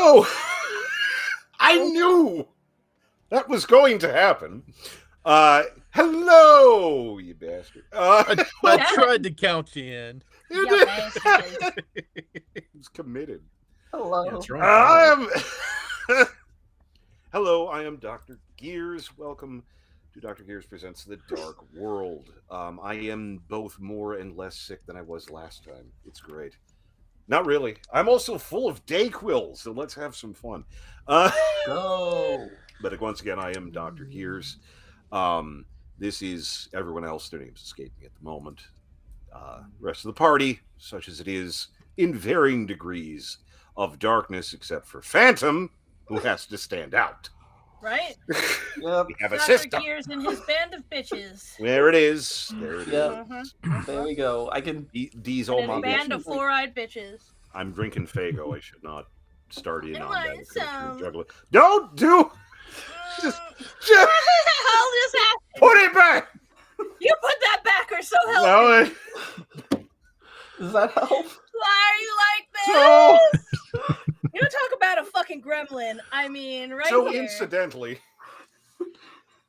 So, I knew that was going to happen. Hello, you bastard. I tried to count you in. You Yeah, did. bastard. He's committed. Hello. Yeah, it's wrong. Hello, I am Dr. Gears. Welcome to Dr. Gears Presents The Dark World. I am both more and less sick than I was last time. It's great. Not really. I'm also full of Dayquil, so let's have some fun. Go. But once again, I am Dr. Gears. This is everyone else. Their names escape me at the moment. Rest of the party, such as it is, in varying degrees of darkness, except for Phantom, who has to stand out. Right? Yep. We have a Dr. system. Gears and his band of bitches. There it is. There it is. Yep. There we go. I can. These And all his my band bitches. of four-eyed bitches. I'm drinking Fago. I should not start in I on want that. some. Juggler. Don't do. Just I'll just have put it back. you put that back or so help No, me. Does that help? Why are you like this? so You talk about a fucking gremlin. I mean, right so here. incidentally,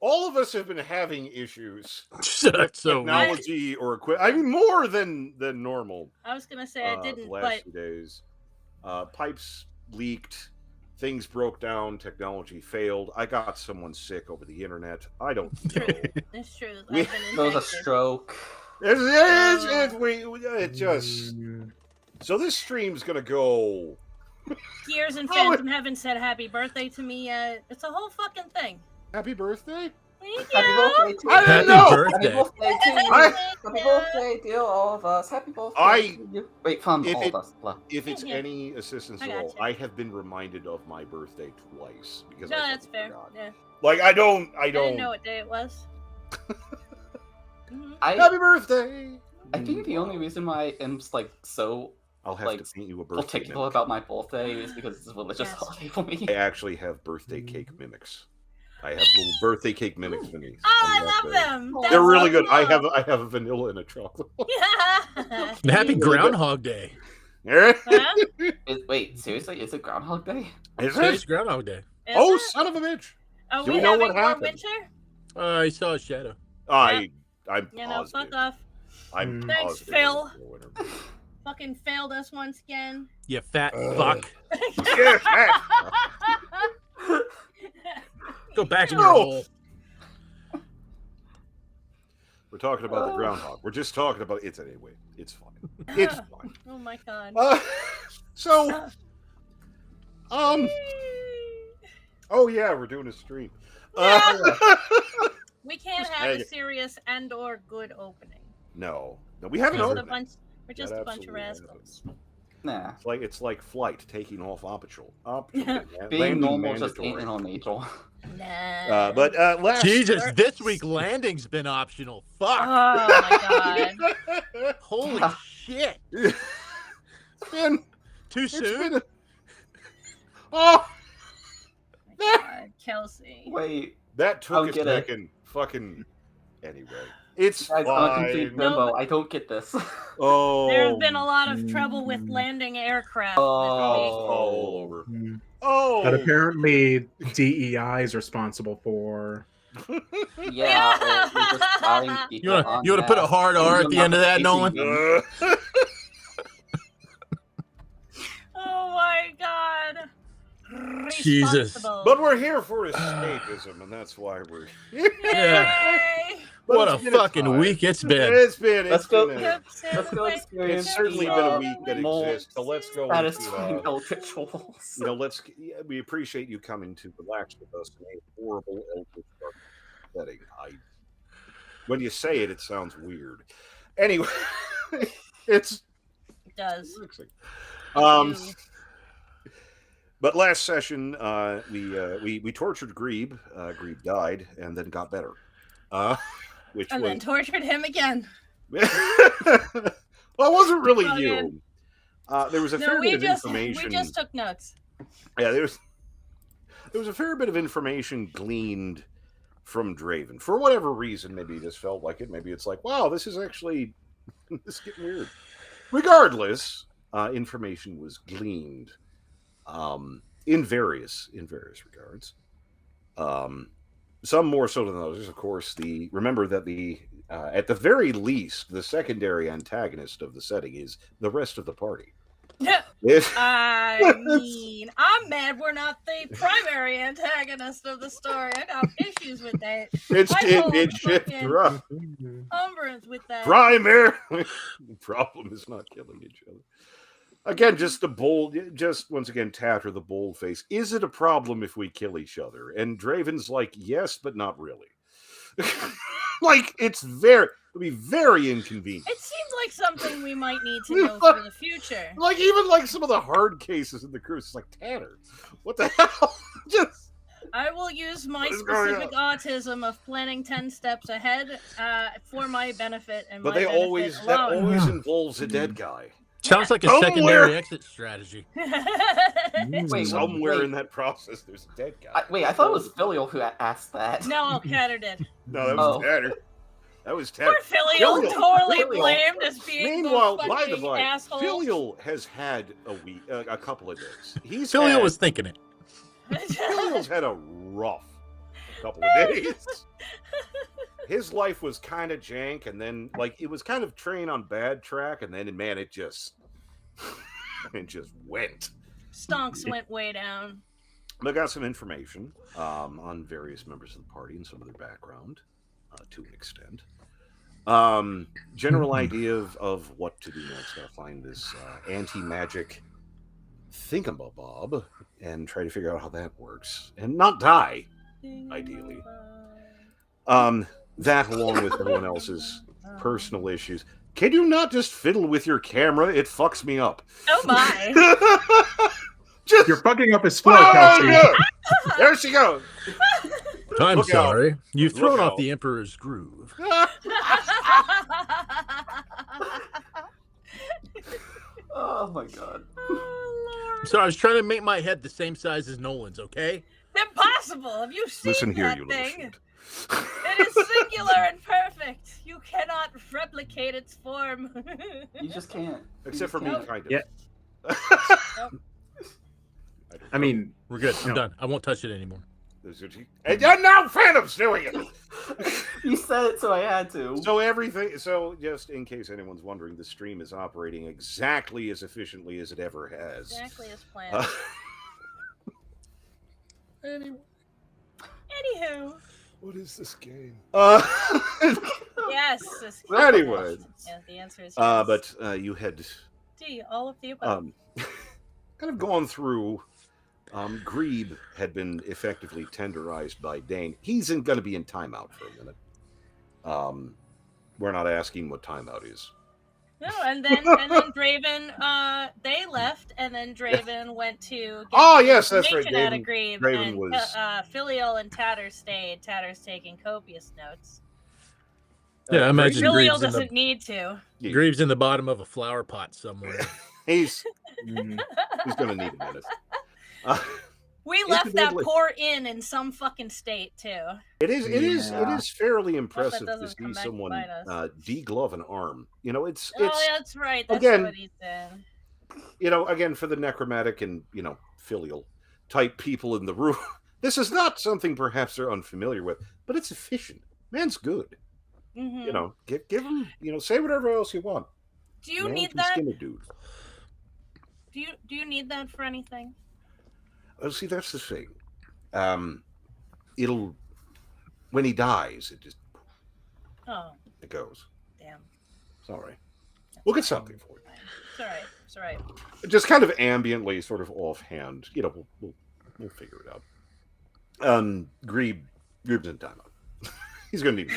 all of us have been having issues That's so weird. technology or equipment. I mean, more than normal. I was gonna say I The didn't, last but few days, pipes leaked, things broke down, technology failed. I got someone sick over the internet. I don't know. it's true. I've We- been There was a infected. stroke. It just. So this stream's gonna go. Gears and Oh, Phantom haven't said happy birthday to me yet. It's a whole fucking thing. Happy birthday! Thank Happy you. birthday to I you. didn't Happy know. Happy birthday. birthday to you. I- Happy birthday, dear all of us. Happy birthday I- to you. Wait, from if all it- of us. Blah. If it's Yeah. any assistance I at all, gotcha. I have been reminded of my birthday twice because No, I that's fucking fair. forgot. Yeah. Like I don't. I didn't know what day it was. Mhm. Happy birthday! I think the only reason why I'm like so I'll have like, to paint you a birthday. particular mimic. about my birthday is because it's a religious Yes. holiday for me. I actually have birthday cake mimics. I have little birthday cake mimics for me. Oh, I love them. They're That's They're really so good. I cool. have a vanilla and a chocolate. Yeah. Happy Groundhog Day. Is Huh? Wait, seriously? Is it Groundhog Day? Today's it? Groundhog Day. Is Oh, it? son of a bitch! Are do we we know having what more happened? winter? I saw a shadow. I'm You know, positive. fuck off. I'm Thanks, positive Phil. it's the winter. Fucking failed us once again. You fat Ugh. fuck. Yeah. Go back in No. your hole. We're talking about the groundhog. We're just talking about it anyway. It's fine. It's fine. Oh my god. So, oh yeah, we're doing a stream. We can't Just have hang a it. serious and or good opening. No, we haven't We're just a opened. bunch. We're just That a bunch of absolutely rascals. Nah. It's like flight taking off optional. Being Landing normal just mandatory. ain't in our nature. Nah. But last Jesus, this week landing's been optional. Fuck. Oh my god. Holy shit. it's been Too it's soon? been oh, God, Kelsey. Wait, that I'll took a get it. second. Fucking anyway, it's guys, I'm a complete fine. No, bimbo. I don't get this. Oh, There's been a lot of trouble with landing aircraft all over. Mm. Oh, But apparently DEI is responsible for. Yeah, or we're just flying people You want to put a hard R at the end of that, Nolan? Oh my god. Jesus. Responsible. but we're here for escapism, and that's why we're. Yay. But What it's a been fucking time. week it's been. It's been. Let's It's go. been a- Yep, Let's go It's experience certainly the, been a week that more exists. So let's go. satisfying Into, eldritch rituals. let's. We appreciate you coming to relax with us in a horrible eldritch dark setting. When you say it, it sounds weird. Anyway, it's It does. relaxing. Ew. But last session, we tortured Grebe. Grebe died and then got better. Which And was then tortured him again. well, it wasn't really Oh, you. There was a No, fair we bit of just information. took notes. Yeah, there was a fair bit of information gleaned from Draven. For whatever reason, maybe he just felt like it. Maybe it's like, wow, this is actually this is getting weird. Regardless, information was gleaned. in various regards. Some more so than others, of course. Remember that at the very least, the secondary antagonist of the setting is the rest of the party. I mean, I'm mad we're not the primary antagonist of the story. I got issues with that. It should umbrance with that. Primary. The problem is not killing each other. Again, once again, Tatter, the bold face. Is it a problem if we kill each other? And Draven's like, yes, but not really. Like, it'll be very inconvenient. It seems like something we might need to know for the future. Like, even like some of the hard cases in the cruise, it's like, Tanner, what the hell? I will use my specific autism of planning 10 steps ahead for my benefit and but my that always involves a dead guy. Sounds like a secondary exit strategy. Wait, somewhere in that process, there's a dead guy. I thought it was Filial who asked that. No, Tatter did. No, that was Tatter. That was Tatter. Poor Filial, totally blamed as being Meanwhile, the by the fucking way, asshole. Filial has had a couple of days. Filial was thinking it. Filial's had a rough couple of days. His life was kind of jank, and then it was kind of train on bad track, and then it just went. Stonks went way down. I got some information on various members of the party and some of their background, to an extent. General idea of what to do next. I'll find this anti-magic thingamabob and try to figure out how that works and not die, ideally. That, along with everyone else's personal issues. Can you not just fiddle with your camera? It fucks me up. Oh my. You're fucking up his flow, Kelsey. Yeah. There she goes. I'm Look sorry. out. You've thrown Look off out. the Emperor's groove. Oh my god. Oh, Lord. So I was trying to make my head the same size as Nolan's, okay? Impossible. Have you seen Listen here, that you little thing? shit. It is singular and perfect. You cannot replicate its form. You just can't. Except for me, kind of. Yeah. I mean, We're good. I'm No. done. I won't touch it anymore. And now Phantom's doing it. You said it, so I had to. So just in case anyone's wondering, the stream is operating exactly as efficiently as it ever has. Exactly as planned. Anywho. What is this game? Yes. Anyway. Yeah, the answer is yes. But you had D, all of the above. kind of gone through. Grebe had been effectively tenderized by Dane. He's going to be in timeout for a minute. We're not asking what timeout is. No, and then Draven, they left, and then Draven went to get yes, that's right. information out of Grebe, Draven and was Filial and Tatter stayed. Tatter's taking copious notes. Yeah, I imagine Filial Greaves in, doesn't need to. Greaves in the bottom of a flower pot somewhere. He's going to need a minute. We left that Incidentally- poor inn in some fucking state too. It is fairly impressive to doesn't come see back to someone bite us. deglove an arm. It's Oh, yeah, that's right. That's again- what he said. again, for the necromantic and filial type people in the room, this is not something perhaps they're unfamiliar with, but it's efficient. Man's good. Mm-hmm. Give him, say whatever else you want. Do you Man need can that? skin a dude. Do you need that for anything? Oh, see, that's the thing. It'll when he dies, Oh, it goes. damn. It's all right. We'll get something for you. It's all right. It's all right. Just kind of ambiently, sort of offhand. We'll figure it out. Grebe's in timeout. He's gonna need.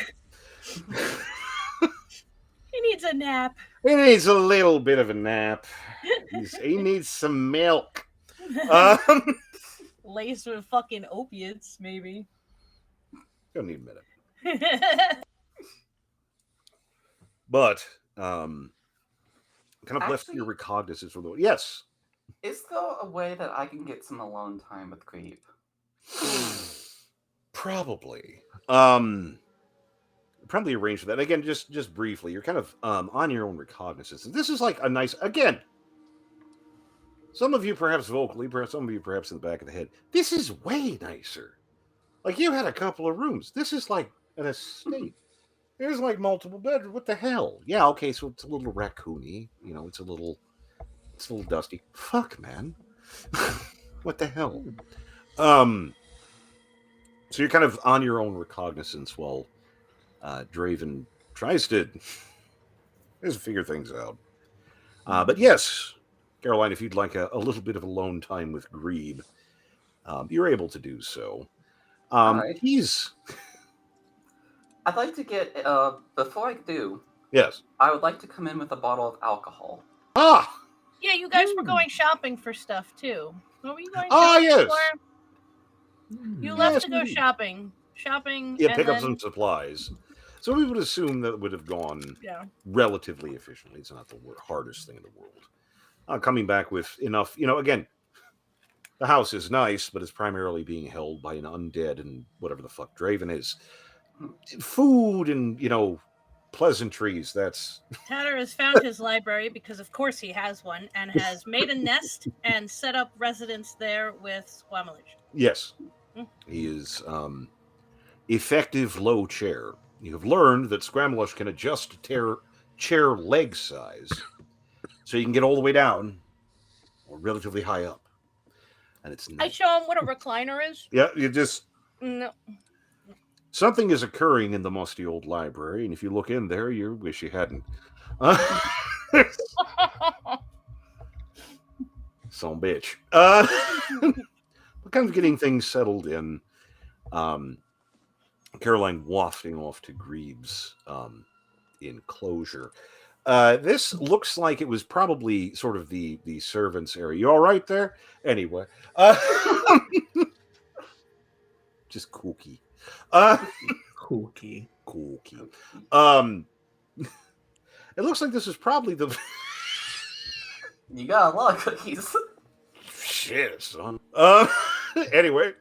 He needs a nap. He needs a little bit of a nap. He needs some milk. Um, Laced with fucking opiates, maybe. gonna need a minute. But kind of left Actually- your recognizance from the yes. Is there a way that I can get some alone time with Creep? Probably. Probably arrange for that. Again, just briefly, you're kind of on your own recognizance. This is like a nice, again, Some of you perhaps vocally, perhaps some of you perhaps in the back of the head. This is way nicer. Like you had a couple of rooms. This is like an estate. There's like multiple bedrooms. What the hell? Yeah, okay, so it's a little raccoony. You know, it's a little dusty. Fuck, man. What the hell? So you're kind of on your own recognizance while Draven tries to figure things out. But yes, Caroline, if you'd like a little bit of alone time with Grebe, you're able to do so. Alright. He's I'd like to get, before I do, yes. I would like to come in with a bottle of alcohol. Ah, Yeah, you guys were going shopping for stuff too. What were you going Ah, shopping yes. for? You left Yes, to go indeed. shopping, Yeah, and pick up then some supplies. So we would assume that it would have gone yeah. relatively efficiently. It's not the hardest thing in the world. Coming back with enough, again, the house is nice, but it's primarily being held by an undead and whatever the fuck Draven is. Food and, pleasantries, that's... Tanner has found his library because, of course, he has one, and has made a nest and set up residence there with Squamalish. Yes. He is effective low chair. You have learned that Scramlish can adjust chair leg size so you can get all the way down or relatively high up. And it's I nice. show him what a recliner is. Yeah, you just... No. Something is occurring in the musty old library, and if you look in there, you wish you hadn't. Some bitch. Kind of getting things settled in. Caroline wafting off to Grebe's enclosure. This looks like it was probably sort of the servants' area. You all right there? Anyway. Just kooky. Kooky. It looks like this is probably the... You got a lot of cookies. Shit, son. Anyway.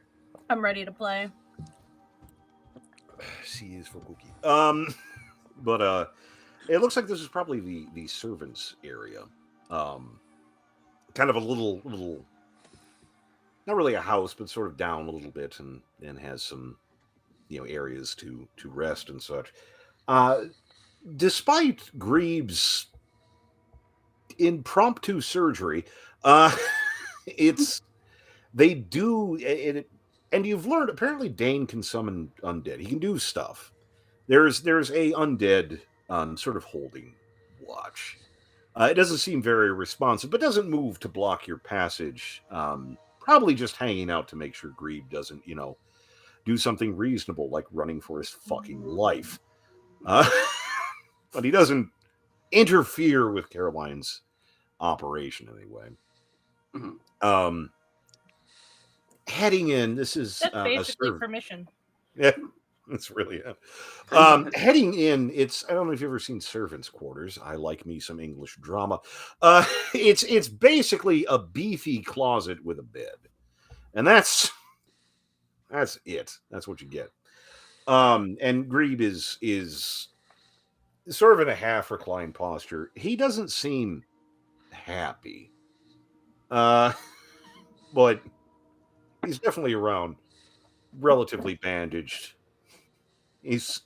I'm ready to play. C is for cookie. But it looks like this is probably the servants' area. Kind of a little, not really a house, but sort of down a little bit, and has some, areas to rest and such. Despite Grebe's impromptu surgery, they do it, and you've learned apparently Dane can summon undead. He can do stuff. There's a undead sort of holding watch. It doesn't seem very responsive, but doesn't move to block your passage. Probably just hanging out to make sure Grebe doesn't, do something reasonable like running for his fucking life. But he doesn't interfere with Caroline's operation anyway. Mm-hmm. Heading in, this is That's basically permission. Yeah, that's really it. Heading in, I don't know if you've ever seen Servants' Quarters. I like me some English drama. It's basically a beefy closet with a bed, and that's it. That's what you get. And Grebe is sort of in a half reclined posture. He doesn't seem happy. But he's definitely around, relatively bandaged. He's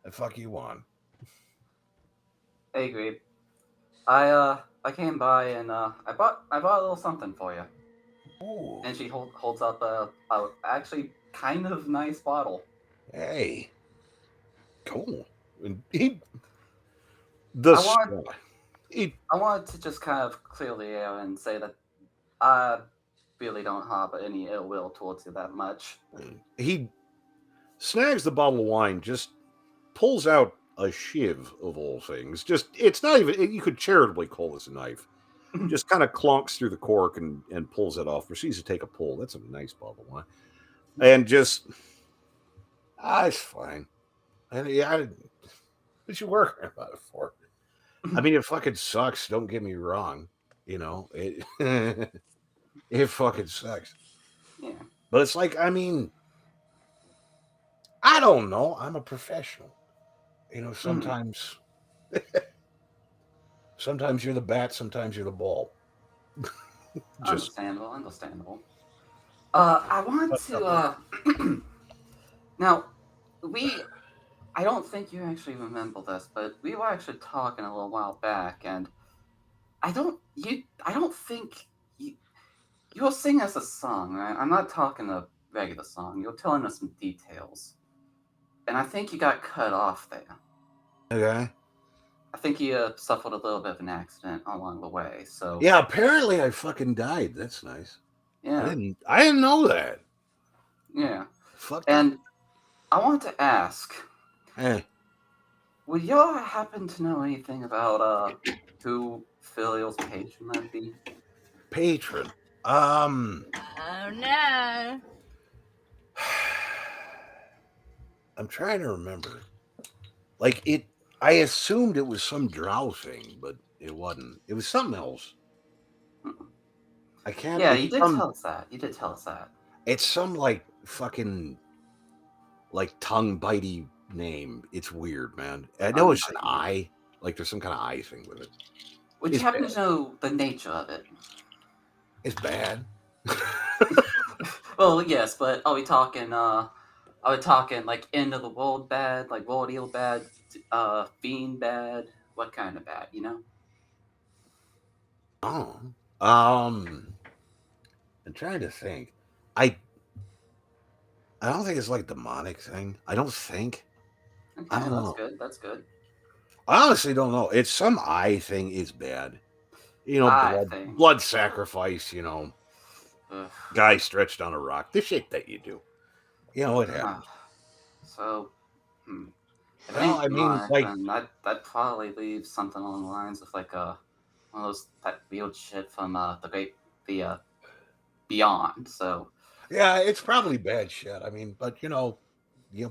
the fuck you want? Hey, Grebe. I came by and I bought a little something for you. Ooh. And she holds up a actually kind of nice bottle. Hey, cool. And I wanted to just kind of clear the air and say that I really don't harbor any ill will towards you that much. He snags the bottle of wine, just pulls out a shiv of all things. Just, it's not even, you could charitably call this a knife. Just kind of clunks through the cork and pulls it off. Proceeds to take a pull. That's a nice bottle of wine. And just, it's fine. What you working about it for? I mean, it fucking sucks. Don't get me wrong. It it fucking sucks. Yeah. But it's like, I mean, I don't know. I'm a professional. Sometimes Sometimes you're the bat, sometimes you're the ball. Just Understandable. I want to. Now, I don't think you actually remember this, but we were actually talking a little while back, and I don't think you were singing us a song, right? I'm not talking a regular song. You're telling us some details, and I think you got cut off there. okay. I think you suffered a little bit of an accident along the way. So Yeah, apparently I fucking died. That's nice. yeah, I didn't know that. yeah. Fuck that. And I want to ask, Hey, would y'all happen to know anything about who Filial's patron might be? patron. Oh no. I'm trying to remember. Like it I assumed it was some drow thing, but it wasn't. It was something else. I can't. Yeah, It's you did some, tell us that. You did tell us that. It's some like fucking like tongue bitey name. It's weird, man. I know it's an eye. Like there's some kind of eye thing with it. Would It's you happen bad. to know the nature of it? It's bad. Well, yes, but are we talking like end of the world bad, like world eel bad, fiend bad? What kind of bad, you know? Oh. I'm trying to think. I I don't think it's like demonic thing. I don't think. I Okay, don't that's know. good. That's good. I honestly don't know. It's some eye thing is bad. You know, I think. blood sacrifice, Ugh. guy stretched on a rock. The shit that you do. It happens. So, hmm. If it Well, ain't I mean, demonic, like, then that probably leaves something along the lines of like one of those that weird shit from the Beyond. So yeah, it's probably bad shit. I mean, but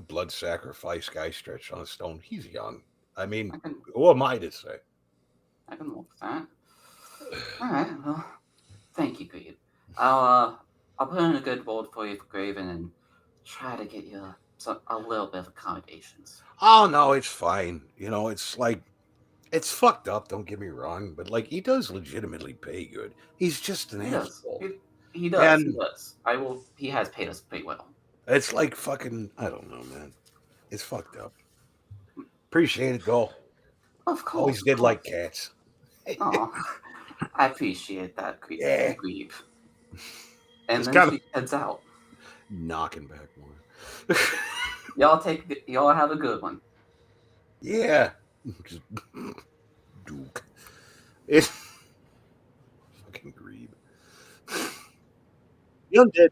blood sacrifice, guy stretched on a stone. He's young. I mean, I can who am I to say? work with that. All right. Well, thank you, Greed. I'll put in a good word for you for Graven and try to get you a little bit of accommodations. Oh no, it's fine. It's like it's fucked up. Don't get me wrong, but like he does legitimately pay good. He's just an He does. asshole, He does. He and does. He has paid us pretty well. it's like fucking. I don't know, man. It's fucked up. Appreciate it, though. Of Always course, of did like course. cats. Oh, I appreciate that, Yeah. Greeb. And Just then kind of she heads out. knocking back more. Y'all have a good one. Yeah. Just Duke. It's fucking Grebe. The undead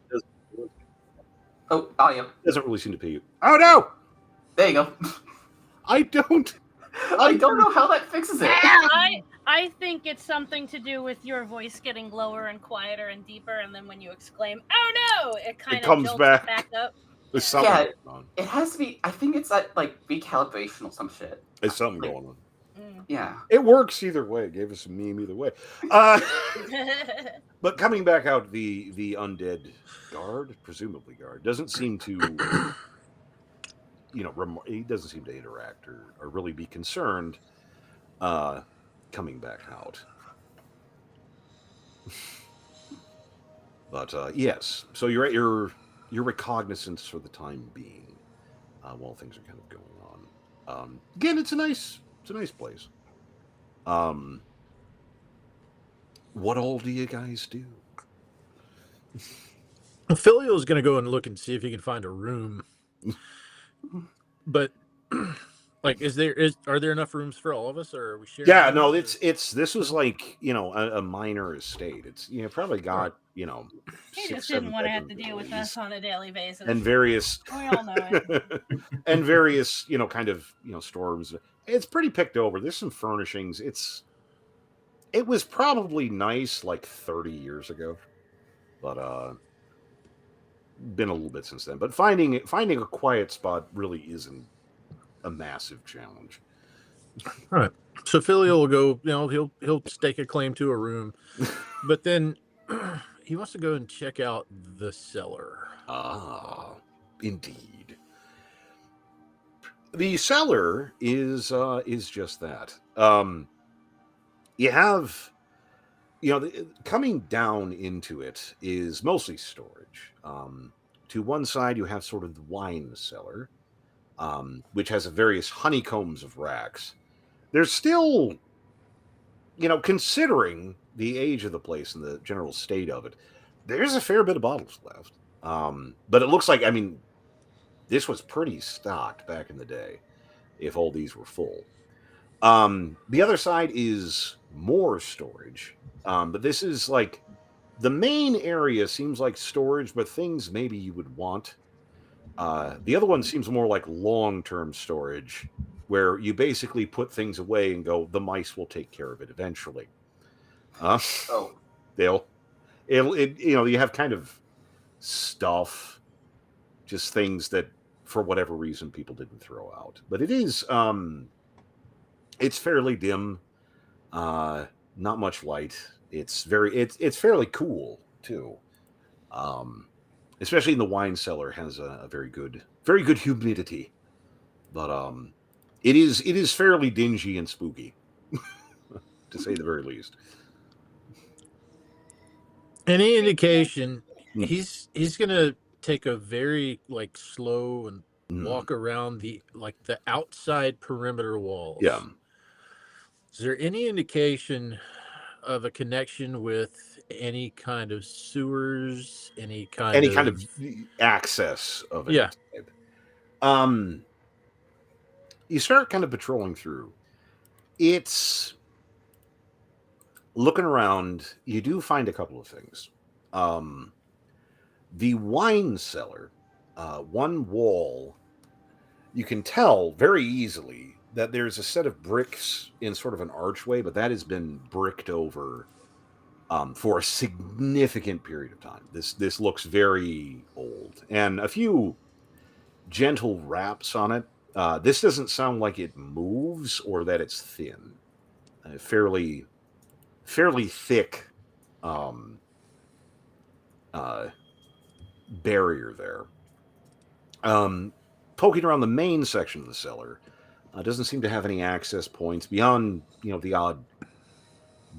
Yeah. doesn't really seem to pay you. Oh no! There you go. I don't. I don't know how that fixes it. I think it's something to do with your voice getting lower and quieter and deeper, and then when you exclaim, "Oh no!" it kind of comes jolts back. it back up. There's something Yeah, going on. it has to be. I think it's that like recalibration or some shit. There's something going on. Yeah. It works either way. It gave us a meme either way. But coming back out, the undead guard, presumably guard, doesn't seem to, he doesn't seem to interact or really be concerned coming back out. But yes, so you're at your recognizance for the time being, while things are kind of going on. Again, it's a nice place. What all do you guys do? Filial is going to go and look and see if he can find a room. But like, are there enough rooms for all of us, or are we sharing? Yeah, no, rooms, this was like a minor estate. It's probably got He 6, just 7 didn't want to have to bedrooms deal at with us least. on a daily basis. And various We all know it. and various kind of storms. It's pretty picked over. There's some furnishings. It was probably nice like 30 years ago, but been a little bit since then. But finding a quiet spot really isn't a massive challenge. All right. So Filial will go. He'll stake a claim to a room, but then he wants to go and check out the cellar. Ah, indeed. The cellar is just that. you have, coming down into it is mostly storage. To one side, you have sort of the wine cellar, which has various honeycombs of racks. There's still, considering the age of the place and the general state of it, there's a fair bit of bottles left. But it looks like, I mean, this was pretty stocked back in the day, if all these were full. The other side is more storage. But this is like the main area seems like storage, but things maybe you would want. The other one seems more like long-term storage, where you basically put things away and go, the mice will take care of it eventually. Oh, You have kind of stuff, just things that for whatever reason people didn't throw out. But it's fairly dim, not much light. It's fairly cool too. Especially in the wine cellar has a very good humidity. But it is fairly dingy and spooky, to say the very least. Any indication Mm. he's gonna take a very like slow and Mm. walk around the outside perimeter walls. Yeah. Is there any indication of a connection with any kind of sewers, any kind of access of any Yeah. type? You start kind of patrolling through. It's looking around. You do find a couple of things. The wine cellar, one wall, you can tell very easily that there's a set of bricks in sort of an archway, but that has been bricked over for a significant period of time. This looks very old, and a few gentle raps on it. This doesn't sound like it moves or that it's thin. Fairly thick barrier there. Poking around the main section of the cellar, doesn't seem to have any access points beyond the odd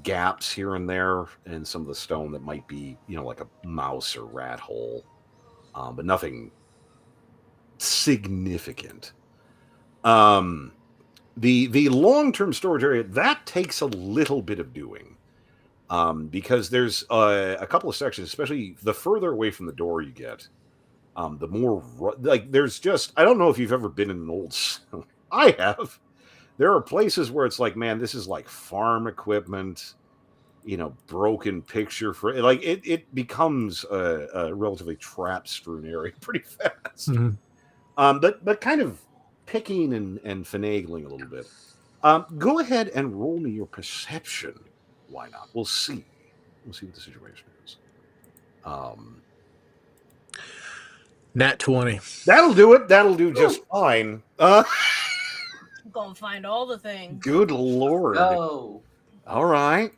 gaps here and there and some of the stone that might be like a mouse or rat hole, but nothing significant. The long-term storage area that takes a little bit of doing, because there's a couple of sections, especially the further away from the door you get, the more like there's just, I don't know if you've ever been in an old I have. There are places where it's like, man, this is like farm equipment, broken picture for like it becomes a relatively trap strewn area pretty fast. Mhm. But kind of picking and finagling a little bit. Go ahead and roll me your perception. Why not? We'll see what the situation is. Nat 20. That'll do it. That'll do just fine. I'm gonna find all the things. Good lord. no. All right.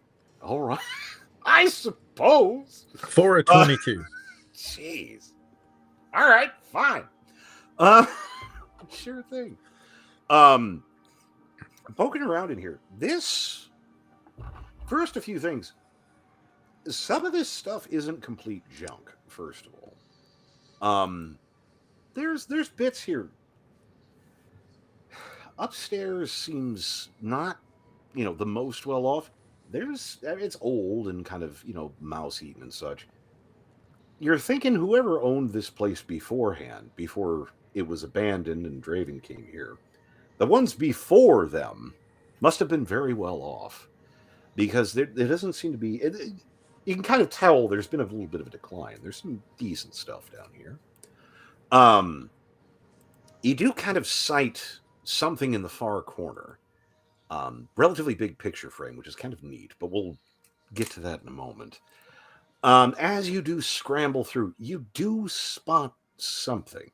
I suppose. 4 of 22. Jeez. All right, fine. Sure thing. Poking around in here. This first, a few things. Some of this stuff isn't complete junk, first of all. There's bits here. Upstairs seems not, the most well off. It's old and kind of, mouse eaten and such. You're thinking whoever owned this place beforehand, before it was abandoned and Draven came here, the ones before them must have been very well off, because there doesn't seem to be. You can kind of tell there's been a little bit of a decline. There's some decent stuff down here. You do kind of sight something in the far corner. Relatively big picture frame, which is kind of neat, but we'll get to that in a moment. As you do scramble through, you do spot something.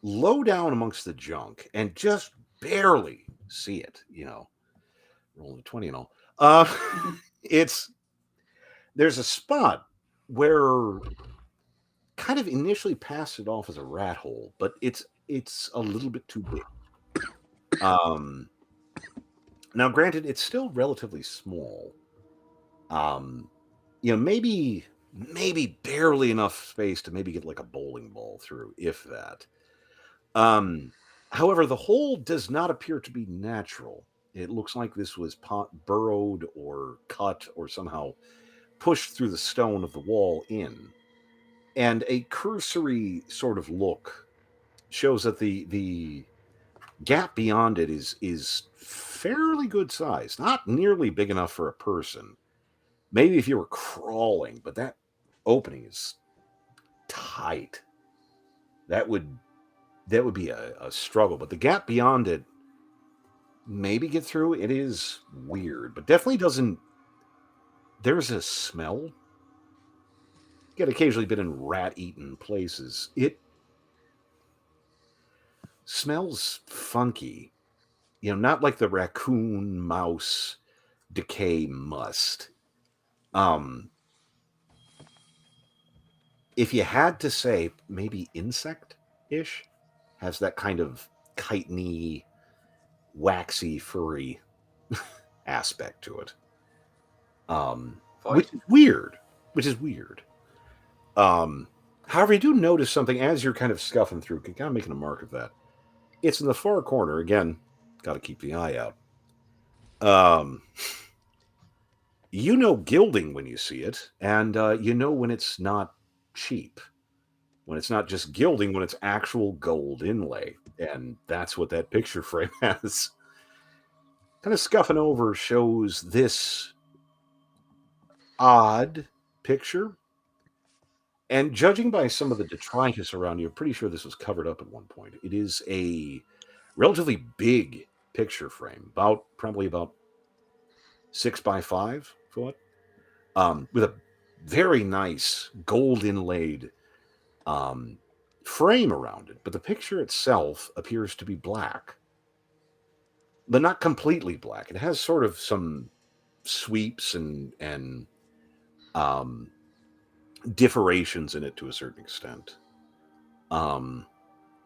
Low down amongst the junk, and just barely see it, rolling a 20 and all. There's a spot where kind of initially passed it off as a rat hole, but it's a little bit too big. Now, granted, it's still relatively small. Maybe barely enough space to maybe get like a bowling ball through, if that. However, the hole does not appear to be natural. It looks like this was burrowed or cut or somehow pushed through the stone of the wall in. And a cursory sort of look shows that the gap beyond it is fairly good size, not nearly big enough for a person. Maybe if you were crawling, but that opening is tight. That would be a struggle. But the gap beyond it, maybe get through. It is weird, but definitely doesn't. There's a smell. Get occasionally been in rat-eaten places. It smells funky. Not like the raccoon mouse decay must. If you had to say, maybe insect-ish, has that kind of chitiny, waxy, furry aspect to it. Which is weird. However, you do notice something as you're kind of scuffing through, kind of making a mark of that. It's in the far corner. Again, got to keep the eye out. Gilding when you see it, and when it's not cheap. When it's not just gilding, when it's actual gold inlay. And that's what that picture frame has. Kind of scuffing over shows this odd picture. And judging by some of the detritus around you, I'm pretty sure this was covered up at one point. It is a relatively big picture frame, probably about 6 by 5 foot, with a very nice gold inlaid frame around it. But the picture itself appears to be black, but not completely black. It has sort of some sweeps and differations in it to a certain extent. But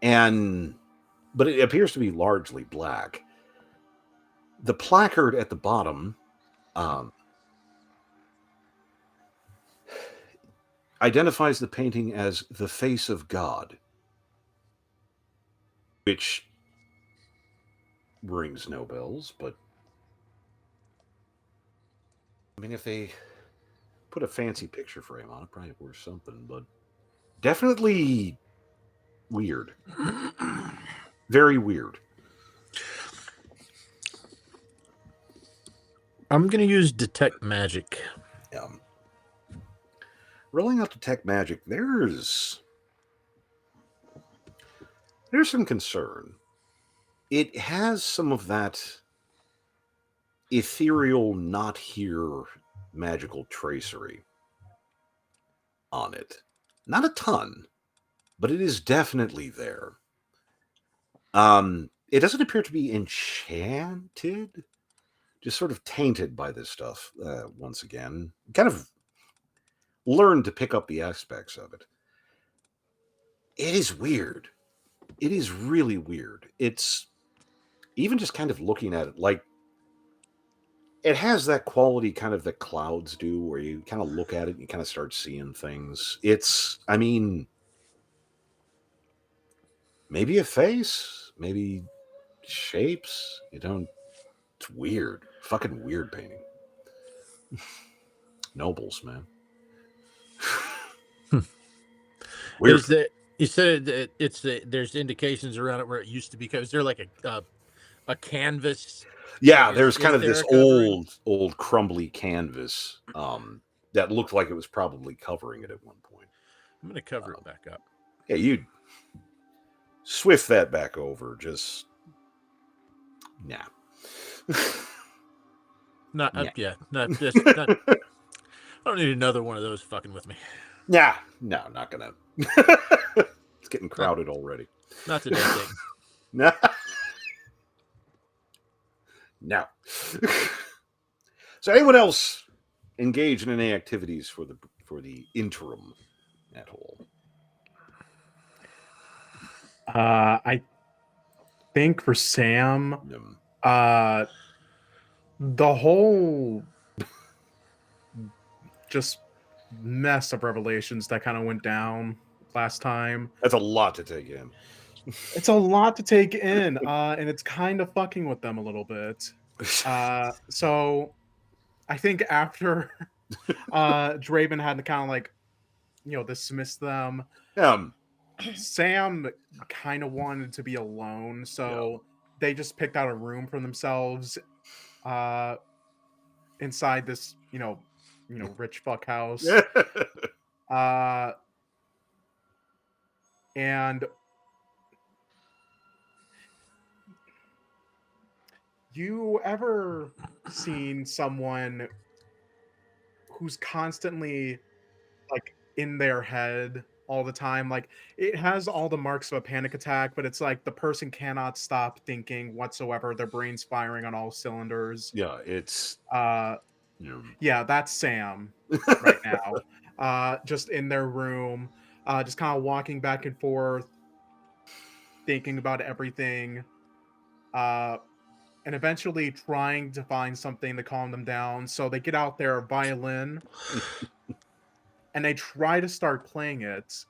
it appears to be largely black. The placard at the bottom identifies the painting as the face of God, which rings no bells, but I mean, if they put a fancy picture frame on it, probably worth something, but definitely weird. Very weird. I'm going to use Detect Magic. Rolling out Detect Magic, there's some concern. It has some of that ethereal, not here magical tracery on it. Not a ton, but it is definitely there. It doesn't appear to be enchanted, just sort of tainted by this stuff. Once again, kind of learn to pick up the aspects of it. It is weird. It is really weird. It's even just kind of looking at it, like it has that quality kind of that clouds do, where you kind of look at it and you kind of start seeing things. I mean, maybe a face, maybe shapes. It's weird. Fucking weird painting. Nobles, man. Weird. Is that you said that there's indications around it where it used to be? Is there like a canvas? Yeah, there's kind of this old crumbly canvas that looked like it was probably covering it at one point. I'm going to cover it back up. Yeah, you swift that back over. Just nah. Not nah. Yeah, not just. Not, I don't need another one of those fucking with me. Yeah, no, not gonna. It's getting crowded already. Not today, Dick. No. No. So, anyone else engage in any activities for the interim at all? I think for Sam, The whole just mess of revelations that kind of went down last time. That's a lot to take in. It's a lot to take in, and it's kind of fucking with them a little bit. So I think after Draven had to kind of like, dismiss them, Um, Sam kind of wanted to be alone, so they just picked out a room for themselves inside this, rich fuck house. Uh, and you ever seen someone who's constantly like in their head all the time? Like it has all the marks of a panic attack, but it's like the person cannot stop thinking whatsoever. Their brain's firing on all cylinders. yeah, it's Uh, yeah, that's Sam right now. Just in their room, just kind of walking back and forth, thinking about everything. Uh, and eventually trying to find something to calm them down. So they get out their violin and they try to start playing it,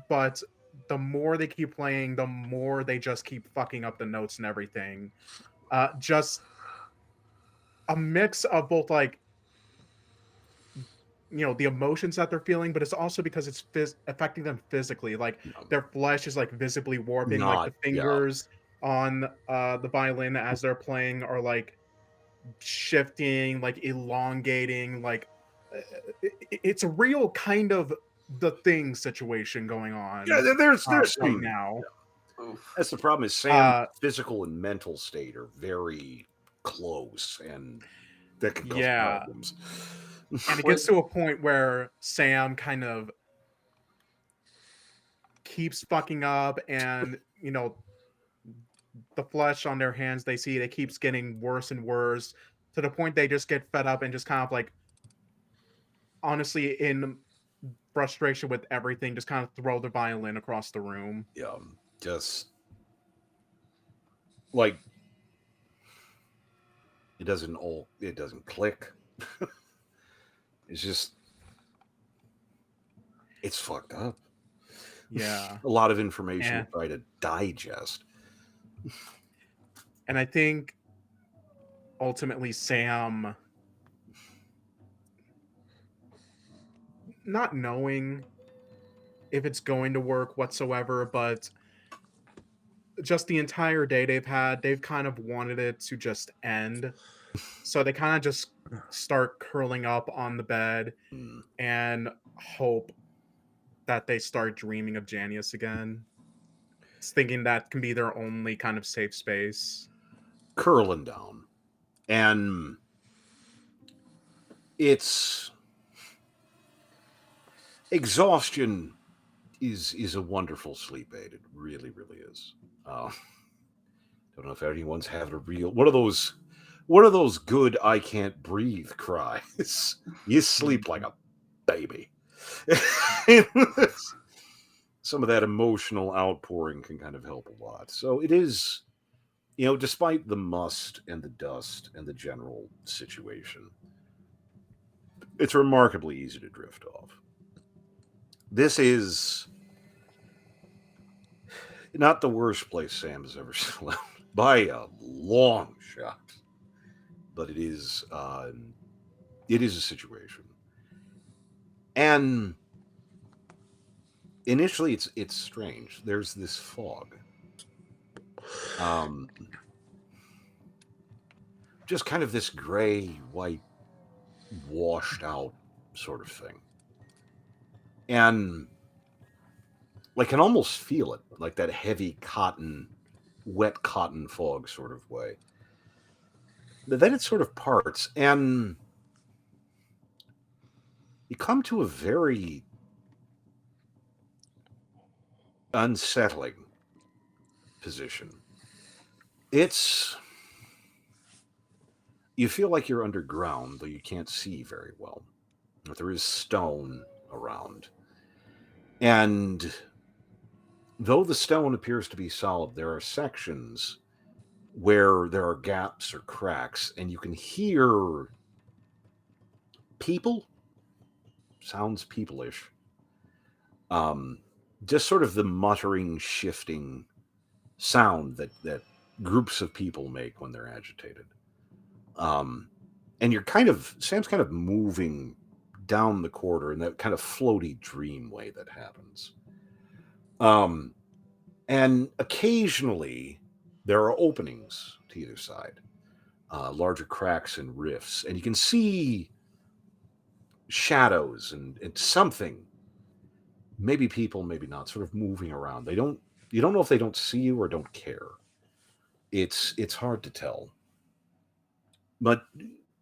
but the more they keep playing, the more they just keep fucking up the notes and everything. Just a mix of both, like, the emotions that they're feeling, but it's also because it's affecting them physically. Like their flesh is like visibly warping, like the not, fingers on the violin as they're playing are like shifting, like elongating, like it's a real kind of the thing situation going yeah. on There's right some. now. Oof. That's the problem. Is Sam's physical and mental state are very close, and that can cause Yeah, problems. and it gets to a point where Sam kind of keeps fucking up, and the flesh on their hands, they see it keeps getting worse and worse to the point they just get fed up and just kind of like, honestly, in frustration with everything, just kind of throw the violin across the room. Yeah, just like it doesn't click. It's just it's fucked up. Yeah. A lot of information And to try to digest. I think ultimately Sam, not knowing if it's going to work whatsoever, but just the entire day they've kind of wanted it to just end. So they kind of just start curling up on the bed Mm. and hope that they start dreaming of Janius again. It's thinking that can be their only kind of safe space. Curling down, and it's exhaustion is a wonderful sleep aid. It really, really is. Don't know if anyone's having a real one of those good I can't breathe cries. You sleep like a baby. Some of that emotional outpouring can kind of help a lot. So it is, despite the must and the dust and the general situation, it's remarkably easy to drift off. This is not the worst place Sam has ever slept by a long shot, but it is a situation. And initially, it's strange. There's this fog, um, just kind of this gray, white, washed out sort of thing, and I can almost feel it, like that heavy cotton, wet cotton fog sort of way. But then it sort of parts, and you come to a very unsettling position. It's you feel like you're underground, though you can't see very well. But there is stone around. And though the stone appears to be solid, there are sections where there are gaps or cracks, and you can hear people, sounds people-ish, just sort of the muttering, shifting sound that groups of people make when they're agitated. And Sam's kind of moving down the corridor in that kind of floaty dream way that happens. And occasionally there are openings to either side, larger cracks and rifts, and you can see shadows and something, maybe people, maybe not, sort of moving around. You don't know if they don't see you or don't care. It's hard to tell. But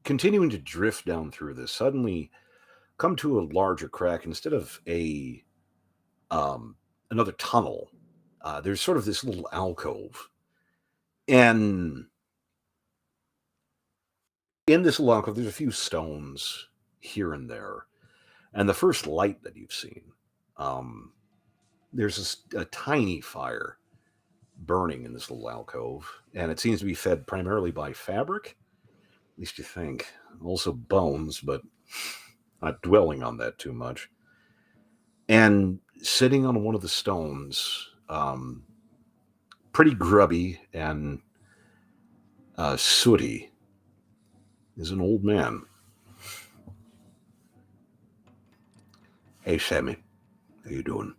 continuing to drift down through this, suddenly come to a larger crack. Instead of another tunnel, there's sort of this little alcove, and in this little alcove, there's a few stones here and there, and the first light that you've seen, there's a tiny fire burning in this little alcove, and it seems to be fed primarily by fabric. At least you think. Also bones, but not dwelling on that too much. And sitting on one of the stones, pretty grubby and sooty, is an old man. Hey, Sammy, how you doing?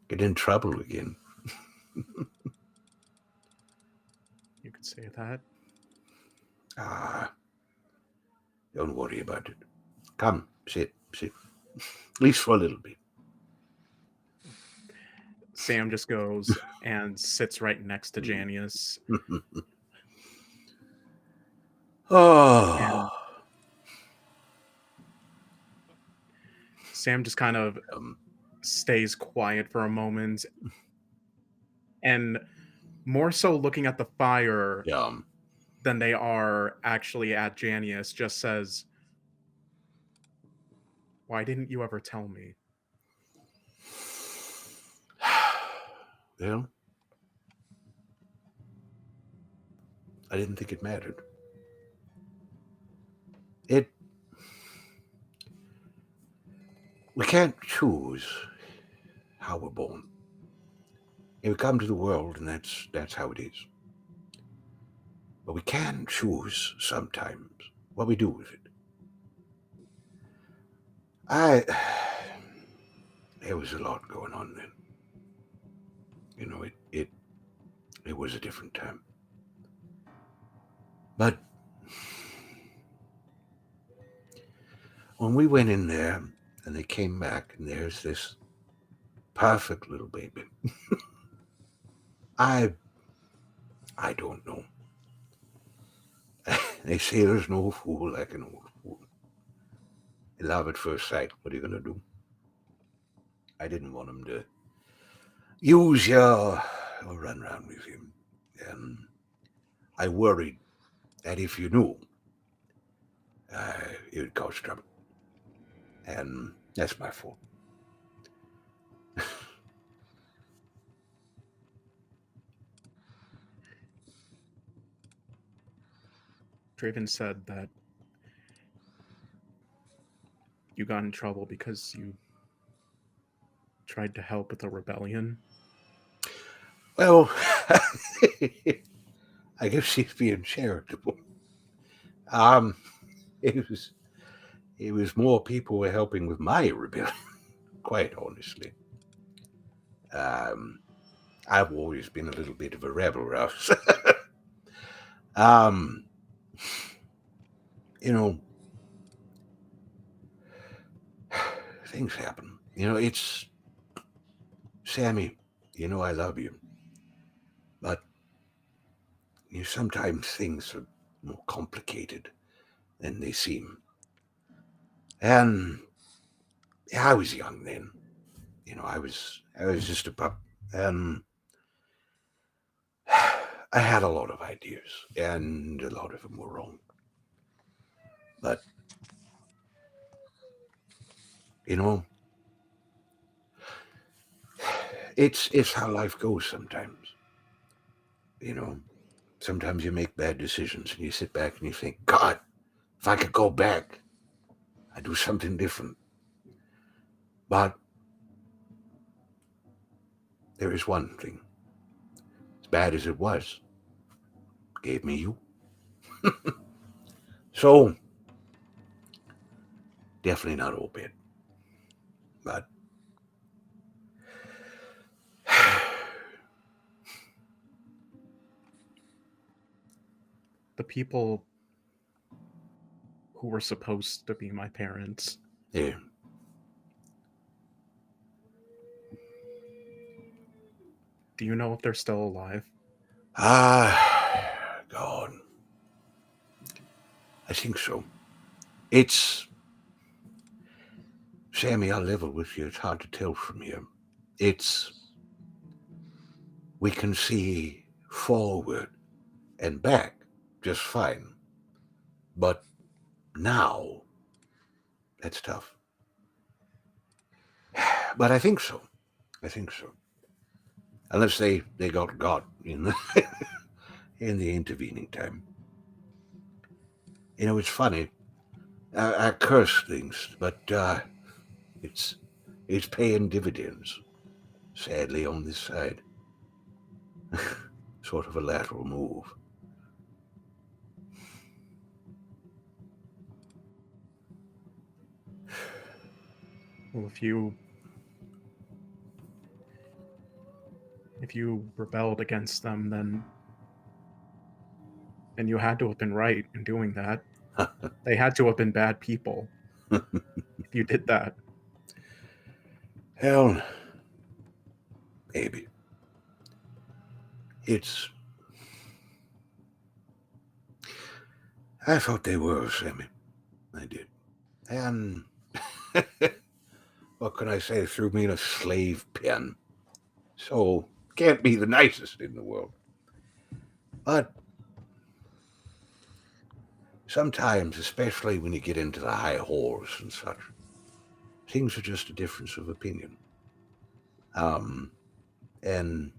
Get in trouble again? You could say that. Don't worry about it. Come, sit. At least for a little bit. Sam just goes and sits right next to Janius. Oh. Sam just kind of stays quiet for a moment, and more so looking at the fire than they are actually at Janius, just says, "Why didn't you ever tell me?" Well, I didn't think it mattered. We can't choose how we're born. We come to the world, and that's how it is. But we can choose sometimes what we do with it. There was a lot going on then. You know, it was a different time. But when we went in there and they came back, and there's this perfect little baby. I don't know. They say there's no fool like an old fool. Love at first sight. What are you going to do? I didn't want him to use you or run around with him. And I worried that if you knew, it would cause trouble. And that's my fault. Draven said that you got in trouble because you tried to help with the rebellion. Well, I guess she's being charitable. It was more people were helping with my rebellion, quite honestly. I've always been a little bit of a rebel, Rouse. You know, things happen. You know, it's Sammy. You know, I love you, but sometimes things are more complicated than they seem. And I was young then. You know, I was just a pup, and I had a lot of ideas, and a lot of them were wrong. But you know, it's how life goes sometimes. sometimes you make bad decisions and you sit back and you think, God, if I could go back, I'd do something different. But there is one thing. As bad as it was, gave me you. So, definitely not Obed. But the people who were supposed to be my parents. yeah. Do you know if they're still alive? God. I think so. It's... Sammy, I'll level with you. It's hard to tell from here. We can see forward and back just fine. But now, that's tough. But I think so. Unless they got in the, in the intervening time. It's funny. I curse things, but it's paying dividends. Sadly, on this side. Sort of a lateral move. Well, if you rebelled against them, then you had to have been right in doing that. They had to have been bad people if you did that. Hell, maybe. I thought they were, Sammy. I did. And what can I say? Threw me in a slave pen. So, can't be the nicest in the world. But sometimes, especially when you get into the high halls and such, things are just a difference of opinion. And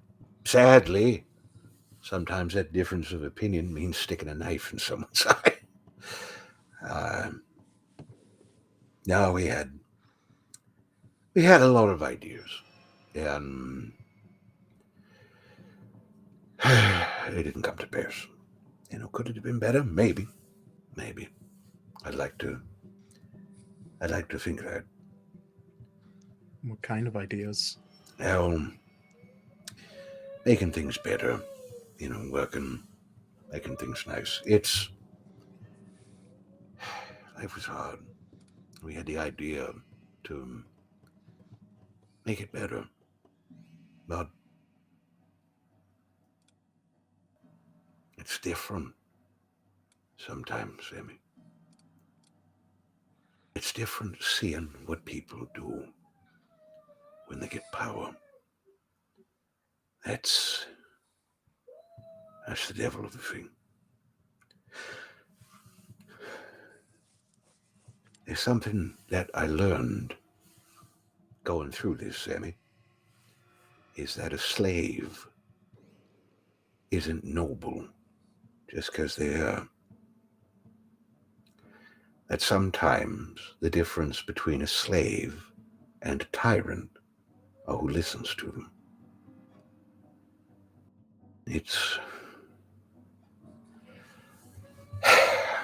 sadly, sometimes that difference of opinion means sticking a knife in someone's eye. No, we had a lot of ideas, and they didn't come to pass. Could it have been better? Maybe. I'd like to think that. What kind of ideas? Well, making things better, working, making things nice. Life was hard. We had the idea to make it better, but it's different sometimes, Sammy. It's different seeing what people do when they get power. That's the devil of the thing. There's something that I learned going through this, Sammy, is that a slave isn't noble just because they are. That sometimes the difference between a slave and a tyrant are who listens to them.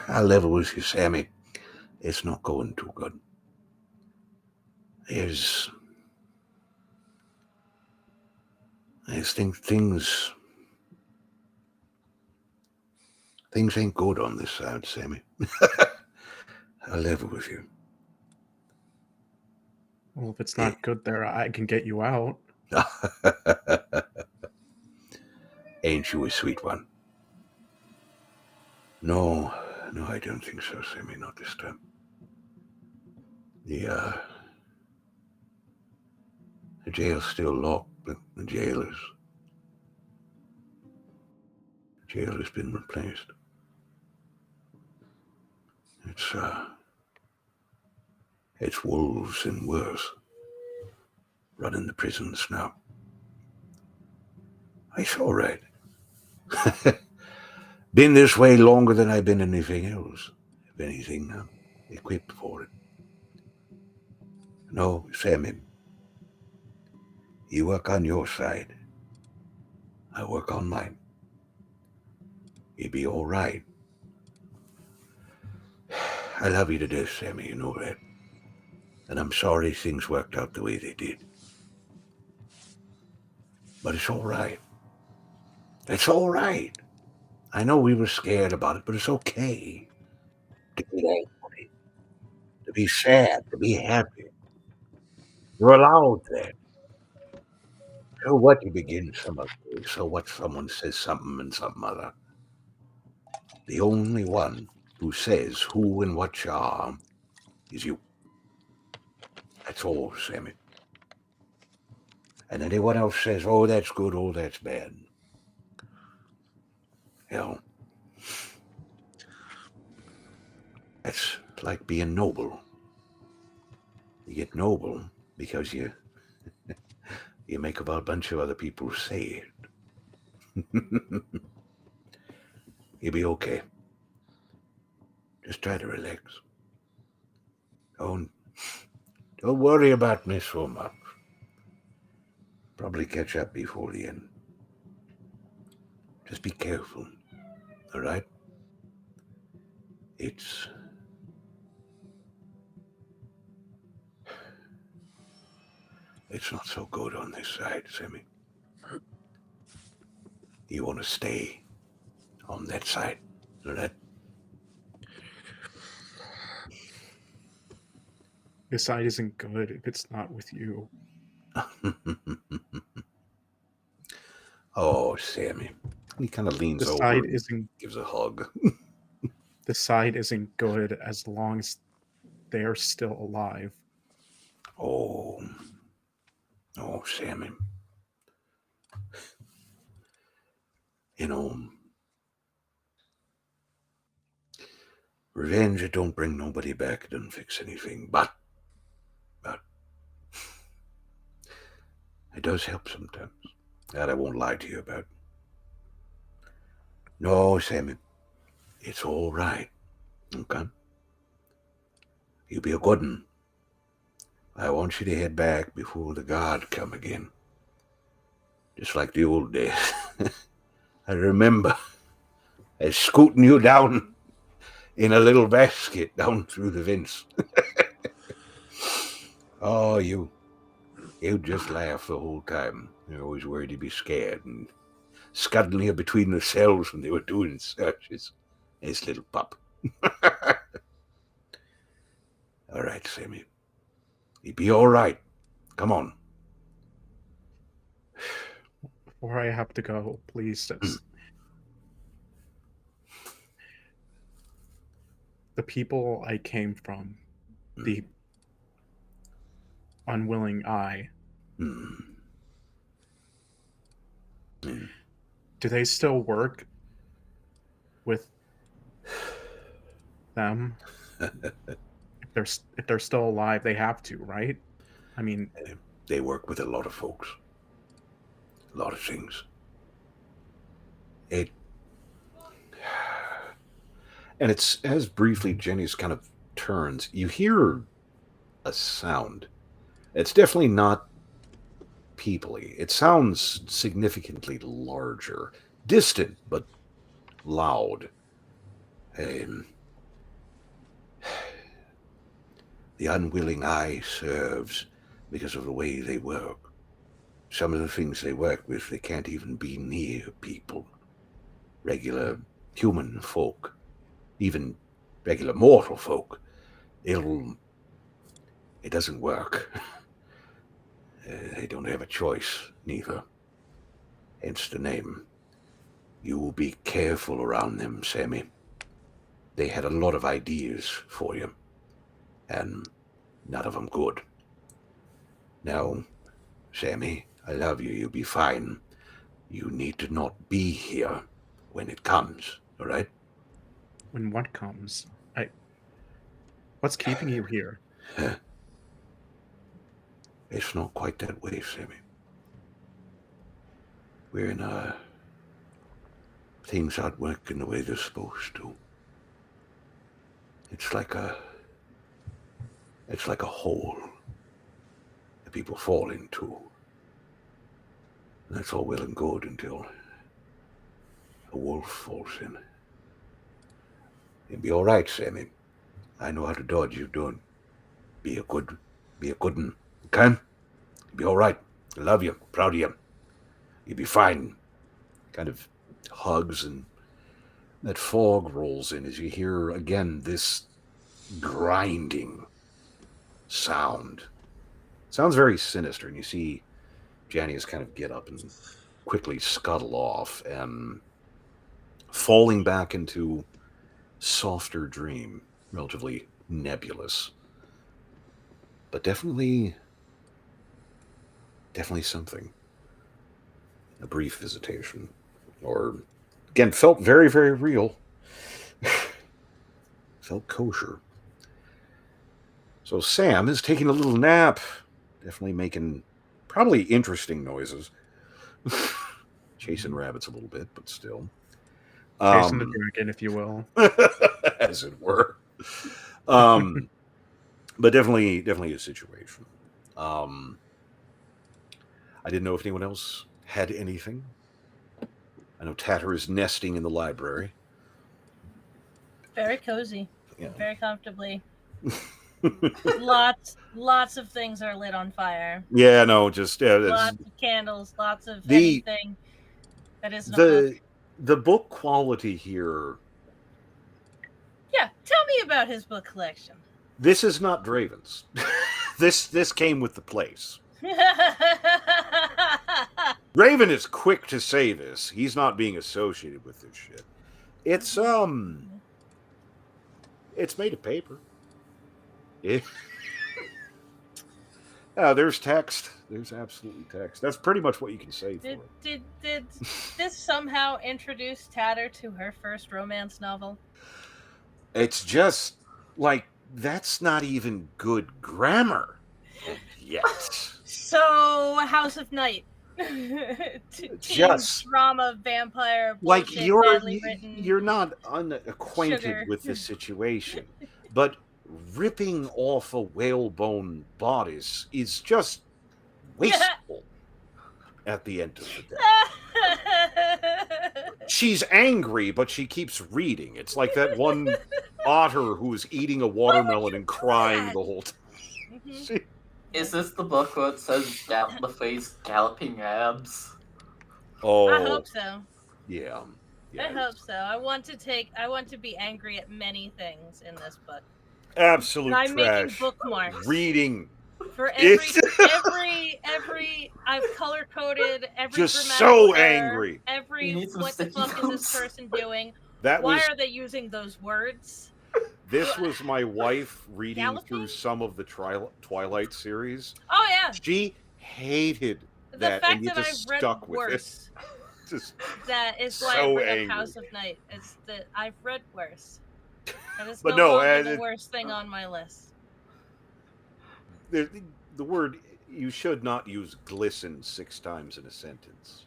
I'll level with you, Sammy. It's not going too good. There's things ain't good on this side, Sammy. I'll level with you. Well, if it's not good there, I can get you out. Ain't you a sweet one? No, I don't think so, Sammy. Not this time. The jail's still locked, but the jail has been replaced. It's wolves and worse running the prisons now. It's all right. Been this way longer than I've been anything else. If anything, I'm equipped for it. No, Sammy, you work on your side. I work on mine. You'll be all right. I love you to death, Sammy, you know that. And I'm sorry things worked out the way they did. But it's all right. It's all right. I know we were scared about it, but it's okay to be angry, to be sad, to be happy. You're allowed that. So what you begin some other way, so what someone says something and something other. The only one who says who and what you are is you. That's all, Sammy. And anyone else says, oh, that's good, oh, that's bad. Hell, that's like being noble. You get noble because you make about a bunch of other people say it. You'll be okay. Just try to relax. Don't worry about me so much. Probably catch up before the end. Just be careful, all right? It's not so good on this side, Sammy. You want to stay on that side, all right? This side isn't good if it's not with you. Oh, Sammy. He kind of leans The over side and isn't gives a hug. the side isn't good as long as they're still alive. Oh, Sammy. You know, revenge, it don't bring nobody back. It doesn't fix anything. But it does help sometimes. That I won't lie to you about. No, Sammy. It's all right. Okay? You be a good one. I want you to head back before the guard come again. Just like the old days. I remember scooting you down in a little basket down through the vents. Oh, you just laugh the whole time. You're always worried you'd be scared and scuddling here between the cells when they were doing searches. This little pup. All right, Sammy. You'll be all right. Come on. Before I have to go, please just the people I came from, the unwilling eye. Do they still work with them? If they're still alive, they have to, right? I mean, they work with a lot of folks, a lot of things. And it's as briefly Jenny's kind of turns, you hear a sound. It's definitely not peoply. It sounds significantly larger, distant, but loud. The unwilling eye serves because of the way they work. Some of the things they work with, they can't even be near people. Regular human folk, even regular mortal folk. It doesn't work. They don't have a choice, neither. Hence the name. You will be careful around them, Sammy. They had a lot of ideas for you, and none of them good. Now, Sammy, I love you. You'll be fine. You need to not be here when it comes, all right? when what comes, what's keeping you here? It's not quite that way, Sammy. We're in a things aren't working the way they're supposed to. It's like a hole that people fall into. And that's all well and good until a wolf falls in. You'll be all right, Sammy. I know how to dodge you. Don't be a good one. Okay? You'll be all right. I love you. Proud of you. You'll be fine. Kind of hugs, and that fog rolls in as you hear again this grinding sound. Sounds very sinister, and you see Janius kind of get up and quickly scuttle off, and falling back into softer dream, relatively nebulous, but definitely something. A brief visitation, or again, felt very, very real. Felt kosher. So Sam is taking a little nap, definitely making probably interesting noises. Chasing rabbits a little bit, but still. Chasing the dragon, if you will. As it were. But definitely a situation. I didn't know if anyone else had anything. I know Tatter is nesting in the library. Very cozy. Yeah. Very comfortably. lots of things are lit on fire. Yeah, no, just lots of candles, lots of anything that isn't a book. The book quality here. Yeah, tell me about his book collection. This is not Draven's. This came with the place. Raven is quick to say this. He's not being associated with this shit. It's made of paper. There's text. There's absolutely text. That's pretty much what you can say for it. Did this somehow introduce Tatter to her first romance novel? It's just like that's not even good grammar yet. So House of Night. Just drama, vampire, like bullshit, you're not unacquainted sugar. with the situation, but ripping off a whalebone bodice is just wasteful at the end of the day. She's angry, but she keeps reading. It's like that one otter who's eating a watermelon and crying the whole time. Mm-hmm. Is this the book where it says the phrase galloping abs? Oh, I hope so. Yeah. I hope so. I want to be angry at many things in this book. Absolute I'm trash. making bookmarks. Reading. For every I've color coded every just grammatical so error, angry. Every what the fuck is this person doing? Why are they using those words? This was my wife reading through Galloping? some of the Twilight series. Oh yeah. She hated The that, fact and you that just I've read stuck with worse. it. Just that is so why I bring angry. up House of Night. It's that I've read worse. That is But no no, longer the worst thing on my list. The word, you should not use glisten 6 times in a sentence.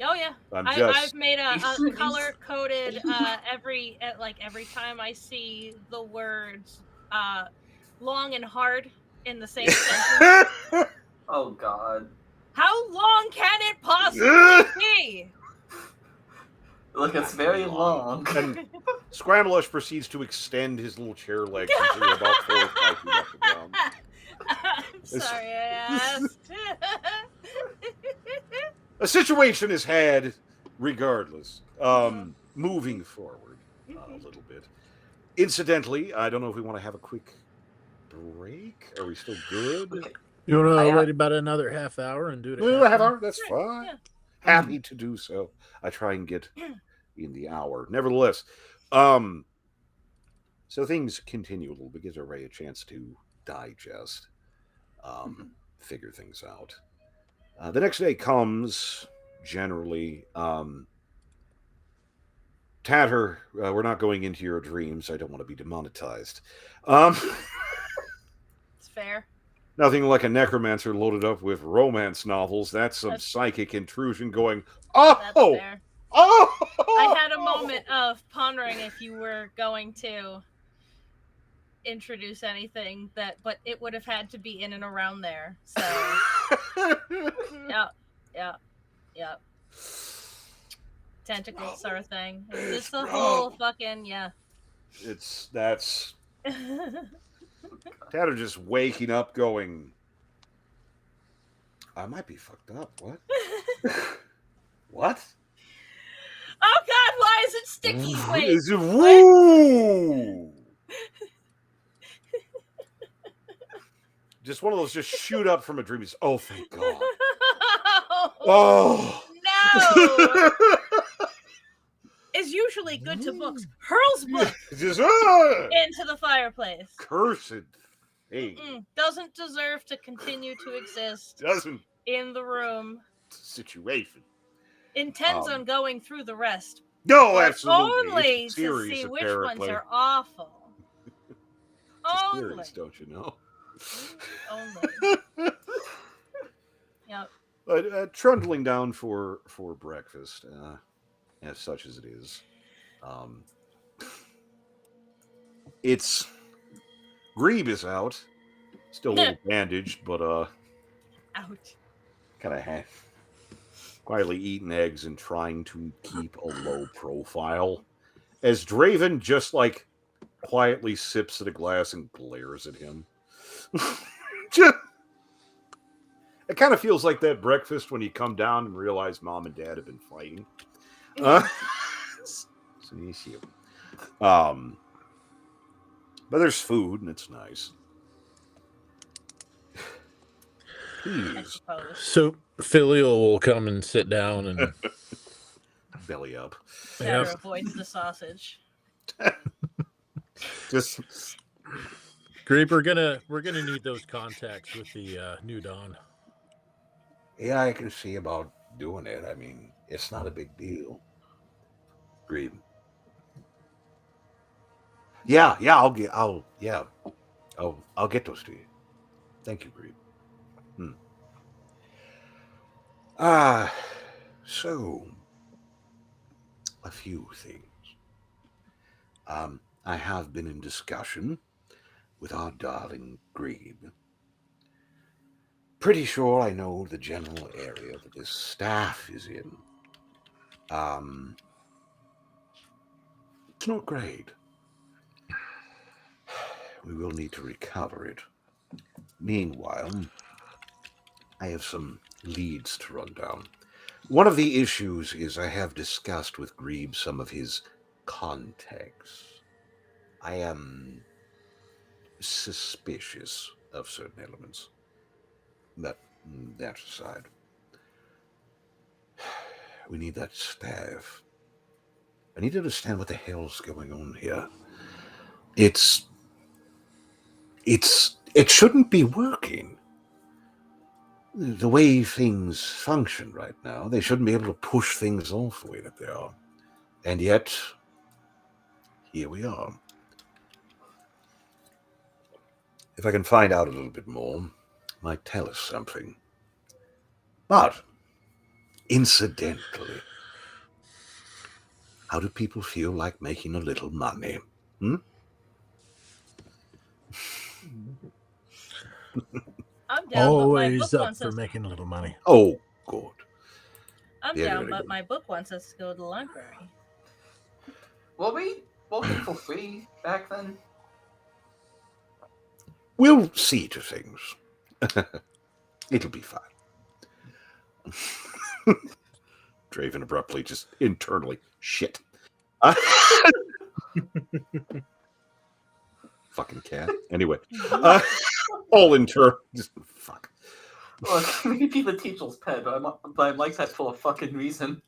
Oh yeah, I've made a color coded every time I see the words long and hard in the same sentence. Oh God. How long can it possibly be? Look, it's very long. And Scrambleush proceeds to extend his little chair legs until you're about 4 or 5 feet off the ground. I'm sorry I asked. A situation is had regardless. Moving forward a little bit. Incidentally, I don't know if we want to have a quick break. Are we still good? Okay. You want to wait about another half hour and do it? Half hour? That's fine. Yeah. Happy to do so. I try and get in the hour. Nevertheless, so things continue a little bit, gives everybody a chance to digest, figure things out. The next day comes, generally. Tatter, we're not going into your dreams. I don't want to be demonetized. It's fair. Nothing like a necromancer loaded up with romance novels. That's some psychic intrusion going, oh, That's fair. Oh! I had a moment of pondering if you were going to introduce anything but it would have had to be in and around there. So yeah. Tentacles sort of thing. It's the whole fucking That's Tatter just waking up going, I might be fucked up. What? What? Oh God, why is it sticky? Wait. Woo! Just one of those just shoot up from a dream. Oh, thank God. Oh no. Is usually good to books. Hurls book just into the fireplace. Cursed thing. Doesn't deserve to continue to exist. Doesn't in the room. Situation. Intends on going through the rest. No, absolutely. Only series, to see which ones are awful. Only, don't you know? Only. Yep. Trundling down for breakfast, as such as it is. It's Grebe is out, still a little bandaged, but ouch. Kind of quietly eating eggs and trying to keep a low profile. As Draven just like quietly sips at a glass and glares at him. It kind of feels like that breakfast when you come down and realize mom and dad have been fighting. It's an issue. But there's food and it's nice. Please. So Filial will come and sit down and belly up. Better avoid the sausage. Just Grebe, we're gonna need those contacts with the New Dawn. Yeah, I can see about doing it. I mean, it's not a big deal. Grebe. Yeah, I'll get those to you. Thank you, Grebe. So a few things. I have been in discussion with our darling Grebe. Pretty sure I know the general area that this staff is in. It's not great. We will need to recover it. Meanwhile, I have some leads to run down. One of the issues is I have discussed with Grebe some of his contacts. I am suspicious of certain elements. That aside, we need that staff. I need to understand what the hell's going on here. It shouldn't be working. The way things function right now, they shouldn't be able to push things off the way that they are. And yet, here we are. If I can find out a little bit more, might tell us something. But, incidentally, how do people feel like making a little money? I'm down, always up for making a little money. Oh, good. I'm down, but my book wants us to go to the library. Will we get for free back then? We'll see to things. It'll be fine. Draven abruptly, just internally, shit. Fucking cat. Anyway, all in turn, just fuck. Well, maybe the teacher's pet, but I like that for a fucking reason.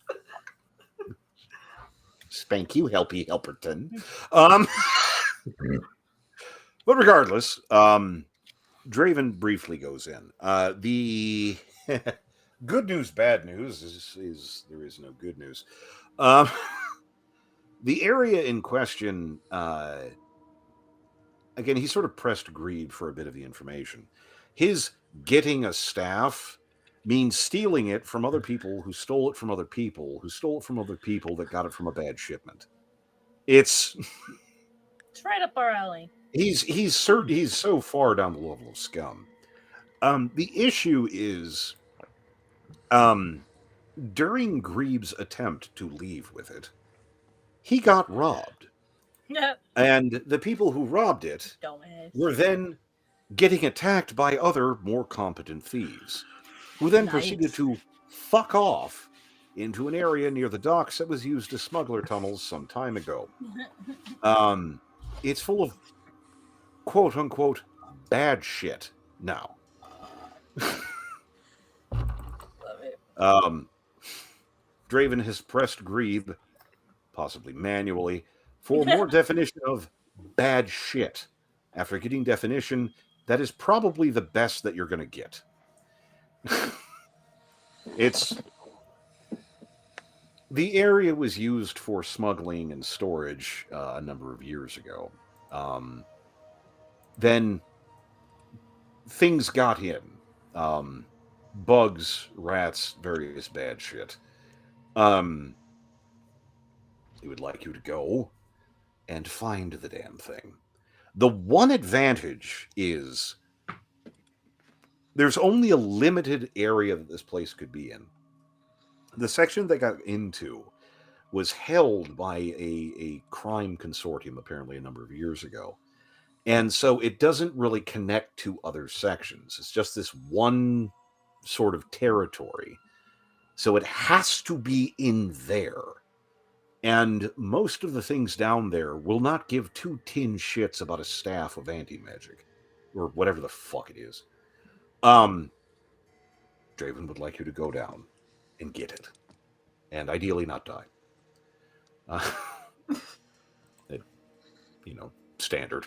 Spank you, Helpy Helperton. But regardless, Draven briefly goes in. The good news, bad news is there is no good news. The area in question, again, he sort of pressed Grebe for a bit of the information. His getting a staff means stealing it from other people who stole it from other people who stole it from other people that got it from a bad shipment. It's right up our alley. He's so far down the level of scum. The issue is, during Greeb's attempt to leave with it, he got robbed. And the people who robbed it were then getting attacked by other, more competent thieves, who then proceeded to fuck off into an area near the docks that was used as smuggler tunnels some time ago. It's full of quote-unquote bad shit now. Draven has pressed Greeb, possibly manually, for more definition of bad shit. After getting definition, that is probably the best that you're going to get. The area was used for smuggling and storage a number of years ago. Then things got in. Bugs, rats, various bad shit. He would like you to go and find the damn thing. The one advantage is there's only a limited area that this place could be in. The section they got into was held by a crime consortium apparently a number of years ago. And so it doesn't really connect to other sections. It's just this one sort of territory. So it has to be in there. And most of the things down there will not give two tin shits about a staff of anti-magic. Or whatever the fuck it is. Draven would like you to go down and get it. And ideally not die. Standard.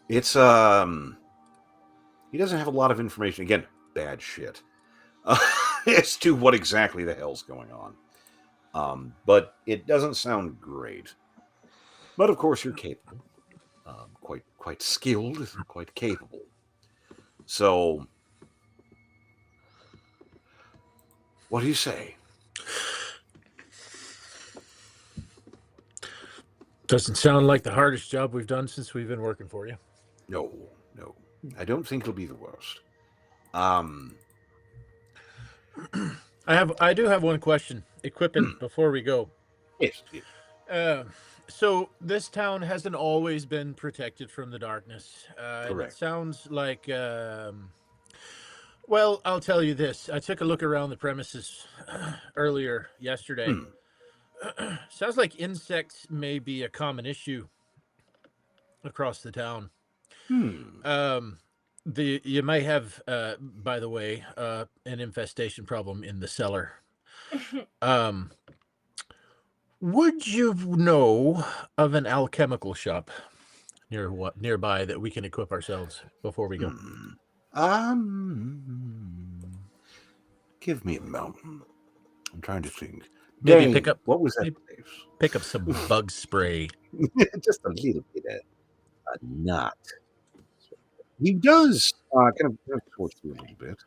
It's, he doesn't have a lot of information. Again, bad shit. As to what exactly the hell's going on. But it doesn't sound great. But of course you're capable. Quite skilled, quite capable. So, what do you say? Doesn't sound like the hardest job we've done since we've been working for you. No. I don't think it'll be the worst. I do have one question. Equipping before we go. Yes. So this town hasn't always been protected from the darkness. Correct. It sounds like, well, I'll tell you this. I took a look around the premises earlier yesterday. Sounds like insects may be a common issue across the town. You might have, by the way, an infestation problem in the cellar. Would you know of an alchemical shop nearby that we can equip ourselves before we go? Give me a moment. I'm trying to think. Maybe Dang, pick up. What was that place? Pick up some bug spray. Just a little bit of nut. He does kind of torch through a little bit.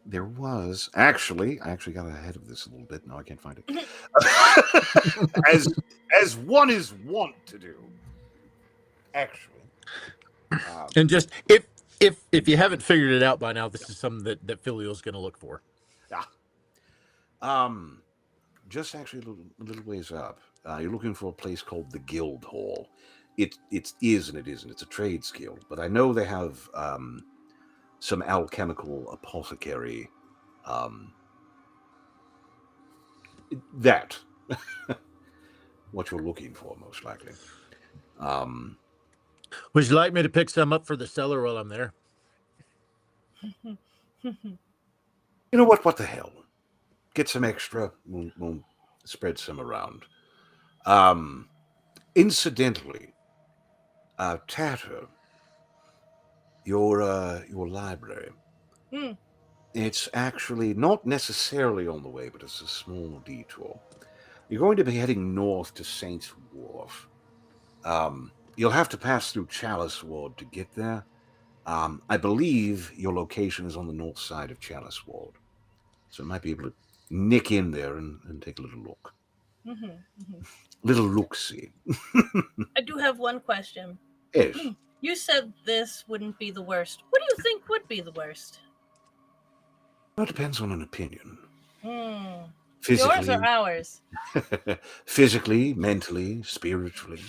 There was I actually got ahead of this a little bit. No, I can't find it. as one is wont to do. Actually, and just if you haven't figured it out by now, this is something that Filio's going to look for. Just actually a little ways up. You're looking for a place called the Guild Hall. It is and it isn't. It's a trades guild, but I know they have some alchemical apothecary. That what you're looking for, most likely. Would you like me to pick some up for the cellar while I'm there? You know what? What the hell? Get some extra. We'll spread some around. Incidentally, Tatter, your library. It's actually not necessarily on the way, but it's a small detour. You're going to be heading north to Saints Wharf. You'll have to pass through Chalice Ward to get there. I believe your location is on the north side of Chalice Ward. So I might be able to nick in there and take a little look. Little look-see. I do have one question. Yes. You said this wouldn't be the worst. What do you think would be the worst? Well, it depends on an opinion. Yours or ours? Physically, mentally, spiritually,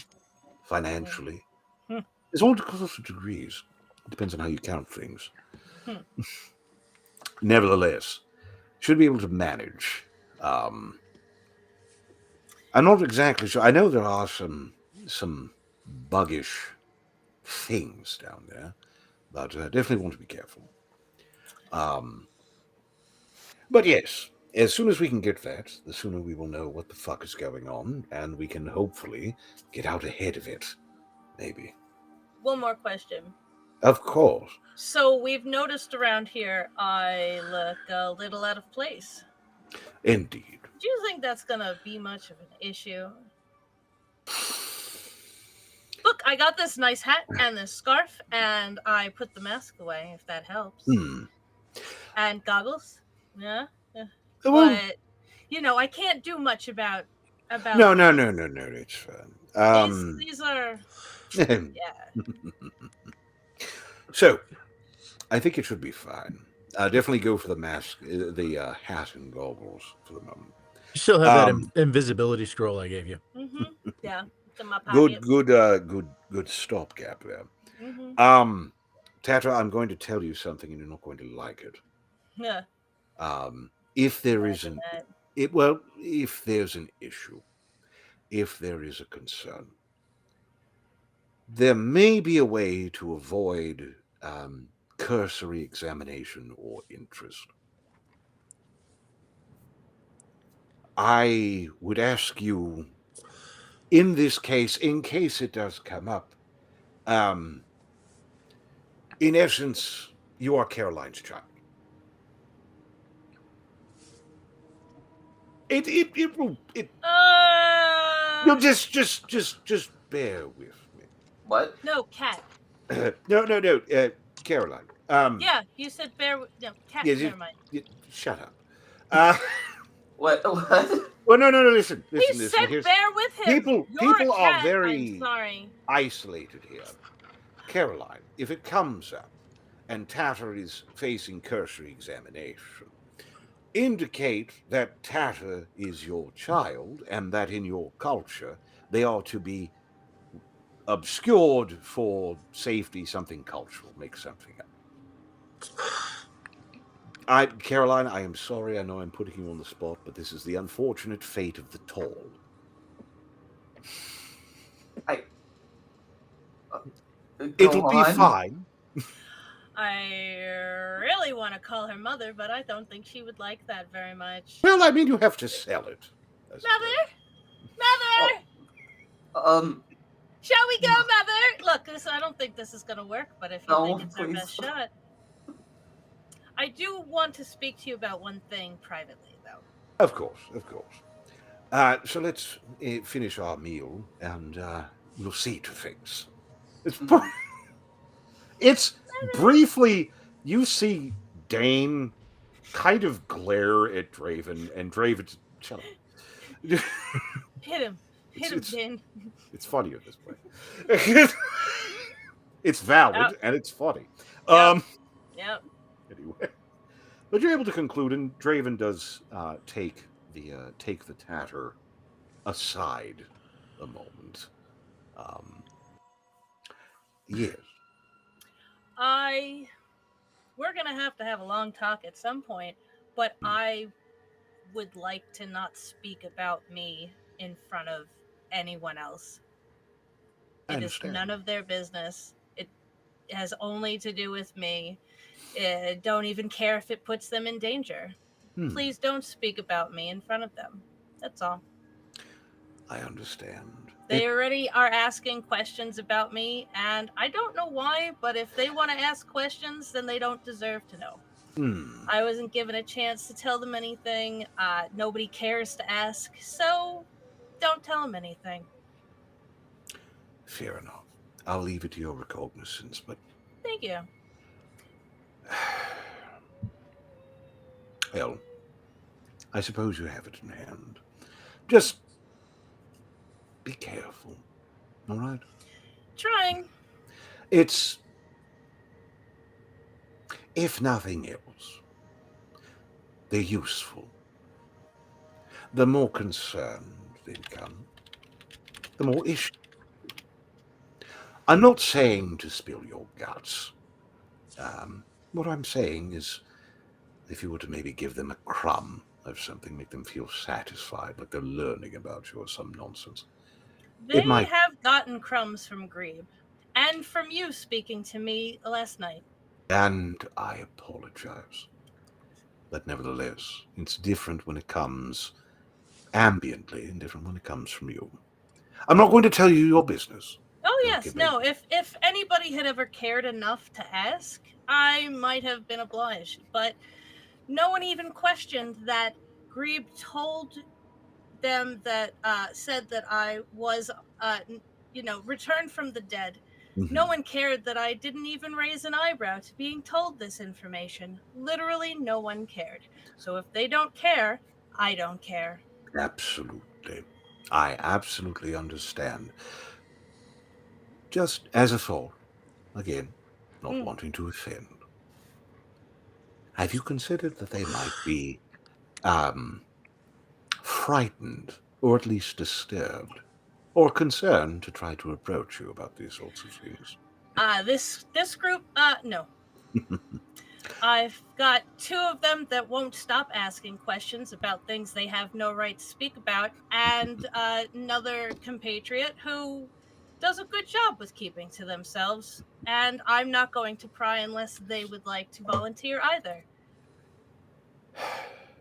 financially. There's all sorts of degrees. It depends on how you count things. Nevertheless, should be able to manage. I'm not exactly sure. I know there are some buggish things down there, but definitely want to be careful. But yes, as soon as we can get that, the sooner we will know what the fuck is going on, and we can hopefully get out ahead of it. Maybe. One more question. Of course. So we've noticed around here I look a little out of place. Indeed. Do you think that's gonna be much of an issue? Look, I got this nice hat and this scarf, and I put the mask away, if that helps. And goggles. Yeah. But, I can't do much about No, it's fine. These are... yeah. So, I think it should be fine. Definitely go for the mask, the hat and goggles for the moment. You still have that invisibility scroll I gave you. Yeah, it's in my pocket. Good stopgap there. Tatra, I'm going to tell you something, and you're not going to like it. Yeah. If there is if there's an issue, if there is a concern, there may be a way to avoid cursory examination or interest. I would ask you, in this case, in case it does come up, in essence, you are Caroline's child. No, just bear with me. What? No, cat. No, Caroline. Yeah, you said bear. No, cat. Yes, never mind. Shut up. What? Well, no. Listen. He said bear with him. People are very isolated here. Caroline, if it comes up and Tatter is facing cursory examination, indicate that Tatter is your child and that in your culture they are to be obscured for safety, something cultural, make something up. Caroline, I am sorry, I know I'm putting you on the spot, but this is the unfortunate fate of the tall. It'll be fine. I really want to call her mother, but I don't think she would like that very much. Well, I mean, you have to sell it. Mother! Shall we go, Mother? Look, I don't think this is going to work, but if you think it's our best shot. I do want to speak to you about one thing privately, though. Of course. So let's finish our meal, and we'll see to things. It's briefly, you see Dane kind of glare at Draven, and Draven, shut up. Hit him, Dane. It's funny at this point. It's valid, and it's funny. Yep. Anyway, but you're able to conclude, and Draven does take the Tatter aside a moment. Yes. We're gonna have to have a long talk at some point, but I would like to not speak about me in front of anyone else. It is none of their business. It has only to do with me. Don't even care if it puts them in danger. Please don't speak about me in front of them. That's all. I understand. They already are asking questions about me, and I don't know why, but if they want to ask questions, then they don't deserve to know. I wasn't given a chance to tell them anything. Nobody cares to ask, so don't tell them anything. Fair enough. I'll leave it to your recognizance, but... Thank you. Well, I suppose you have it in hand. Just be careful, all right? Trying. It's... If nothing else, they're useful. The more concerned they become, the more issues. I'm not saying to spill your guts. What I'm saying is, if you were to maybe give them a crumb of something, make them feel satisfied, like they're learning about you or some nonsense. They have gotten crumbs from Grebe, and from you speaking to me last night. And I apologize. But nevertheless, it's different when it comes ambiently and different when it comes from you. I'm not going to tell you your business. Oh, yes, no. If anybody had ever cared enough to ask, I might have been obliged. But no one even questioned that Grebe told them that, said that I was, returned from the dead. Mm-hmm. No one cared that I didn't even raise an eyebrow to being told this information. Literally no one cared. So if they don't care, I don't care. Absolutely. I absolutely understand. Just as a thought, again, not wanting to offend. Have you considered that they might be frightened, or at least disturbed, or concerned to try to approach you about these sorts of things? This group, no. I've got 2 of them that won't stop asking questions about things they have no right to speak about, and another compatriot who does a good job with keeping to themselves, and I'm not going to pry unless they would like to volunteer either.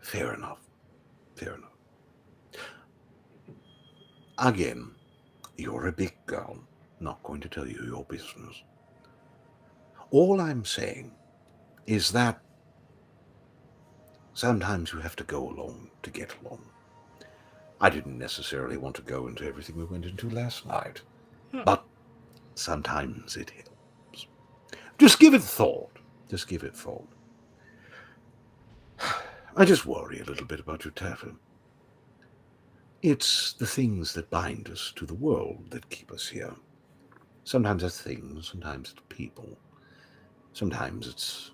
Fair enough. Fair enough. Again, you're a big girl. Not going to tell you your business. All I'm saying is that sometimes you have to go along to get along. I didn't necessarily want to go into everything we went into last night, but sometimes it helps. Just give it thought. Just give it thought. I just worry a little bit about your tavern. It's the things that bind us to the world that keep us here. Sometimes it's things, sometimes it's people. Sometimes it's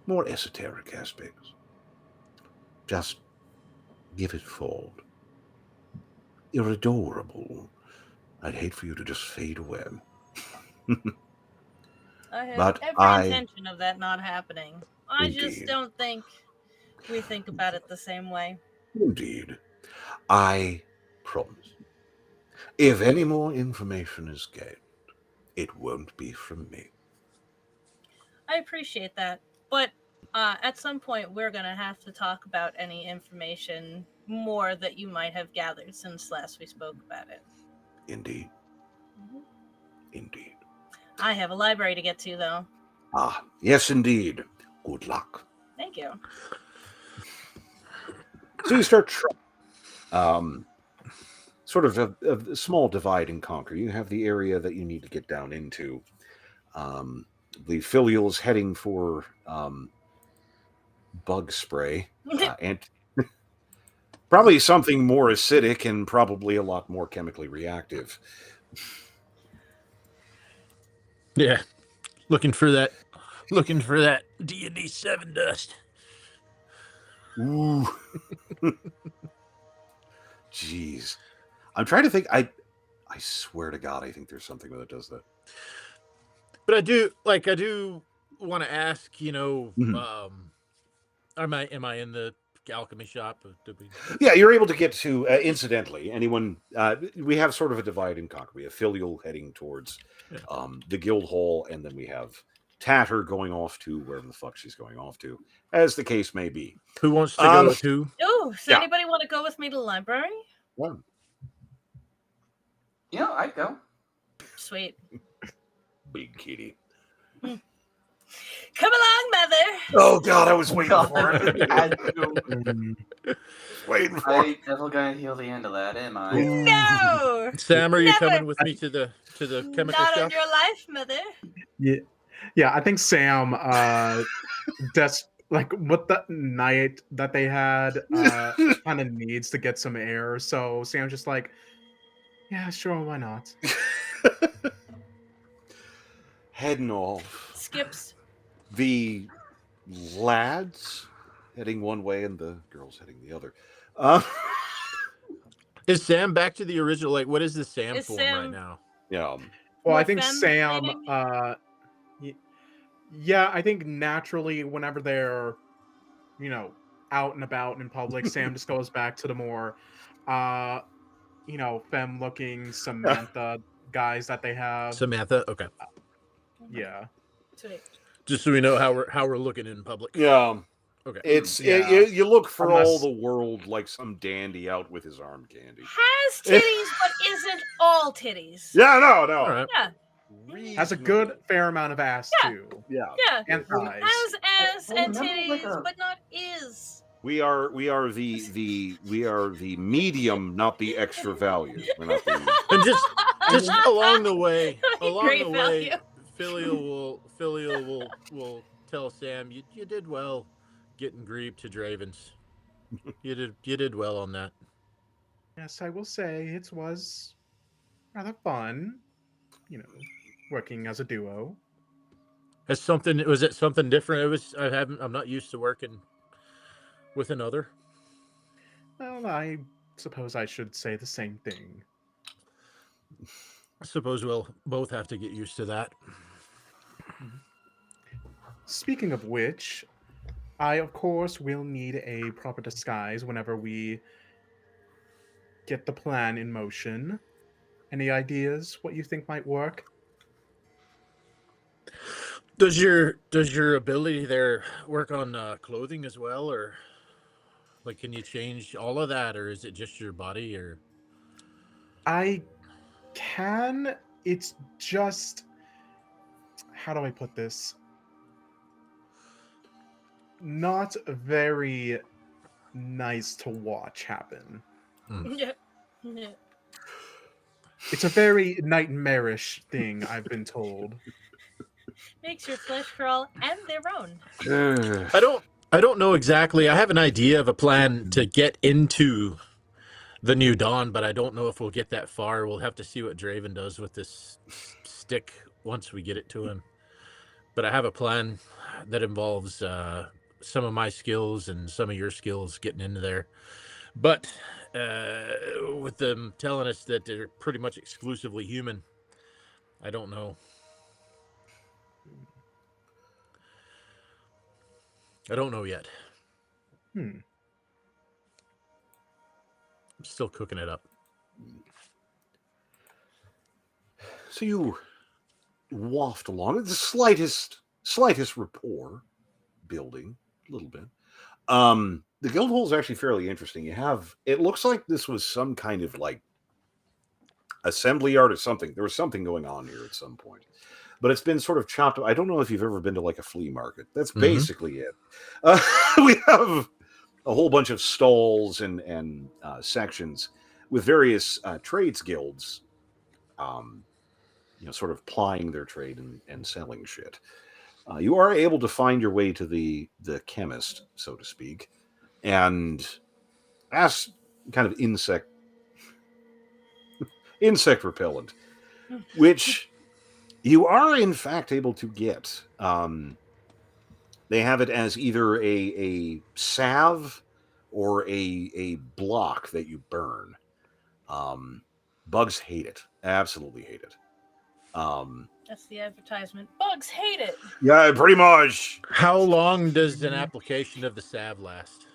more esoteric aspects. Just give it thought. You're adorable. I'd hate for you to just fade away. I have every intention of that not happening. I just don't think we think about it the same way. Indeed. I promise. If any more information is gained, it won't be from me. I appreciate that. But at some point, we're going to have to talk about any information more that you might have gathered since last we spoke about it. Indeed. Mm-hmm. Indeed. I have a library to get to, though. Ah, yes, indeed. Good luck. Thank you. So you start sort of a small divide and conquer. You have the area that you need to get down into. The filial is heading for bug spray and probably something more acidic and probably a lot more chemically reactive. Yeah, looking for that D&D 7 dust. Ooh. Jeez. I'm trying to think. I swear to God, I think there's something that does that. But I do want to ask, am I in the alchemy shop? Yeah, you're able to get to, incidentally, anyone, we have sort of a divide and conquer. We have Filial heading towards the guild hall, and then we have Tatter going off to wherever the fuck she's going off to, as the case may be. Who wants to go to? Oh, does anybody want to go with me to the library? Yeah. Yeah, I'd go. Sweet. Big kitty. Come along, mother. Oh God, I was waiting for it. Waiting for it. I ain't never gonna heal the end of that, am I? No. Sam, are you Never. coming with me to the chemical Not shop? on your life, mother. Yeah. I think Sam, like with the night that they had, kind of needs to get some air. So Sam's just like, yeah, sure, why not? Heading off. Skips. The lads heading one way and the girls heading the other. Is Sam back to the original? Like, what is the Sam Is form Sam- right now? Yeah. Well, I More think Sam, femme-leaning? yeah, I think naturally whenever they're, out and about in public, Sam just goes back to the more, femme-looking Samantha guys that they have. Samantha, okay. Yeah. Sweet. Just so we know how we're looking in public. Yeah. Okay. It's Yeah. you look for all Unless- the world like some dandy out with his arm candy. Has titties, but isn't all titties. Yeah, no. All right. Yeah. Has a good fair amount of ass Yeah. too. Yeah. Yeah. And thighs. Has ass and remember, like, titties, but not is. We are the medium, not the extra value. We're not the And just along the way, Great value. Filio will tell Sam, you did well getting Grieb to Dravens. You did well on that. Yes, I will say it was rather fun, working as a duo. Was it something different? I'm not used to working with another. Well, I suppose I should say the same thing. I suppose we'll both have to get used to that. Speaking of which, I of course will need a proper disguise whenever we get the plan in motion. Any ideas what you think might work? Does your ability there work on clothing as well, or like can you change all of that, or is it just your body? Or I can. It's just, how do I put this? Not very nice to watch happen. Yeah. Yeah. It's a very nightmarish thing, I've been told. Makes your flesh crawl and their own. I don't know exactly. I have an idea of a plan to get into the New Dawn, but I don't know if we'll get that far. We'll have to see what Draven does with this stick once we get it to him. But I have a plan that involves some of my skills and some of your skills getting into there. But with them telling us that they're pretty much exclusively human, I don't know. I don't know yet. I'm still cooking it up. So you waft along. The slightest rapport building a little bit. The guild hall is actually fairly interesting. It looks like this was some kind of like assembly yard or something. There was something going on here at some point, but it's been sort of chopped up. I don't know if you've ever been to like a flea market. That's basically it. We have a whole bunch of stalls and sections with various trades guilds, sort of plying their trade and selling shit. You are able to find your way to the chemist, so to speak, and ask kind of insect repellent, which you are in fact able to get. They have it as either a salve or a block that you burn. Bugs hate it, absolutely hate it. That's the advertisement. Bugs hate it. Yeah, pretty much. How long does an application of the salve last?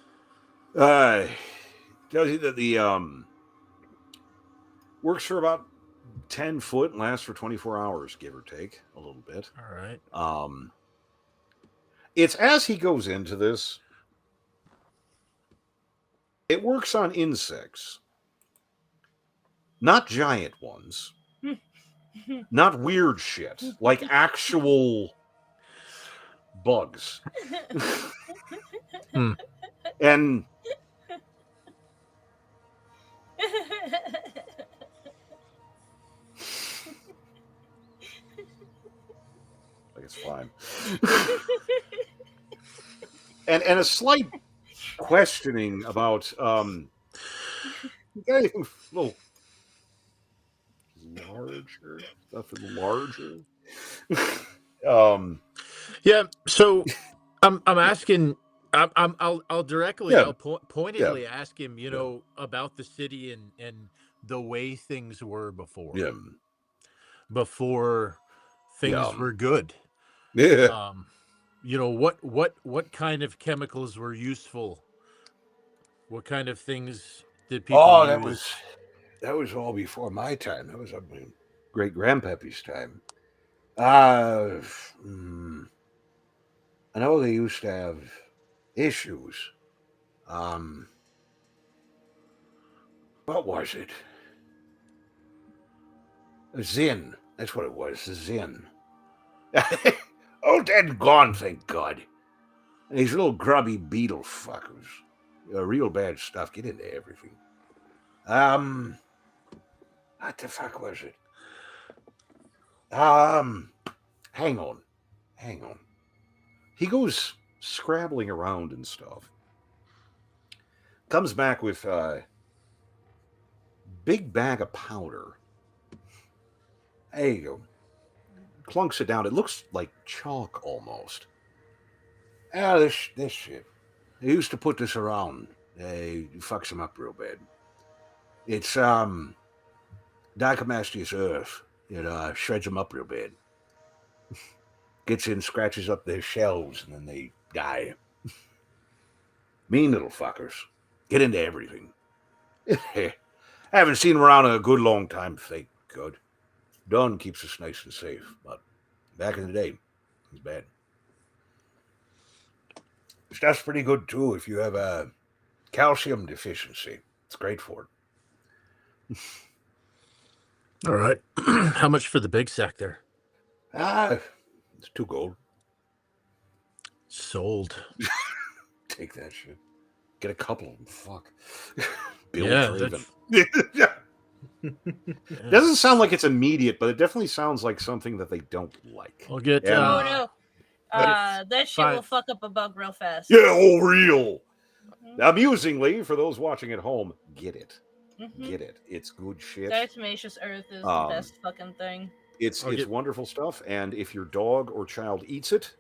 Tells you that the works for about 10 foot and lasts for 24 hours, give or take a little bit. All right. It's as he goes into this, it works on insects, not giant ones. Not weird shit, like actual bugs. And like it's fine. and a slight questioning about little larger stuff is larger. Yeah, so I'm asking. I'll directly, Yeah. I'll pointedly ask him, you know, about the city and the way things were before. Yeah. Before things were good. Yeah. You know, what kind of chemicals were useful? What kind of things did people use? That was all before my time. That was my great grandpappy's time. I know they used to have issues. What was it? Zin. That's what it was. Zin. Oh, dead gone, thank God. And these little grubby beetle fuckers. Real bad stuff. Get into everything. What the fuck was it? Hang on. He goes scrabbling around and stuff. Comes back with a big bag of powder. There you go. Clunks it down. It looks like chalk almost. This shit. They used to put this around. It fucks them up real bad. It's diatomaceous earth. It shreds them up real bad. Gets in, scratches up their shells, and then they die. Mean little fuckers. Get into everything. I haven't seen them around in a good long time, thank God. Don keeps us nice and safe, but back in the day, it was bad. Stuff's pretty good, too, if you have a calcium deficiency. It's great for it. All right. How much for the big sack there? It's 2 gold. Sold. Take that shit. Get a couple of them. Fuck. Bill Draven. Doesn't sound like it's immediate, but it definitely sounds like something that they don't like. I'll get. Oh no. That shit will fuck up a bug real fast. Yeah, real. Amusingly, for those watching at home, get it. Get it. It's good shit. Diatomaceous earth is the best fucking thing. It's wonderful stuff, and if your dog or child eats it,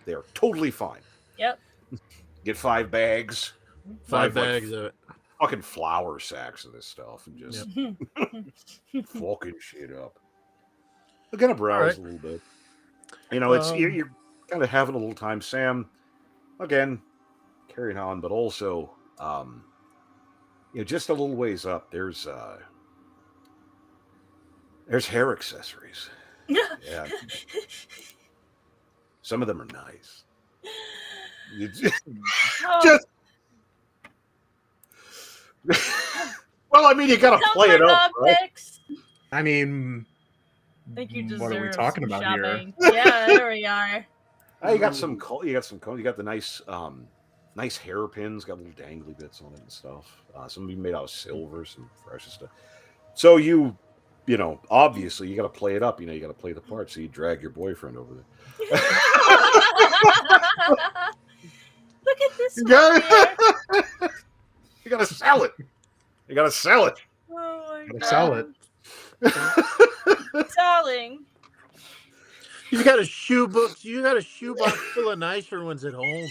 they're totally fine. Yep. Get 5 bags. 5 bags of it. Fucking flour sacks of this stuff and just fucking shit up. We're gonna browse a little bit. It's you're kind of having a little time. Sam, again, carrying on, but also just a little ways up, there's hair accessories. Yeah. Some of them are nice. Just well, I mean, you gotta play it up, right? I mean, I think you deserve what are we talking about shopping. Here? Yeah, there we are. You got some. You got the nice hairpins. Got little dangly bits on it and stuff. Some of them made out of silver, some precious stuff. So obviously you got to play it up. You got to play the part. So you drag your boyfriend over there. Look at this one here. You got to sell it. You got to sell it. Oh my God. Sell it. Selling. You got a shoebox. You got a shoebox full of nicer ones at home.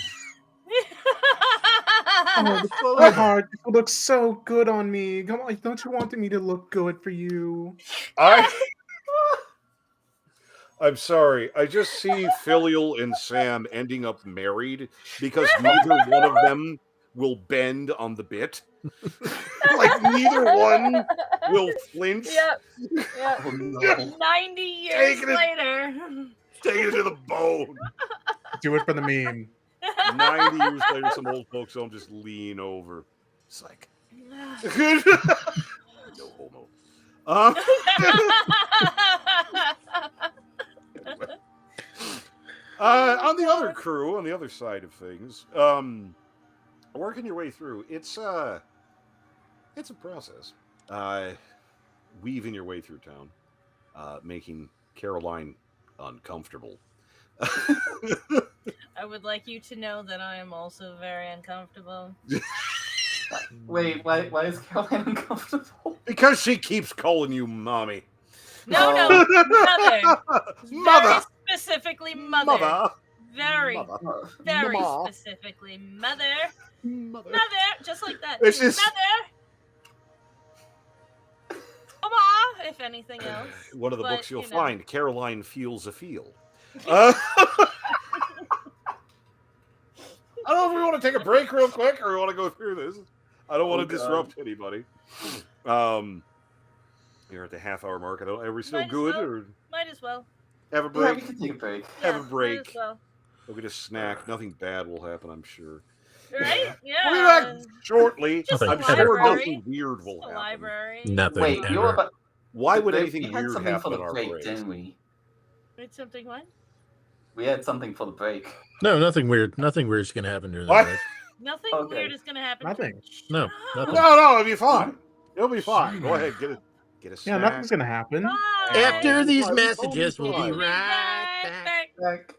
Oh, my heart looks so good on me. Come on, don't you want me to look good for you? I'm sorry. I just see Filial and Sam ending up married because neither one of them will bend on the bit. Like neither one will flinch. Yep. Oh, no. 90 years later. Take it to the bone. Do it for the meme. 90 years later, some old folks don't just lean over. It's like no homo. On on the other crew, on the other side of things, working your way through, it's a process. Weaving your way through town, making Caroline uncomfortable. I would like you to know that I am also very uncomfortable. Wait, why is Caroline uncomfortable? Because she keeps calling you mommy. No, mother. Very specifically mother. Very specifically mother. Mother, just like that. It's just... Mother. Mama, if anything else. One of the books you'll find, Caroline Feels a Feel. I don't know if we want to take a break real quick or we want to go through this. I don't want to disrupt anybody. You're at the half-hour mark. Are we still good? Or might as well. Have a break. Yeah, we can take a break. Have a break. Might as well. We'll get a snack. Nothing bad will happen, I'm sure. Right? Yeah. We'll be back shortly. I'm sure nothing weird will happen. Library. Nothing. Wait, why would anything weird happen for the at our break, break? didn't we? Wait, something what? We had something for the break. No, nothing weird. Nothing weird's gonna happen during the break. Nothing weird is gonna happen. Nothing. No. Nothing. No, it'll be fine. It'll be fine. Go ahead, get a snack. Yeah, nothing's gonna happen. Bye. After these messages, we'll be right back.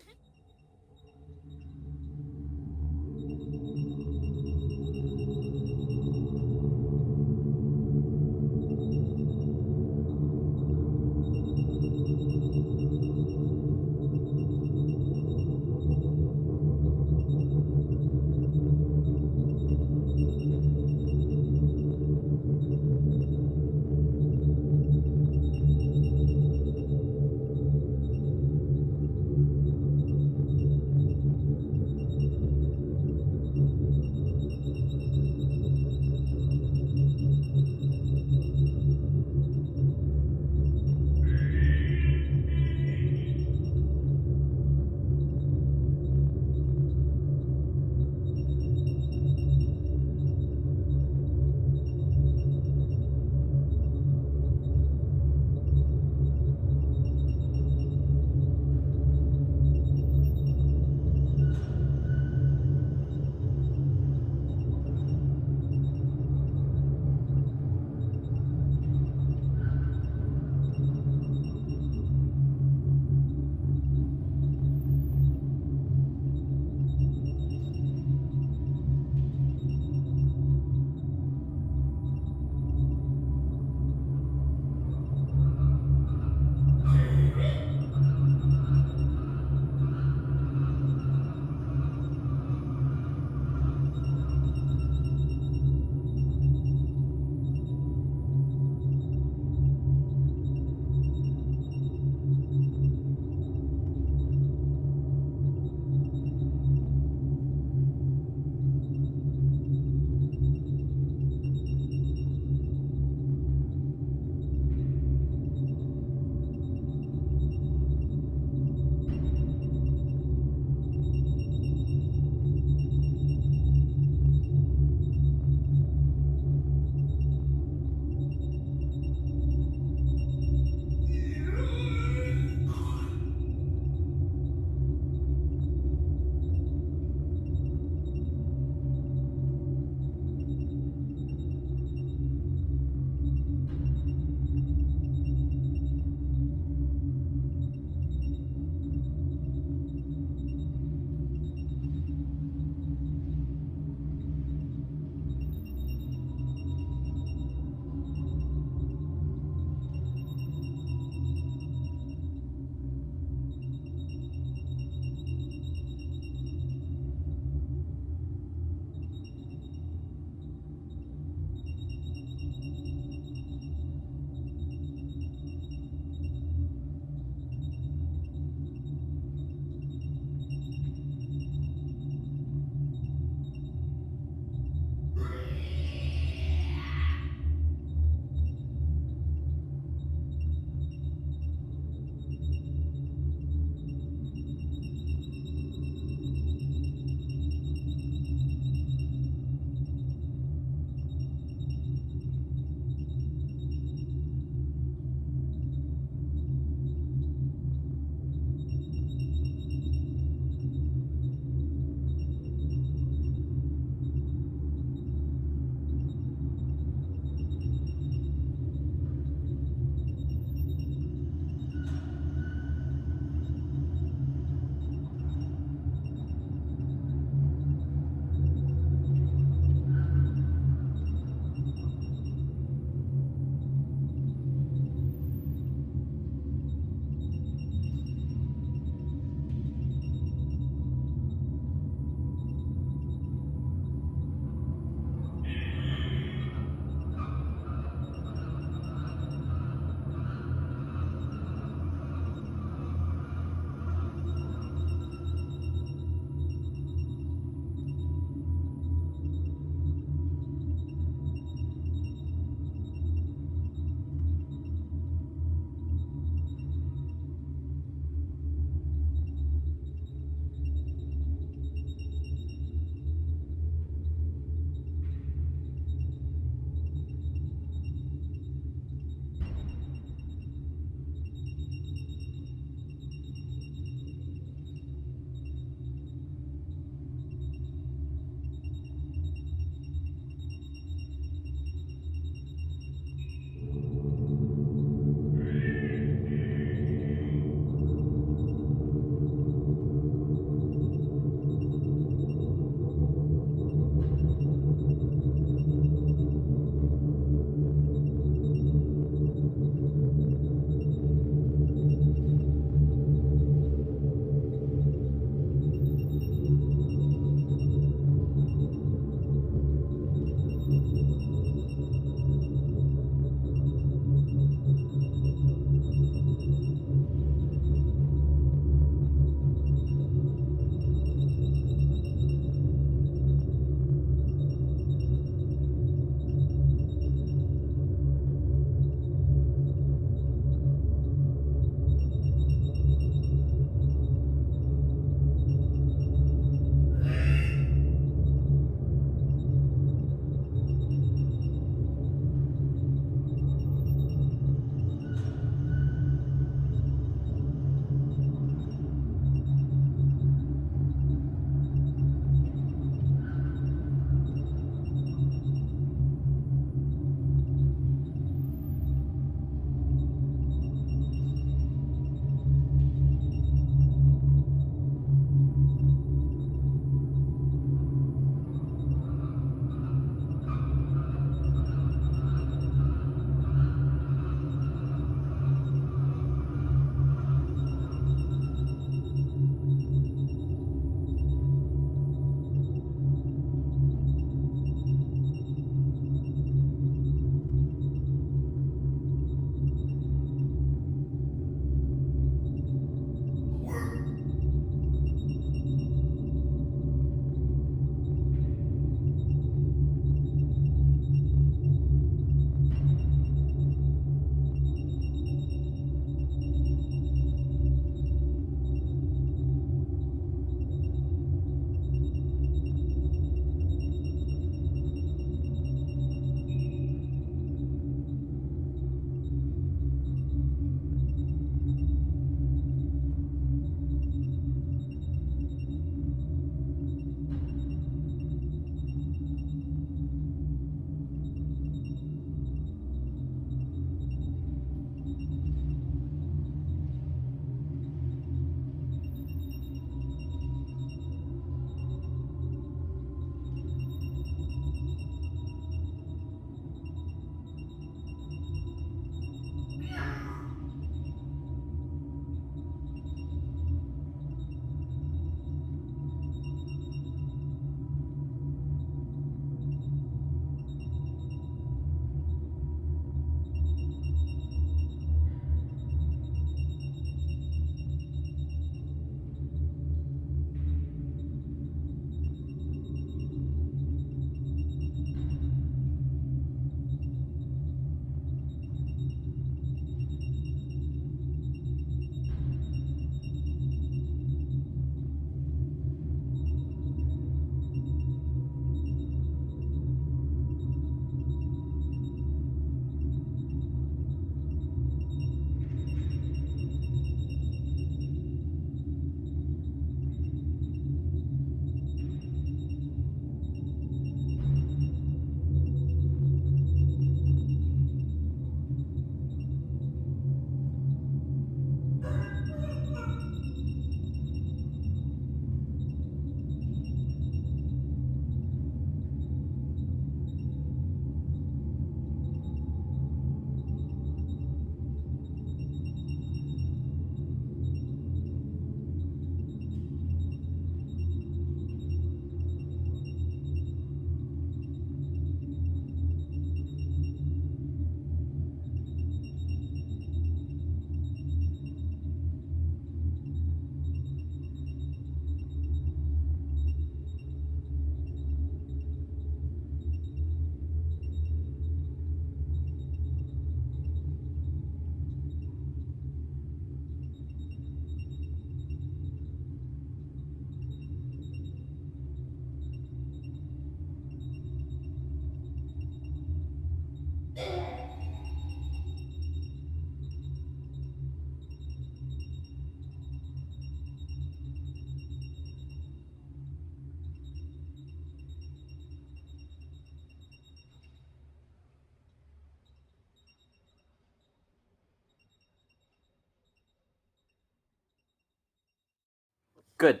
Good.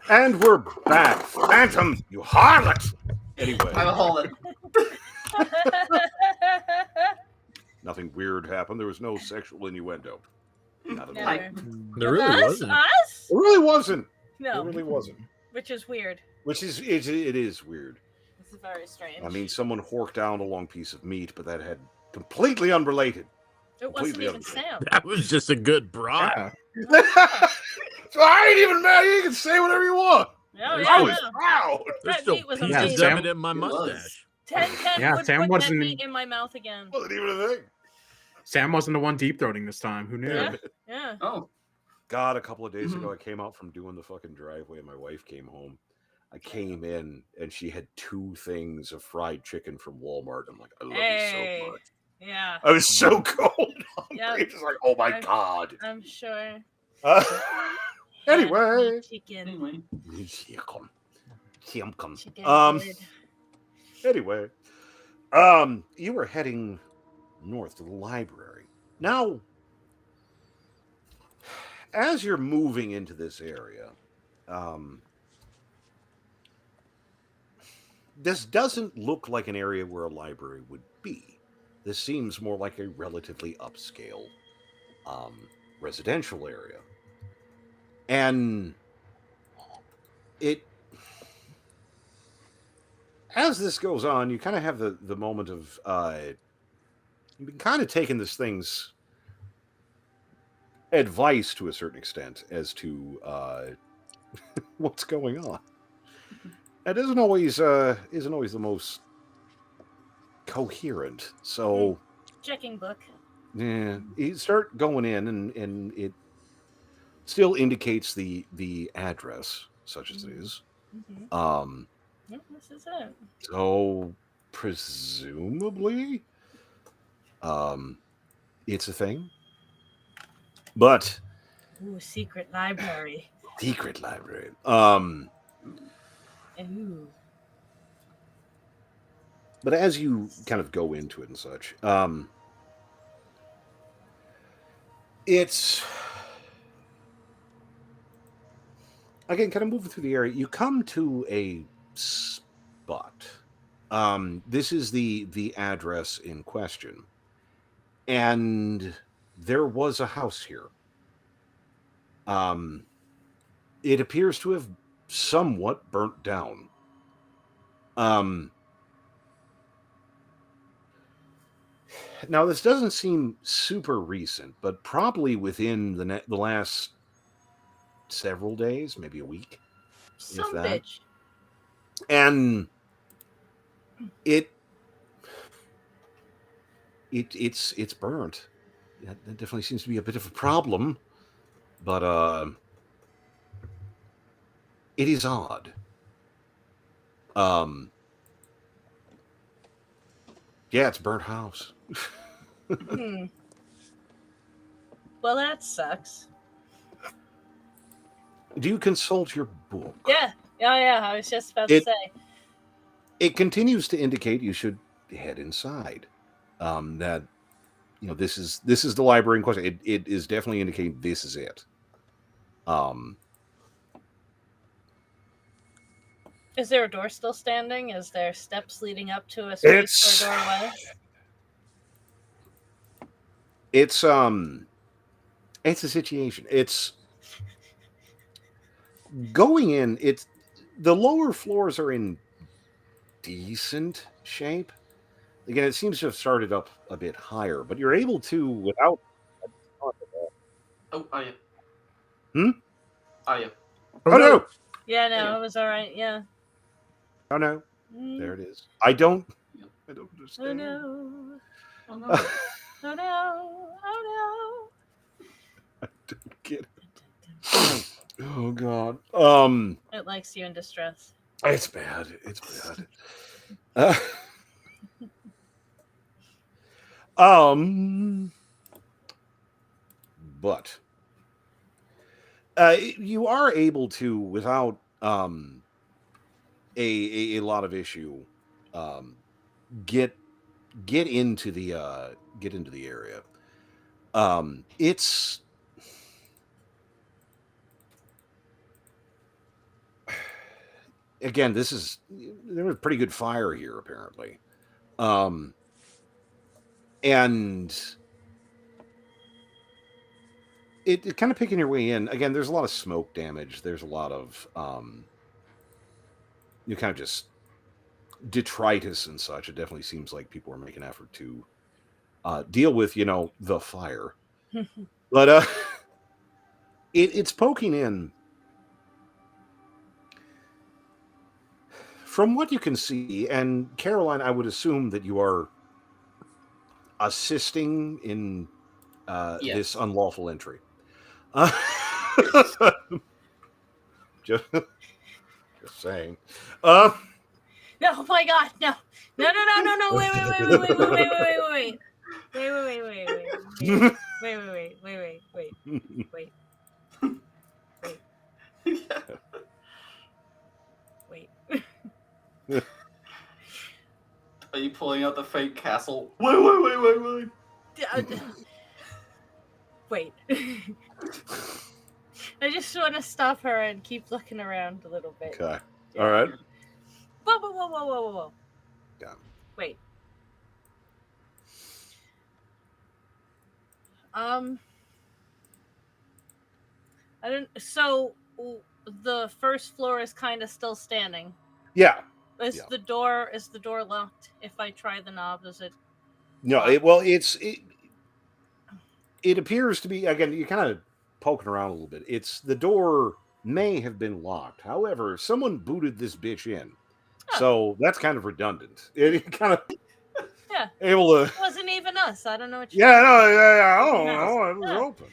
And we're back. Phantom, you harlot! Anyway. I will hold it. Nothing weird happened. There was no sexual innuendo. Not at all. There really wasn't. Us? It really wasn't. No. It really wasn't. Which is weird. It is weird. It's very strange. I mean, someone horked down a long piece of meat, but that had completely unrelated. It wasn't even Sam. That was just a good brat. Yeah. So I ain't even mad. You can say whatever you want. I was proud. There's still pieces of it in my mustache. 10 would Sam put wasn't that meat in my mouth again. Wasn't even a thing. Sam wasn't the one deep throating this time. Who knew? Yeah. Oh. God, a couple of days ago, I came out from doing the fucking driveway, and my wife came home. I came in, and she had 2 things of fried chicken from Walmart. I'm like, I love you so much. Yeah. I was so cold. Yeah. It's like, oh my God. I'm sure. Anyway. Chicken. Anyway. You were heading north to the library. Now, as you're moving into this area, this doesn't look like an area where a library would be. This seems more like a relatively upscale residential area. And as this goes on, you kind of have the moment of you've been kind of taking this thing's advice to a certain extent as to what's going on. That isn't always the most coherent. So checking book. Yeah, you start going in, and it still indicates the address, such as it is. Mm-hmm. Yep, this is it. So presumably, it's a thing. But ooh, secret library. Secret library. Ooh. But as you kind of go into it and such, it's again kind of moving through the area. You come to a spot. This is the address in question, and there was a house here. It appears to have somewhat burnt down. Now, this doesn't seem super recent, but probably within the last several days, maybe a week. Some bitch. And it's burnt. That definitely seems to be a bit of a problem, but it is odd. Yeah, it's a burnt house. Well, that sucks. Do you consult your book? Yeah. I was just about to say. It continues to indicate you should head inside. That this is the library in question. It is definitely indicating this is it. Is there a door still standing? Is there steps leading up to a space or doorway? It's a situation. It's going in. It's the lower floors are in decent shape. Again, it seems to have started up a bit higher, but you're able to without. Oh, are you? Are you? Oh no! Yeah, no, it was all right. Yeah. Oh no! There it is. I don't understand. Oh no! Oh no! Oh no! Oh no! I don't get it. Oh god. It likes you in distress. It's bad. It's bad. But you are able to, without a lot of issue, get into the area. again, there was pretty good fire here apparently, and it kind of picking your way in. Again, there's a lot of smoke damage. There's a lot of you kind of just detritus and such. It definitely seems like people are making an effort to deal with, the fire. But it's poking in. From what you can see, and Caroline, I would assume that you are assisting in Yes. this unlawful entry. just saying. No, oh my God, no. Wait. Are you pulling out the fake castle? Wait. I just want to stop her and keep looking around a little bit. Okay. Yeah. All right. Whoa. Yeah. Wait. I don't. So the first floor is kind of still standing. Yeah. Is the door locked? If I try the knob, is it? No. It appears to be, again. You're kind of poking around a little bit. The door may have been locked. However, someone booted this bitch in, so that's kind of redundant. It kind of. Yeah. Able to. It wasn't even us. I don't know what. Yeah. I don't know. It was open.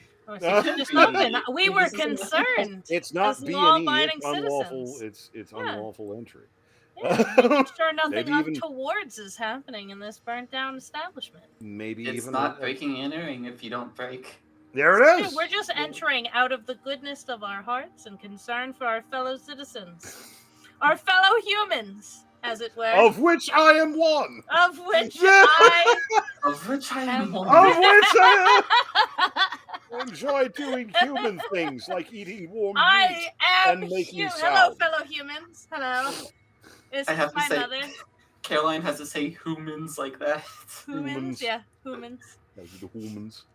Just open. We were concerned. It's not B&E. It's unlawful. It's unlawful entry. Yeah, making sure nothing untowards is happening in this burnt down establishment. Maybe it's even not breaking and entering if you don't break. There it is. We're just entering out of the goodness of our hearts and concern for our fellow citizens, our fellow humans, as it were. Of which I am one. Of which I am one. Of which I enjoy doing human things like eating warm meat and making sound. Hello, fellow humans. Hello. I have to say, Caroline has to say humans like that. Humans, yeah, humans. Those are the humans.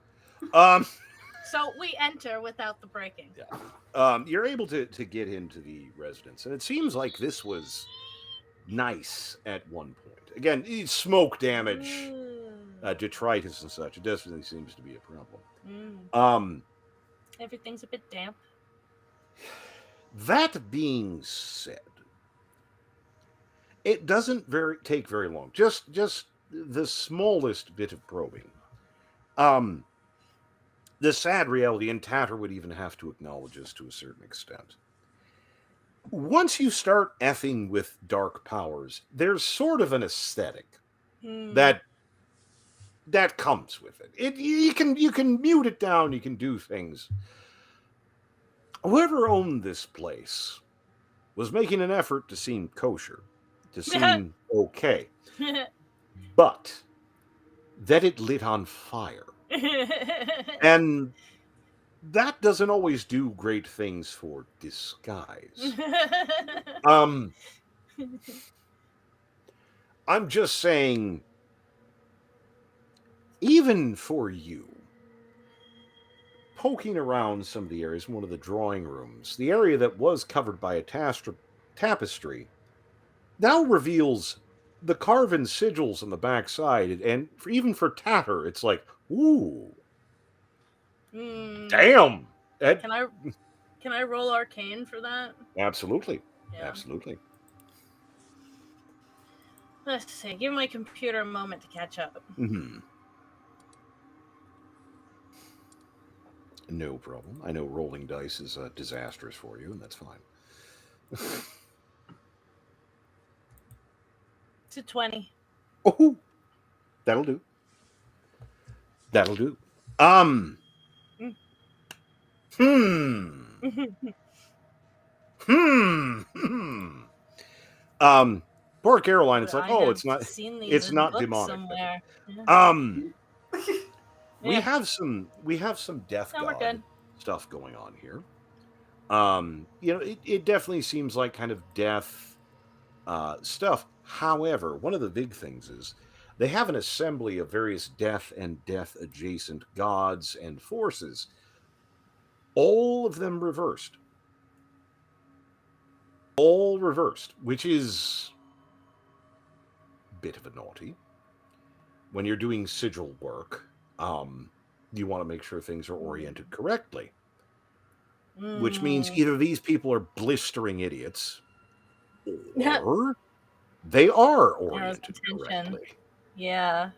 So we enter without the breaking. Yeah. You're able to get into the residence, and it seems like this was nice at one point. Again, smoke damage, detritus and such. It definitely seems to be a problem. Everything's a bit damp. That being said, it doesn't take very long. Just the smallest bit of probing. The sad reality, and Tatter would even have to acknowledge this to a certain extent. Once you start effing with dark powers, there's sort of an aesthetic that comes with it. You can mute it down, you can do things. Whoever owned this place was making an effort to seem kosher, to seem okay, but that it lit on fire. And that doesn't always do great things for disguise. I'm just saying, even for you, poking around some of the areas, one of the drawing rooms, the area that was covered by a tapestry, now reveals the carven sigils on the backside, and even for Tatter, it's like, ooh, damn. Can I roll arcane for that? Absolutely. Yeah. Absolutely. Let's see. Give my computer a moment to catch up. No problem. I know rolling dice is disastrous for you, and that's fine. It's a 20. Oh, that'll do. That'll do. Poor Caroline. It's like, it's not demonic. We have some death god stuff going on here. It definitely seems like kind of death stuff. However, one of the big things is they have an assembly of various death and death adjacent gods and forces, all of them reversed. All reversed, which is a bit of a naughty. When you're doing sigil work, you want to make sure things are oriented correctly. Which means either these people are blistering idiots, or they are oriented correctly. Yeah.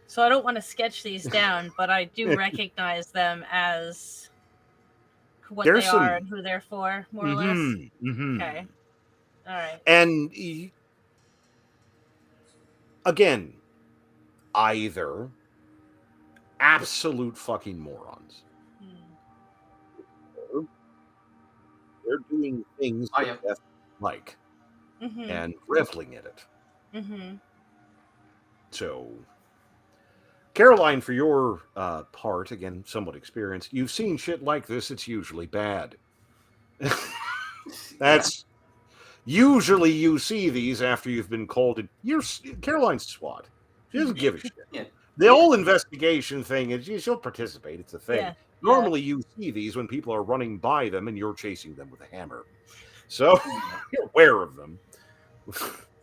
So I don't want to sketch these down, but I do recognize them as what they are and who they're for, more or less. Okay. All right. And again, either absolute fucking morons. They're doing things that death like and reveling in it. So, Caroline, for your part, again, somewhat experienced, you've seen shit like this. It's usually bad. That's usually you see these after you've been called in. Caroline's SWAT. She doesn't give a shit. The whole investigation thing is she'll participate. It's a thing. Normally, you see these when people are running by them and you're chasing them with a hammer. So you're aware of them.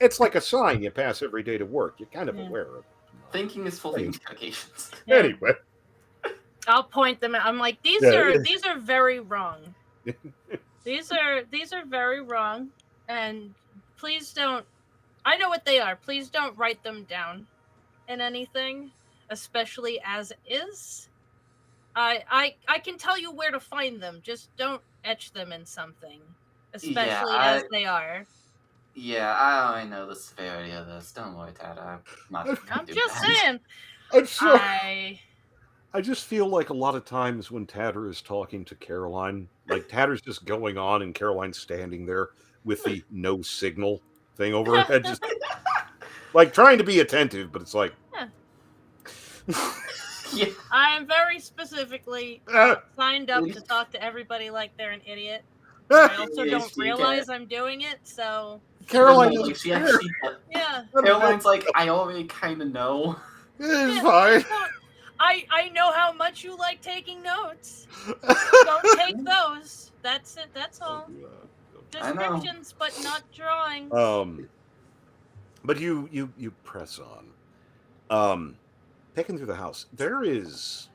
It's like a sign you pass every day to work. You're kind of aware of it. Thinking is full of implications. Anyway, I'll point them out. I'm like, these are very wrong. These are very wrong, and please don't. I know what they are. Please don't write them down in anything, especially as is. I can tell you where to find them. Just don't etch them in something, especially as they are. Yeah, I already know the severity of this. Don't worry, Tad. I'm just saying. I just feel like a lot of times when Tatter is talking to Caroline, like Tatter's just going on and Caroline's standing there with the no signal thing over her head, just like trying to be attentive, but it's like. Yeah. I am very specifically signed up to talk to everybody like they're an idiot. I also don't realize I'm doing it, so. Caroline, Caroline's like, I already kind of know. It's fine. I know how much you like taking notes. Don't take those. That's it. That's all. Descriptions, but not drawings. But you press on. Picking through the house, there's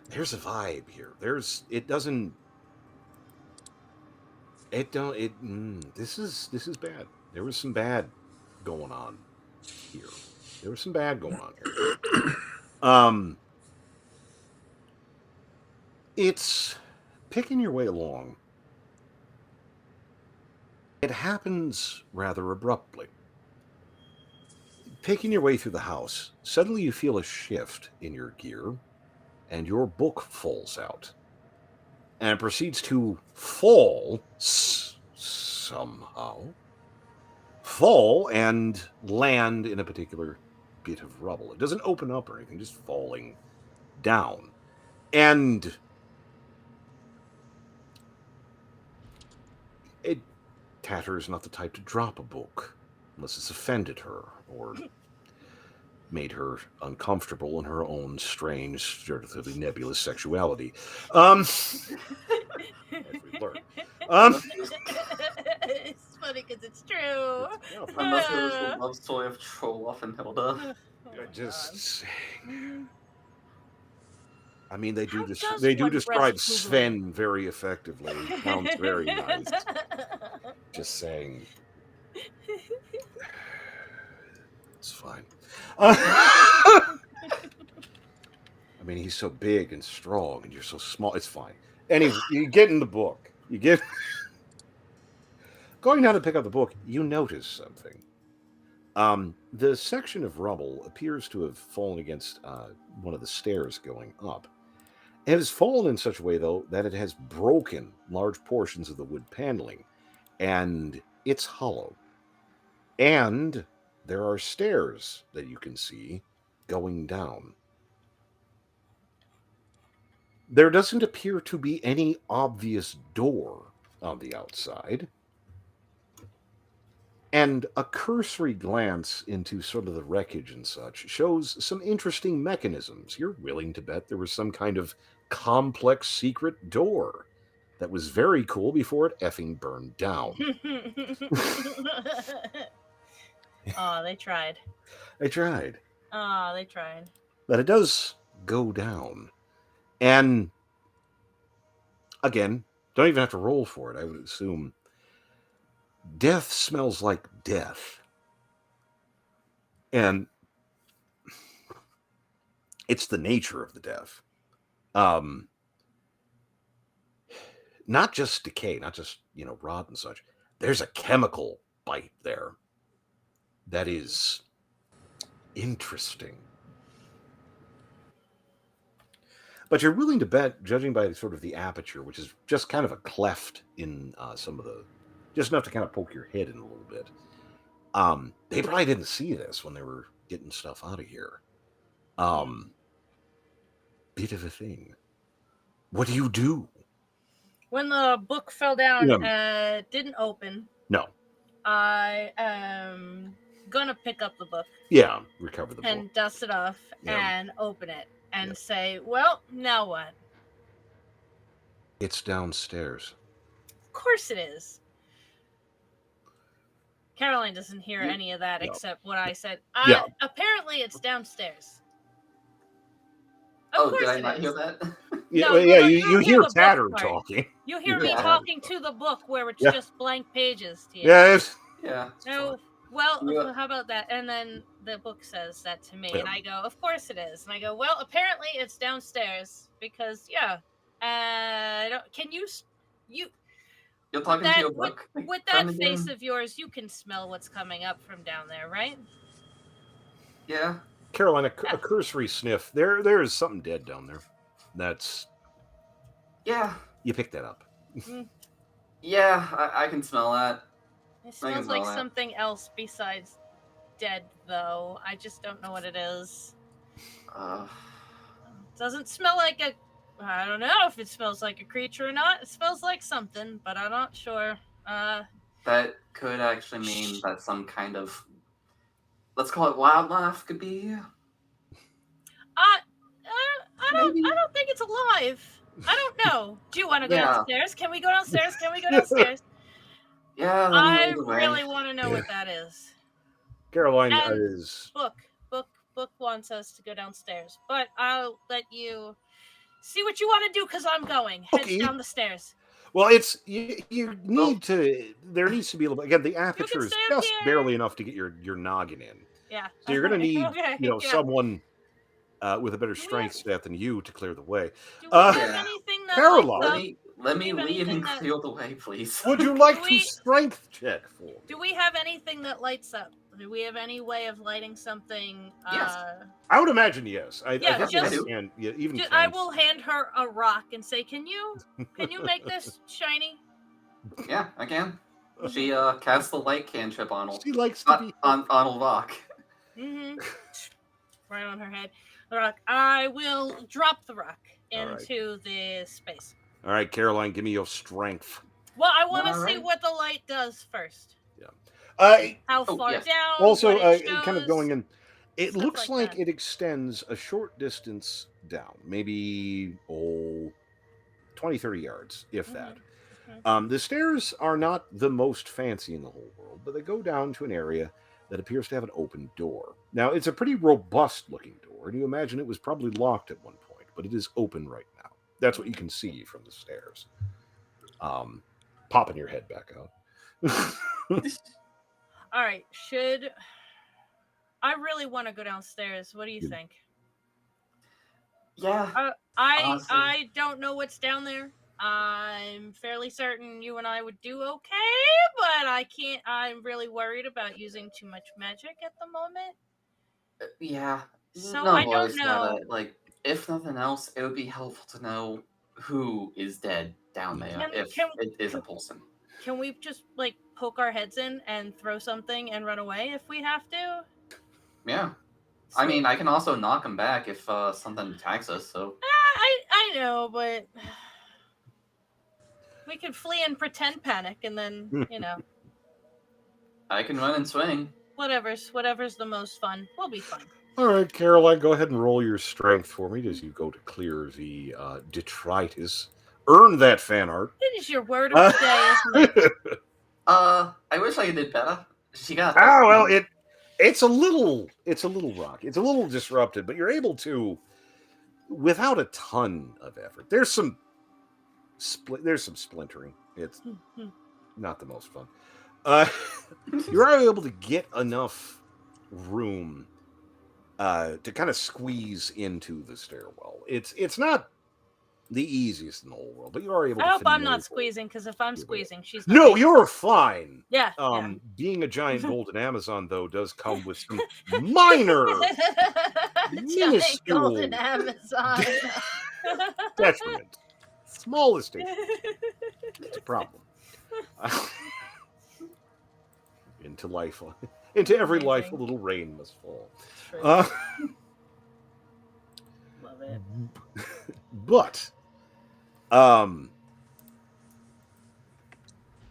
a vibe here. This is bad. There was some bad going on here. It's picking your way along. It happens rather abruptly. Picking your way through the house, suddenly you feel a shift in your gear, and your book falls out. And it proceeds to fall somehow. Fall and land in a particular bit of rubble. It doesn't open up or anything, just falling down. And Tatter is not the type to drop a book unless it's offended her or made her uncomfortable in her own strange, relatively nebulous sexuality. As we learned. It's funny because it's true. Unless it was the love story of Trollof and Hilda. Just saying. I mean, they do describe Sven very effectively. It sounds very nice. Just saying. It's fine. I mean, he's so big and strong, and you're so small. It's fine. Anyway, you get in the book. Going down to pick up the book, you notice something. The section of rubble appears to have fallen against one of the stairs going up. It has fallen in such a way, though, that it has broken large portions of the wood paneling, and it's hollow. And there are stairs that you can see going down. There doesn't appear to be any obvious door on the outside. And a cursory glance into sort of the wreckage and such shows some interesting mechanisms. You're willing to bet there was some kind of complex secret door that was very cool before it effing burned down. Oh, they tried. They tried. Oh, they tried. But it does go down. And again, don't even have to roll for it, I would assume. Death smells like death. And it's the nature of the death. Not just decay, not just, rot and such. There's a chemical bite there that is interesting. But you're willing to bet, judging by sort of the aperture, which is just kind of a cleft in some of the, just enough to kind of poke your head in a little bit. They probably didn't see this when they were getting stuff out of here. Bit of a thing. What do you do? When the book fell down, didn't open. No. I am gonna pick up the book. Yeah, recover the book. And dust it off and open it and say, well, now what? It's downstairs. Of course it is. Caroline doesn't hear any of that except what I said. Apparently it's downstairs. Of course did I not hear that? You hear Tatter talking. You hear me talking to the book where it's just blank pages to you. Yeah. No, well, how about that? And then the book says that to me, and I go, of course it is. And I go, well, apparently it's downstairs because, can you... You're talking to your book? With that face of yours, you can smell what's coming up from down there, right? Yeah. Caroline, a cursory sniff. There is something dead down there. That's... Yeah. You picked that up. Yeah, I can smell that. It smells like something else besides dead, though. I just don't know what it is. Doesn't smell like a... I don't know if it smells like a creature or not. It smells like something, but I'm not sure. That could actually mean that some kind of... Let's call it wildlife could be... I don't think it's alive. I don't know. Do you want to go downstairs? Can we go downstairs? Yeah, I really want to know what that is. Caroline is... Book wants us to go downstairs, but I'll let you see what you want to do because I'm going. Head down the stairs. Well, it's you need to. There needs to be a little. Again, the aperture is just barely enough to get your noggin in. Yeah. So you're going to need someone with a better strength stat than you to clear the way. Do we have anything that Caroline, let me lead and clear the way, please. Would you like to strength check for me? Do we have anything that lights up? Do we have any way of lighting something? Yes. I would imagine yes. I will hand her a rock and say, "Can you make this shiny?" Yeah, I can. She casts the light cantrip on. She likes to be on a rock. Right on her head. The rock. I will drop the rock into the space. All right, Caroline, give me your strength. Well, I want to see what the light does first. Yeah. How far down? Also, kind of going in. It looks like it extends a short distance down, maybe 20, 30 yards, if that. The stairs are not the most fancy in the whole world, but they go down to an area that appears to have an open door. Now, it's a pretty robust-looking door, and you imagine it was probably locked at one point, but it is open right now. That's what you can see from the stairs. Popping your head back out. All right, I really want to go downstairs. What do you think? Yeah. I don't know what's down there. I'm fairly certain you and I would do okay, but I can't. I'm really worried about using too much magic at the moment. Yeah. So I don't know. If nothing else, it would be helpful to know who is dead down there if it isn't Paulson. Can we just poke our heads in and throw something and run away if we have to? Yeah. I mean, I can also knock him back if something attacks us. So. I know, but we can flee and pretend panic, and then I can run and swing. Whatever's the most fun. We'll be fine. All right, Caroline, go ahead and roll your strength for me as you go to clear the detritus. Earn that fan art. It is your word of the day, isn't it? I wish I did better. She got. Oh well, it's a little rocky. It's a little disrupted, but you're able to, without a ton of effort. There's some splintering. It's not the most fun. You're able to get enough room to kind of squeeze into the stairwell. It's not the easiest in the whole world, but you are able to. I hope I'm not squeezing, because if I'm squeezing, she's not. No, you're fine. Yeah. Being a giant golden Amazon, though, does come with some minor, minuscule golden Amazon detriment. Smallest thing. It's a problem. Into every life, a little rain must fall. Love it. But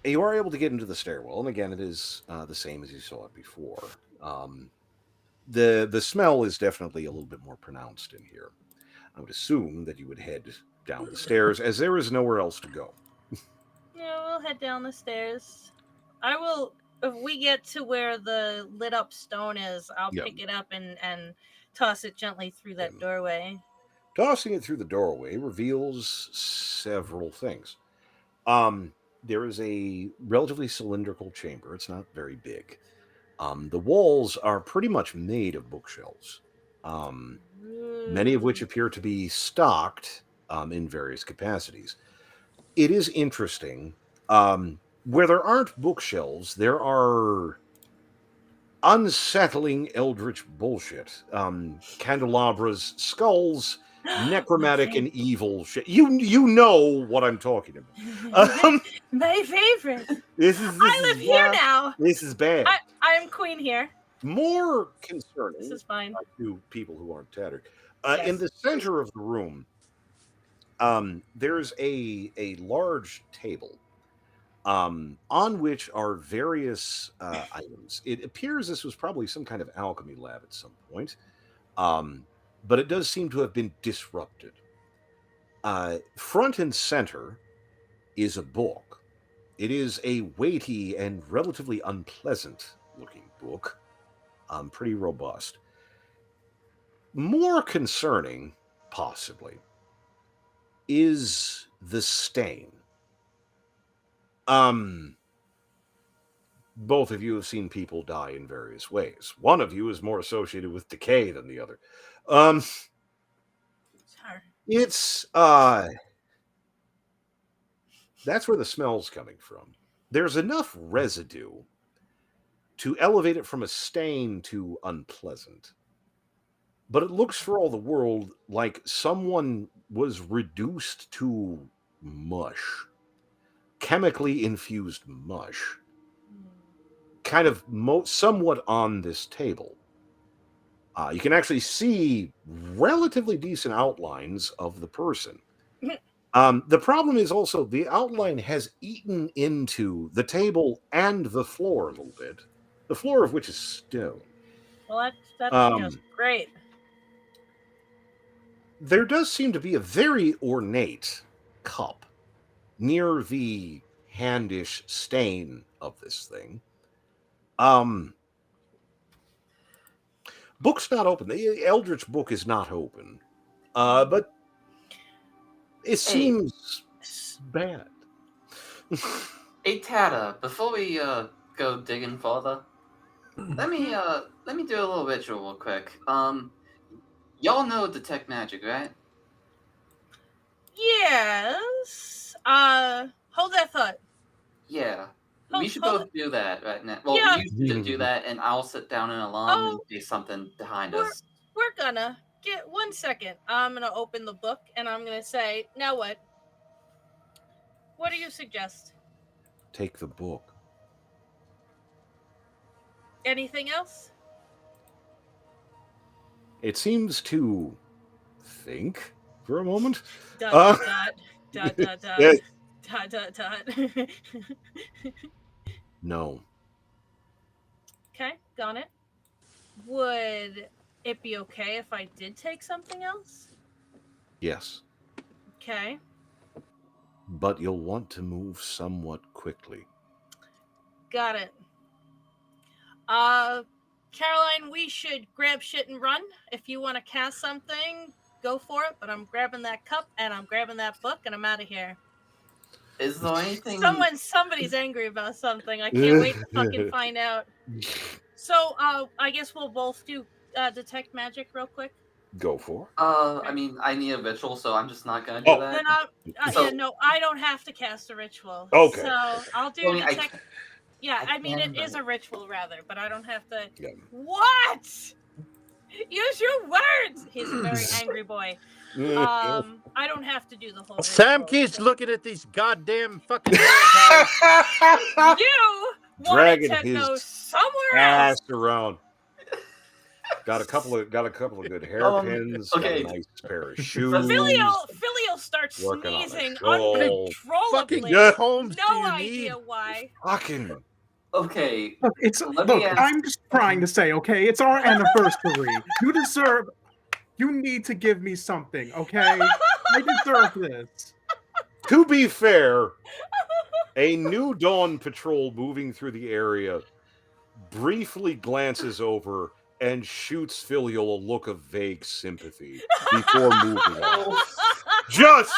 you are able to get into the stairwell, and again, it is the same as you saw it before. The smell is definitely a little bit more pronounced in here. I would assume that you would head down the stairs, as there is nowhere else to go. Yeah, we'll head down the stairs. I will. If we get to where the lit up stone is, I'll pick it up and toss it gently through that doorway. Tossing it through the doorway reveals several things. There is a relatively cylindrical chamber. It's not very big. The walls are pretty much made of bookshelves, many of which appear to be stocked in various capacities. It is interesting. Where there aren't bookshelves, there are unsettling eldritch bullshit. Candelabras, skulls, necromantic and evil shit. You know what I'm talking about. My favorite. I live here now. This is bad. I'm queen here. More concerning. This is fine. To people who aren't tattered. Yes. In the center of the room, there's a large table on which are various items. It appears this was probably some kind of alchemy lab at some point, but it does seem to have been disrupted. Front and center is a book. It is a weighty and relatively unpleasant-looking book, pretty robust. More concerning, possibly, is the stain. Both of you have seen people die in various ways. One of you is more associated with decay than the other. It's that's where the smell's coming from. There's enough residue to elevate it from a stain to unpleasant. But it looks for all the world like someone was reduced to mush. Chemically infused mush, kind of somewhat on this table. You can actually see relatively decent outlines of the person. The problem is also the outline has eaten into the table and the floor a little bit, the floor of which is stone. Well, that's just great. There does seem to be a very ornate cup near the handish stain of this thing. Book's not open. The Eldritch book is not open. But it seems bad. Hey Tata, before we go digging further, let me do a little ritual real quick. Y'all know detect magic, right? Yes. Hold that thought. Yeah. We should both do that right now. Well, yeah. You should do that, and I'll sit down in a lung and do something behind us. We're gonna get 1 second. I'm gonna open the book, and I'm gonna say, now what? What do you suggest? Take the book. Anything else? It seems to think. for a moment. Dot, dot, dot, dot, Yeah. dot, dot, dot. No. Okay, got it. Would it be okay if I did take something else? Yes. Okay. But you'll want to move somewhat quickly. Got it. Caroline, we should grab shit and run. If you want to cast something, go for it. But I'm grabbing that cup and I'm grabbing that book and I'm out of here. Is there anything? Somebody's angry about something. I can't wait to fucking find out. So, I guess we'll both do detect magic real quick. Go for. I mean, I need a ritual, so I'm just not gonna do that. Then yeah, no, I don't have to cast a ritual. Okay. So I'll do detect. I mean, it is a ritual rather, but I don't have to. Yeah. What? Use your words. He's a very angry boy. I don't have to do the whole. Sam keeps looking at these goddamn fucking cards. You dragging wanted to his go somewhere ass else. around. Got a couple of good hairpins. Okay. Got a nice pair of shoes. Filial starts sneezing uncontrollably. No idea why. Fucking. Okay. I'm just trying to say, okay, it's our anniversary. You need to give me something, okay? I deserve this. To be fair, a New Dawn patrol moving through the area briefly glances over and shoots Filial a look of vague sympathy before moving on. Just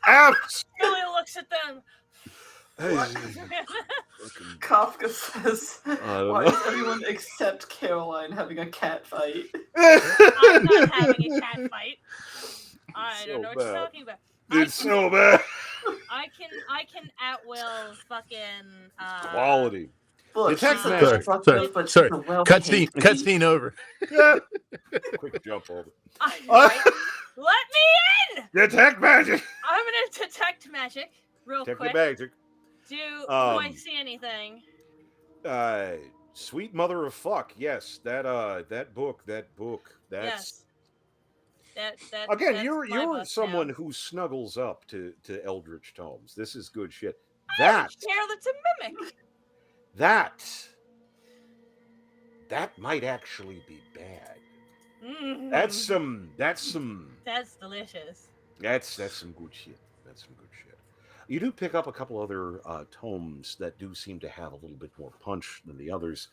Filial looks at them. Kafka says, why does everyone except Caroline having a cat fight? I'm not having a cat fight. I don't know what you're talking about. It's so bad. I can at will fucking quality. Look, detect magic. Sorry. Cutscene over. Quick jump over. Right? Let me in! Detect magic. I'm gonna detect magic real quick. Detect magic. Do I see anything? Sweet mother of fuck. Yes, that book. That's yes. That again. You're someone who snuggles up to Eldritch tomes. This is good shit. That's a mimic. That might actually be bad. Mm-hmm. That's some. That's delicious. That's some good shit. That's some good shit. You do pick up a couple other tomes that do seem to have a little bit more punch than the others.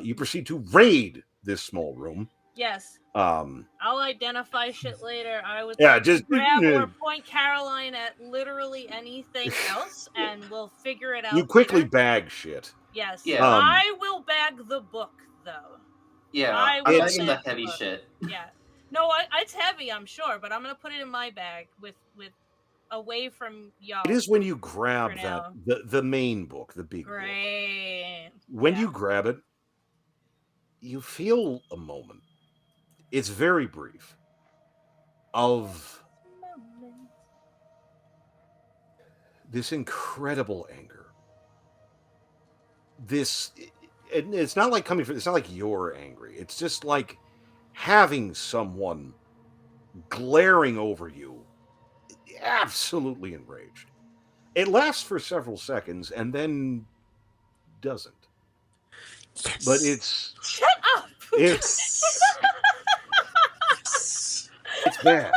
You proceed to raid this small room. Yes. I'll identify shit later. I would just grab or point Caroline at literally anything else, and we'll figure it out. You quickly later. bag shit. Yes. Yeah. I will bag the book though. Yeah. I'm bagging the heavy shit. Yeah. No, it's heavy, I'm sure, but I'm gonna put it in my bag with away from y'all. It is when you grab the main book, the big book. When you grab it, you feel a moment. It's very brief. Of this incredible anger. It's not like it's not like you're angry. It's just like having someone glaring over you, absolutely enraged. It lasts for several seconds and then doesn't. Yes. But it's shut up. It's bad.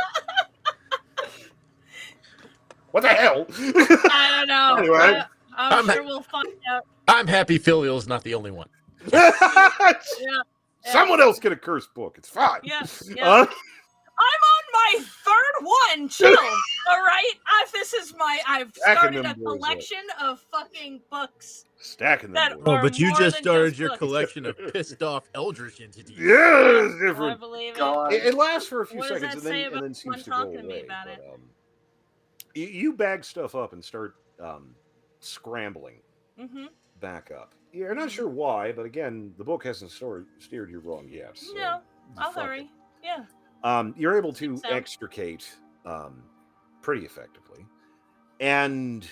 What the hell? I don't know. Anyway, I'm sure we'll find out. I'm happy Filial's not the only one. Someone else get a cursed book. It's fine. Yes. I'm on my third one. Chill. All right. I've started a collection of fucking books. Stacking them. But you just started your collection of pissed off eldritch entities. Yeah, it's different. I believe it lasts for a few seconds and then seems to go away. But, you bag stuff up and start scrambling back up. You're not sure why, but again, the book hasn't steered you wrong yet. So no, I'll hurry. Yeah. You're able to extricate pretty effectively. And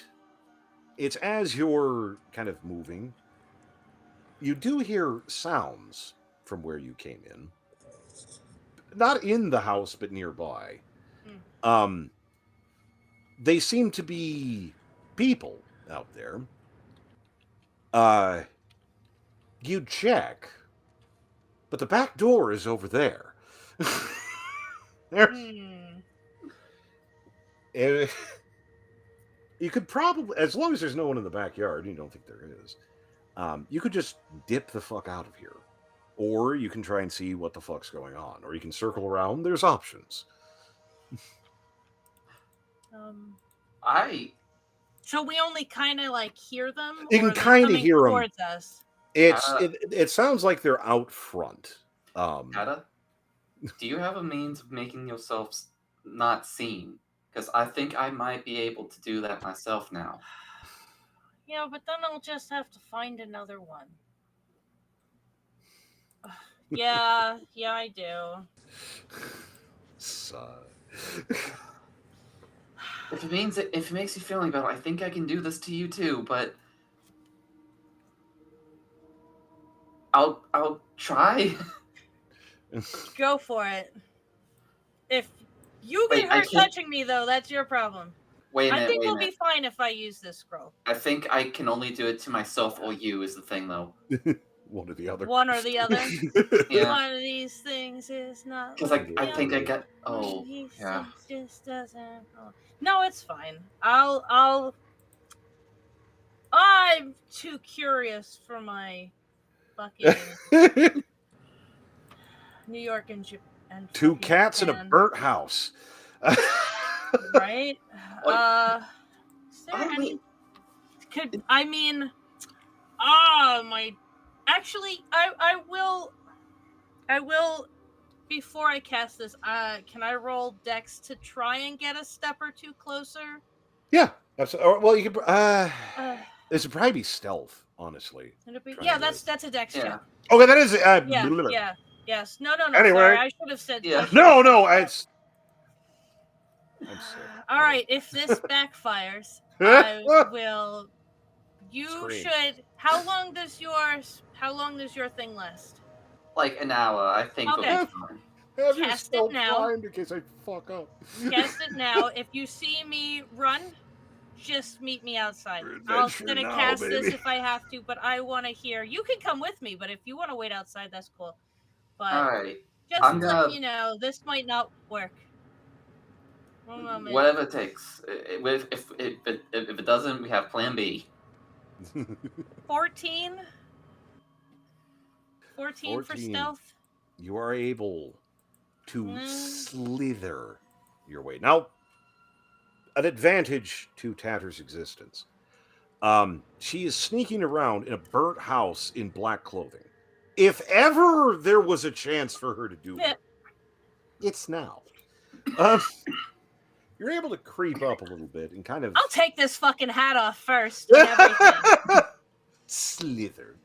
it's as you're kind of moving, you do hear sounds from where you came in. not in the house, but nearby. They seem to be people out there. You check, but the back door is over there. You could probably, as long as there's no one in the backyard, you don't think there is, you could just dip the fuck out of here. Or you can try and see what the fuck's going on. Or you can circle around. There's options. So we only kind of like hear them? You can kind of hear them. Towards us? It sounds like they're out front. Kata, do you have a means of making yourself not seen? Because I think I might be able to do that myself now. Yeah, but then I'll just have to find another one. Yeah, I do. If it makes you feel any better, I think I can do this to you too, but I'll try. Go for it. If you get hurt touching me, though, that's your problem. Wait a minute. I think we'll be fine if I use this scroll. I think I can only do it to myself or you is the thing, though. One or the other. One or the other. Yeah. One of these things is not. Because I think I get. Oh, yeah. Just doesn't. Oh. No, it's fine. I'm too curious for my fucking New York and two cats in a burnt house. Right? Is there any? Actually, I will. Before I cast this, can I roll Dex to try and get a step or two closer? Yeah, absolutely. Well, you could. This would probably be stealth, honestly. Yeah, that's a Dex check. Okay, that is. Yeah. Yes. No. Anyway, sorry, I should have said. Yeah. No, it's. I'm sick. All right, if this backfires, I will. You should. How long does your thing last? Like an hour, I think. Okay. Cast it now. In case I fuck up. Cast it now. If you see me run, just meet me outside. I'm gonna cast this if I have to, but I want to hear. You can come with me, but if you want to wait outside, that's cool. But all right, just to let you know, this might not work. One moment. Whatever it takes. If it doesn't, we have Plan B. 14 for stealth. You are able to slither your way. Now, an advantage to Tatter's existence. She is sneaking around in a burnt house in black clothing. If ever there was a chance for her to do it, it's now. You're able to creep up a little bit and kind of... I'll take this fucking hat off first and everything. Slither.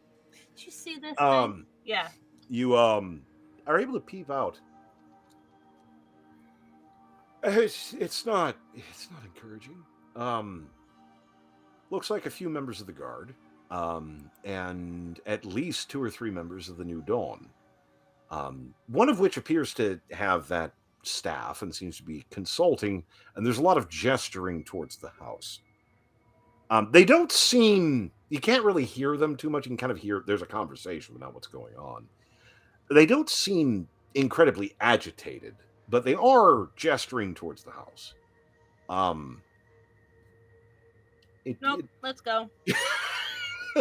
Did you see this thing? Yeah. You are able to peep out. It's not encouraging. Looks like a few members of the guard, and at least 2 or 3 members of the New Dawn. One of which appears to have that staff and seems to be consulting, and there's a lot of gesturing towards the house. They don't seem... You can't really hear them too much. You can kind of hear there's a conversation about what's going on. They don't seem incredibly agitated, but they are gesturing towards the house. Let's go.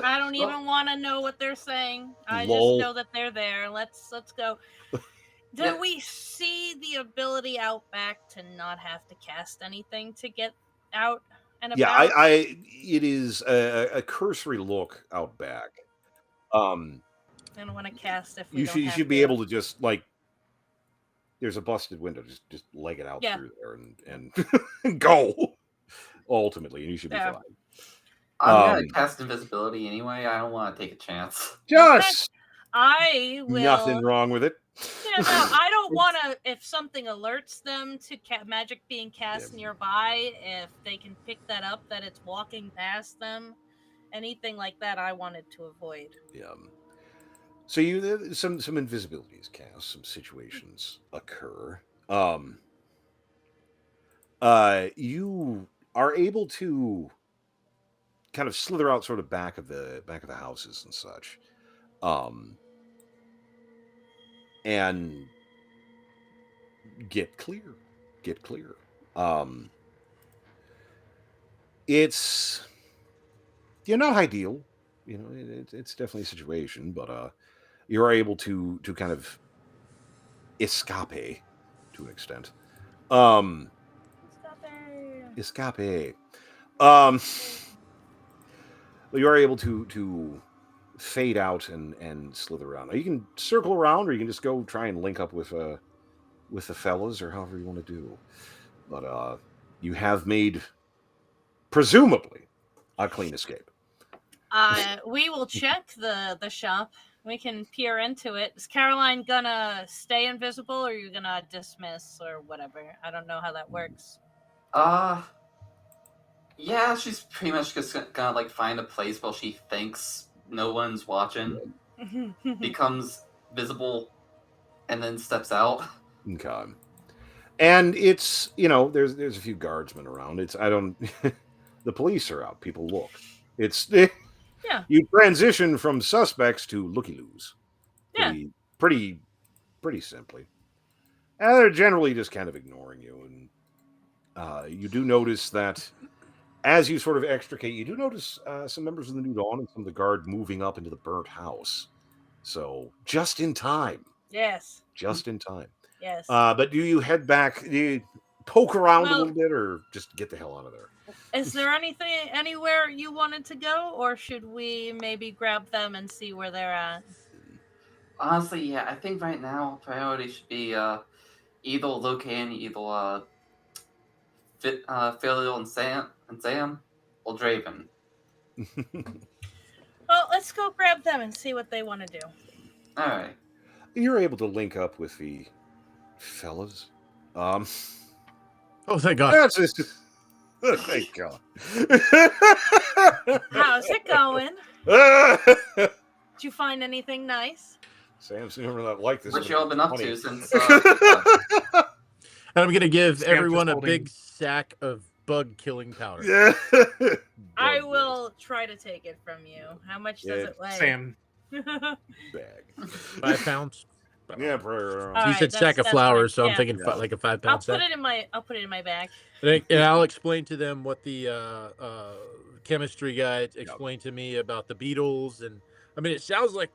I don't even want to know what they're saying. I just know that they're there. Let's go. Do we see the ability out back to not have to cast anything to get out and about? Yeah, it is a cursory look out back. I don't want to cast if you should be able to just like. There's a busted window. Just leg it out through there and go. Ultimately, and you should be fine. I'm gonna cast invisibility anyway. I don't want to take a chance. Just I will. Nothing wrong with it. Yeah, no, I don't want to. If something alerts them to magic being cast nearby, if they can pick that up, that it's walking past them, anything like that, I wanted to avoid. Yeah. So some invisibility is cast, some situations occur. You are able to kind of slither out sort of back of the houses and such, and get clear. It's not ideal, it's definitely a situation, but you're able to kind of escape to an extent. Escape. You are able to fade out and slither around. Now, you can circle around, or you can just go try and link up with the fellas, or however you want to do. But you have made, presumably, a clean escape. We will check the shop. We can peer into it. Is Caroline gonna stay invisible, or are you gonna dismiss, or whatever? I don't know how that works. Yeah, she's pretty much just gonna like find a place where she thinks no one's watching, becomes visible, and then steps out. Okay. And it's, there's a few guardsmen around. The police are out. People look. It's yeah. You transition from suspects to looky-loos. Yeah. Pretty simply. And they're generally just kind of ignoring you. And you do notice that as you sort of extricate, you do notice some members of the New Dawn and some of the guard moving up into the burnt house. So just in time. Yes. Just in time. Yes. But do you head back? Do you poke around a little bit, or just get the hell out of there? Is there anywhere you wanted to go, or should we maybe grab them and see where they're at? Honestly, yeah, I think right now priority should be either locating Philio and Sam or Draven. Well, let's go grab them and see what they want to do. All right. You're able to link up with the fellas. Oh, thank God. That's just, thank God. How's it going? Did you find anything nice? Sam's never not like this. What you all been up to since? And I'm gonna give everyone a big sack of bug-killing powder. Yeah. I will try to take it from you. How much does it weigh? Sam. Bag. 5 pounds. Yeah, he said sack of flowers, so I'm thinking like a 5 pound sack. I'll put it in my bag. And I'll explain to them what the chemistry guy explained to me about the beetles, and I mean, it sounds like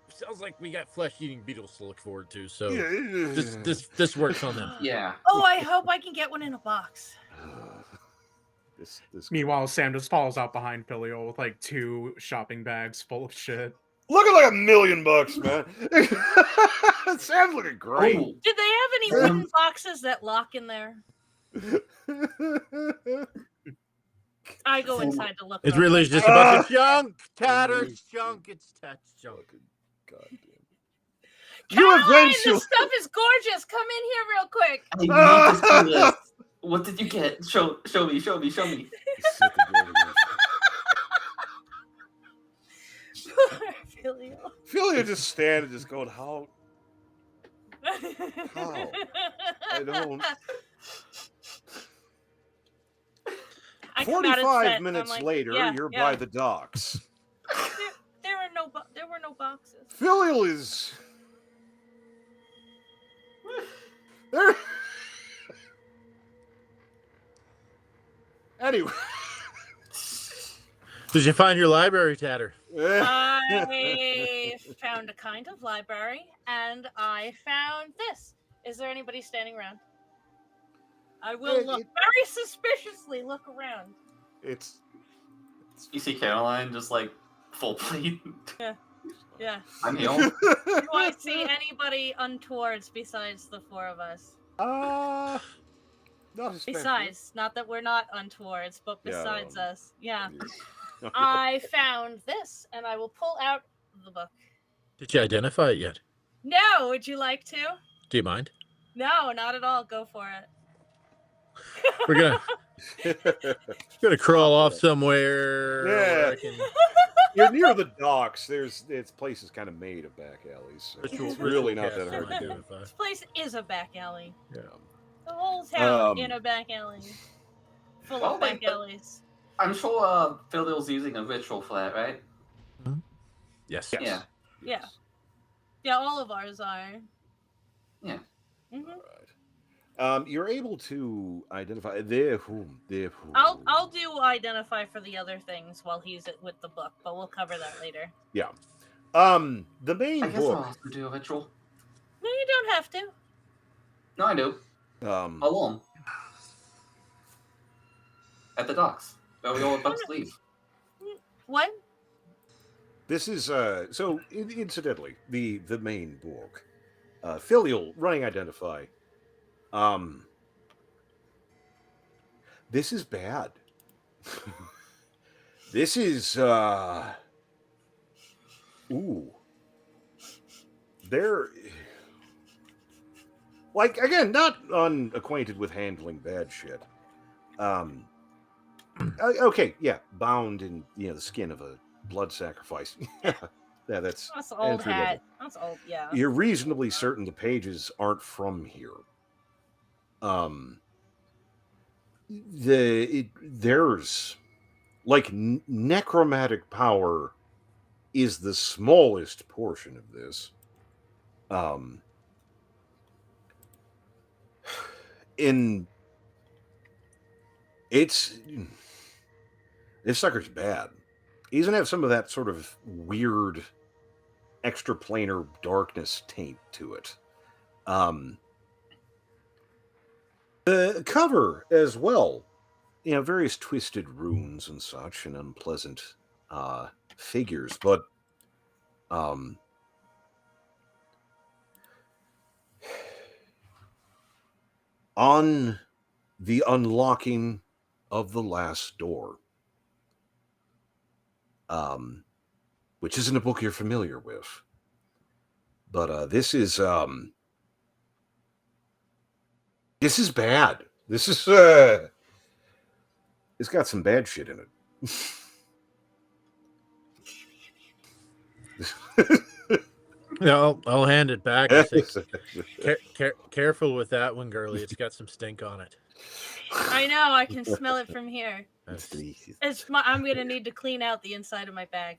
we got flesh-eating beetles to look forward to. So this works on them. Yeah. Oh, I hope I can get one in a box. Meanwhile, Sam just falls out behind Filio with like 2 shopping bags full of shit. Looking like $1 million, man. Sam's looking great. Oh. Did they have any wooden boxes that lock in there? I go inside to look. It's really just a bunch of junk, tattered junk. It's junk. Goddamn. Caroline, this stuff is gorgeous. Come in here real quick. I need to see this. What did you get? Show me. Philia just stand and just going, how? I don't. 45 minutes like, later, you're by the docks. There were no boxes. Philia is. There. Anyway. Did you find your library, Tatter? I found a kind of library, and I found this. Is there anybody standing around? I will look very suspiciously. Look around. It's. You see Caroline just like full plate. Yeah. I'm here. Do I see anybody untowards besides the 4 of us? Besides, not that we're not untowards, but besides us. Yeah. I found this, and I will pull out the book. Did you identify it yet? No. Would you like to? Do you mind? No, not at all. Go for it. We're gonna crawl off somewhere. Yeah. You're near the docks. This place is kind of made of back alleys, so it's really not that hard to do. This place is a back alley. Yeah. The whole town in a back alley, full of back alleys. I'm sure Phil's using a ritual flat, right? Mm-hmm. Yes. Yeah. Yeah, all of ours are. Yeah. Mm-hmm. All right. You're able to identify the. I'll do identify for the other things while he's with the book, but we'll cover that later. Yeah. The main I guess book. I'll also do a ritual. No, you don't have to. No, I do. Alone. At the docks. Where we all about to leave. What? This is so incidentally, the main book. Filial running identify. This is bad. This is they're like, again, not unacquainted with handling bad shit. Okay, yeah, bound in the skin of a blood sacrifice. Yeah, that's old hat. That's old, yeah. You're reasonably certain the pages aren't from here. There's like necromantic power is the smallest portion of this. This sucker's bad. He's gonna have some of that sort of weird extraplanar darkness taint to it. The cover as well, various twisted runes and such, and unpleasant figures, but on the unlocking of the last door, which isn't a book you're familiar with, but this is bad. This is it's got some bad shit in it. No, I'll hand it back and say, careful with that one, girlie. It's got some stink on it. I know. I can smell it from here. I'm going to need to clean out the inside of my bag.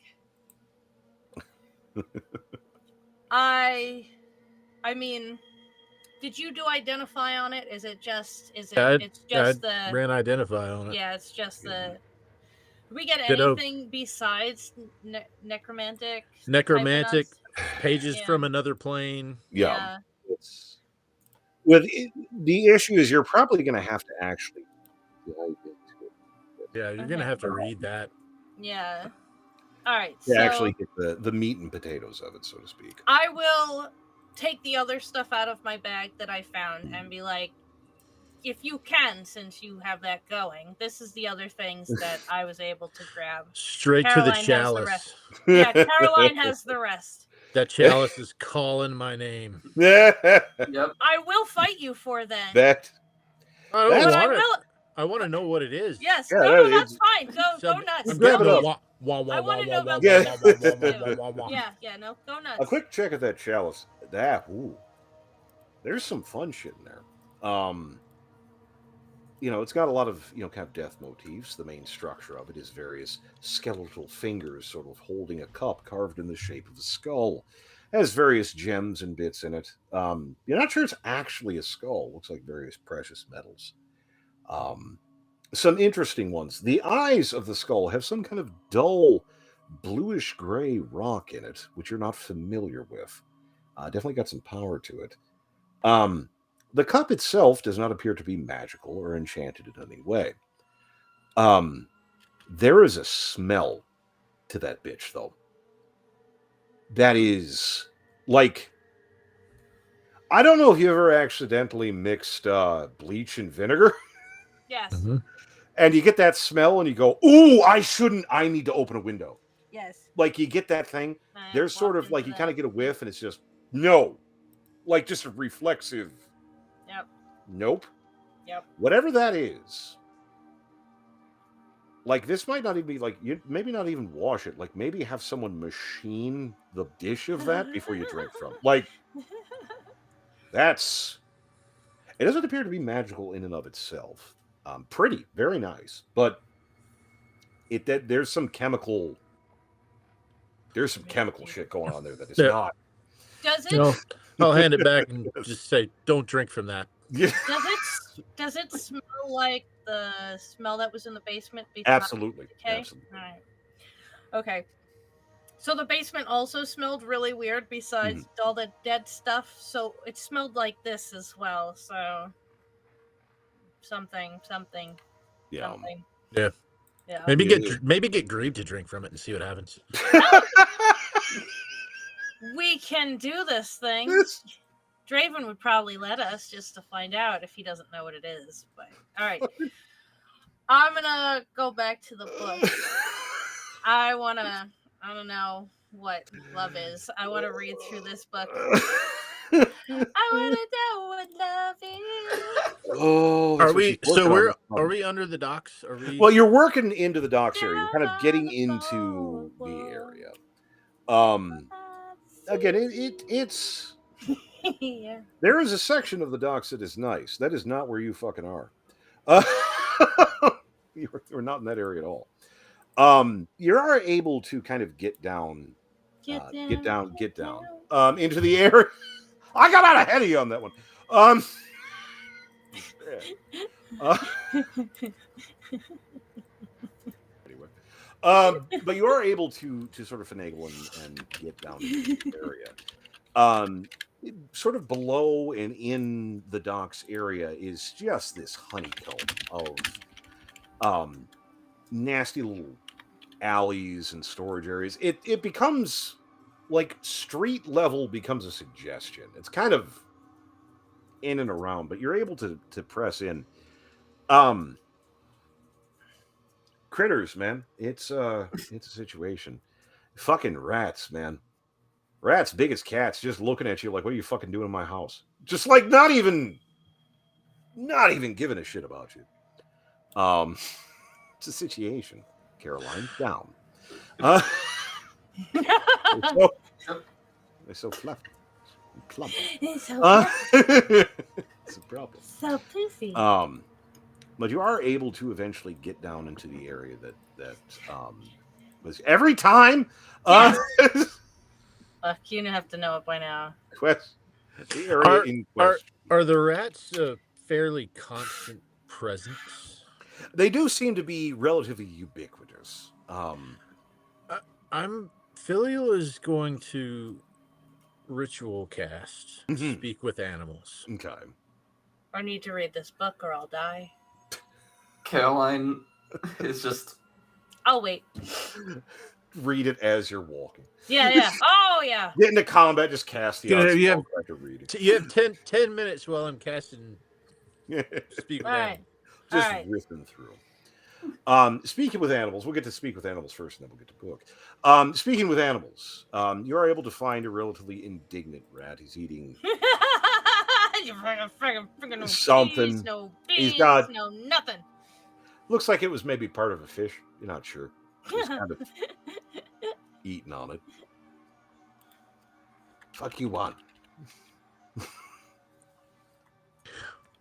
I mean, did you do identify on it? Is it just? I ran identify on it. Yeah, it's just the. Do we get anything besides necromantic? Necromantic pages from another plane. Yeah. The issue is you're probably going to have to actually dive into it. Yeah, you're going to have to read that. Yeah. All right. To actually get the meat and potatoes of it, so to speak. I will take the other stuff out of my bag that I found and be like, if you can, since you have that going, this is the other things that I was able to grab. Straight Caroline to the chalice. Yeah, Caroline has the rest. That chalice is calling my name. Yep. I will fight you for then. I want to know what it is. Yes, no, that's fine. Go nuts. Grab it up. I want to know about Yeah, no, go nuts. A quick check at that chalice. There's some fun shit in there. It's got a lot of, kind of death motifs. The main structure of it is various skeletal fingers sort of holding a cup carved in the shape of a skull. It has various gems and bits in it. You're not sure it's actually a skull. It looks like various precious metals. Some interesting ones. The eyes of the skull have some kind of dull bluish gray rock in it, which you're not familiar with. Definitely got some power to it. The cup itself does not appear to be magical or enchanted in any way. There is a smell to that bitch, though. That is like, I don't know if you ever accidentally mixed bleach and vinegar. Yes. Mm-hmm. And you get that smell and you go, ooh, I need to open a window. Yes. Like you get that thing. There's sort of like, you kind of get a whiff and it's just, no. Like just a reflexive. Yep. Nope. Yep. Whatever that is, like this might not even be like you. Maybe not even wash it. Like maybe have someone machine the dish of that before you drink from. Like that's. It doesn't appear to be magical in and of itself. Pretty, very nice, but there's some chemical. There's some chemical shit going on there that is not. Does it? I'll hand it back and just say, "Don't drink from that." Yeah. Does it smell like the smell that was in the basement? Absolutely. Okay. Absolutely. All right. Okay. So the basement also smelled really weird besides all the dead stuff. So it smelled like this as well. So something. Yeah. Something. Yeah. Yeah. Maybe get Grieve to drink from it and see what happens. We can do this thing. Draven would probably let us just to find out if he doesn't know what it is. But all right. I'm gonna go back to the book. I don't know what love is. I want to read through this book. I want to know what love is. Oh, are we? So are we under the docks? Are we? Well, you're working into the docks area. You're kind of getting into the area. Again, it's yeah. There is a section of the docks that is nice. That is not where you fucking are. You're not in that area at all. You are able to kind of get down into the area. I got out ahead of you on that one. Anyway, but you are able to sort of finagle and get down into the area. Sort of below and in the docks area is just this honeycomb of nasty little alleys and storage areas. It becomes like street level becomes a suggestion. It's kind of in and around, but you're able to press in. Critters, man. It's a situation. Fucking rats, man. Rats big as cats just looking at you like, what are you fucking doing in my house? Just like not even giving a shit about you. It's a situation. Caroline, down. They're so fluffy. Plump. It's a problem. So poofy. But you are able to eventually get down into the area that was every time. Look, you have to know it by now. The area in question. Are the rats a fairly constant presence? They do seem to be relatively ubiquitous. Filial is going to ritual cast speak with animals. Okay. I need to read this book or I'll die. Caroline is just... I'll wait. Read it as you're walking. Yeah. Oh, yeah. Get into combat, just cast the odds. You have 10 minutes while I'm casting speak with animals. Just ripping through. Speaking with animals, we'll get to speak with animals first, and then we'll get to book. Speaking with animals, you are able to find a relatively indignant rat. He's eating something. No beans, he's got no nothing. Looks like it was maybe part of a fish. You're not sure. He's kind of eating on it. Fuck you want.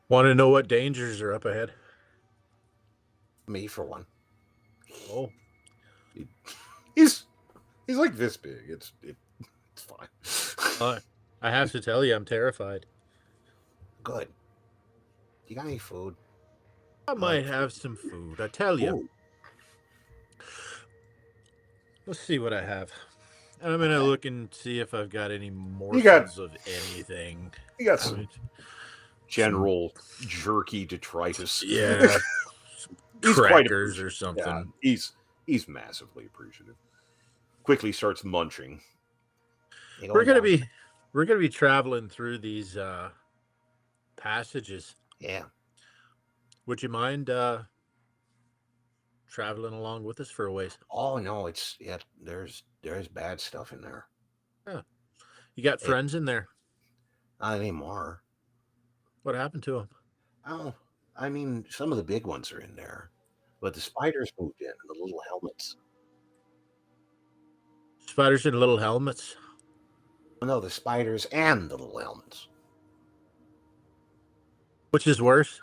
Want to know what dangers are up ahead? Me for one. Oh, he's like this big. It's fine. I have to tell you, I'm terrified. Good. You got any food? I might have some food. I tell you. Ooh. Let's see what I have. I'm gonna look and see if I've got any morsels of anything. You got some general jerky detritus. Yeah. Crackers or something. Yeah, he's massively appreciative. Quickly starts munching. We're gonna be traveling through these passages. Yeah. Would you mind traveling along with us for a ways? Oh no, there's bad stuff in there. Yeah. You got friends in there? Not anymore. What happened to them? Oh, I mean, some of the big ones are in there. But the spiders moved in, the little helmets. Spiders in little helmets? No, the spiders and the little helmets. Which is worse?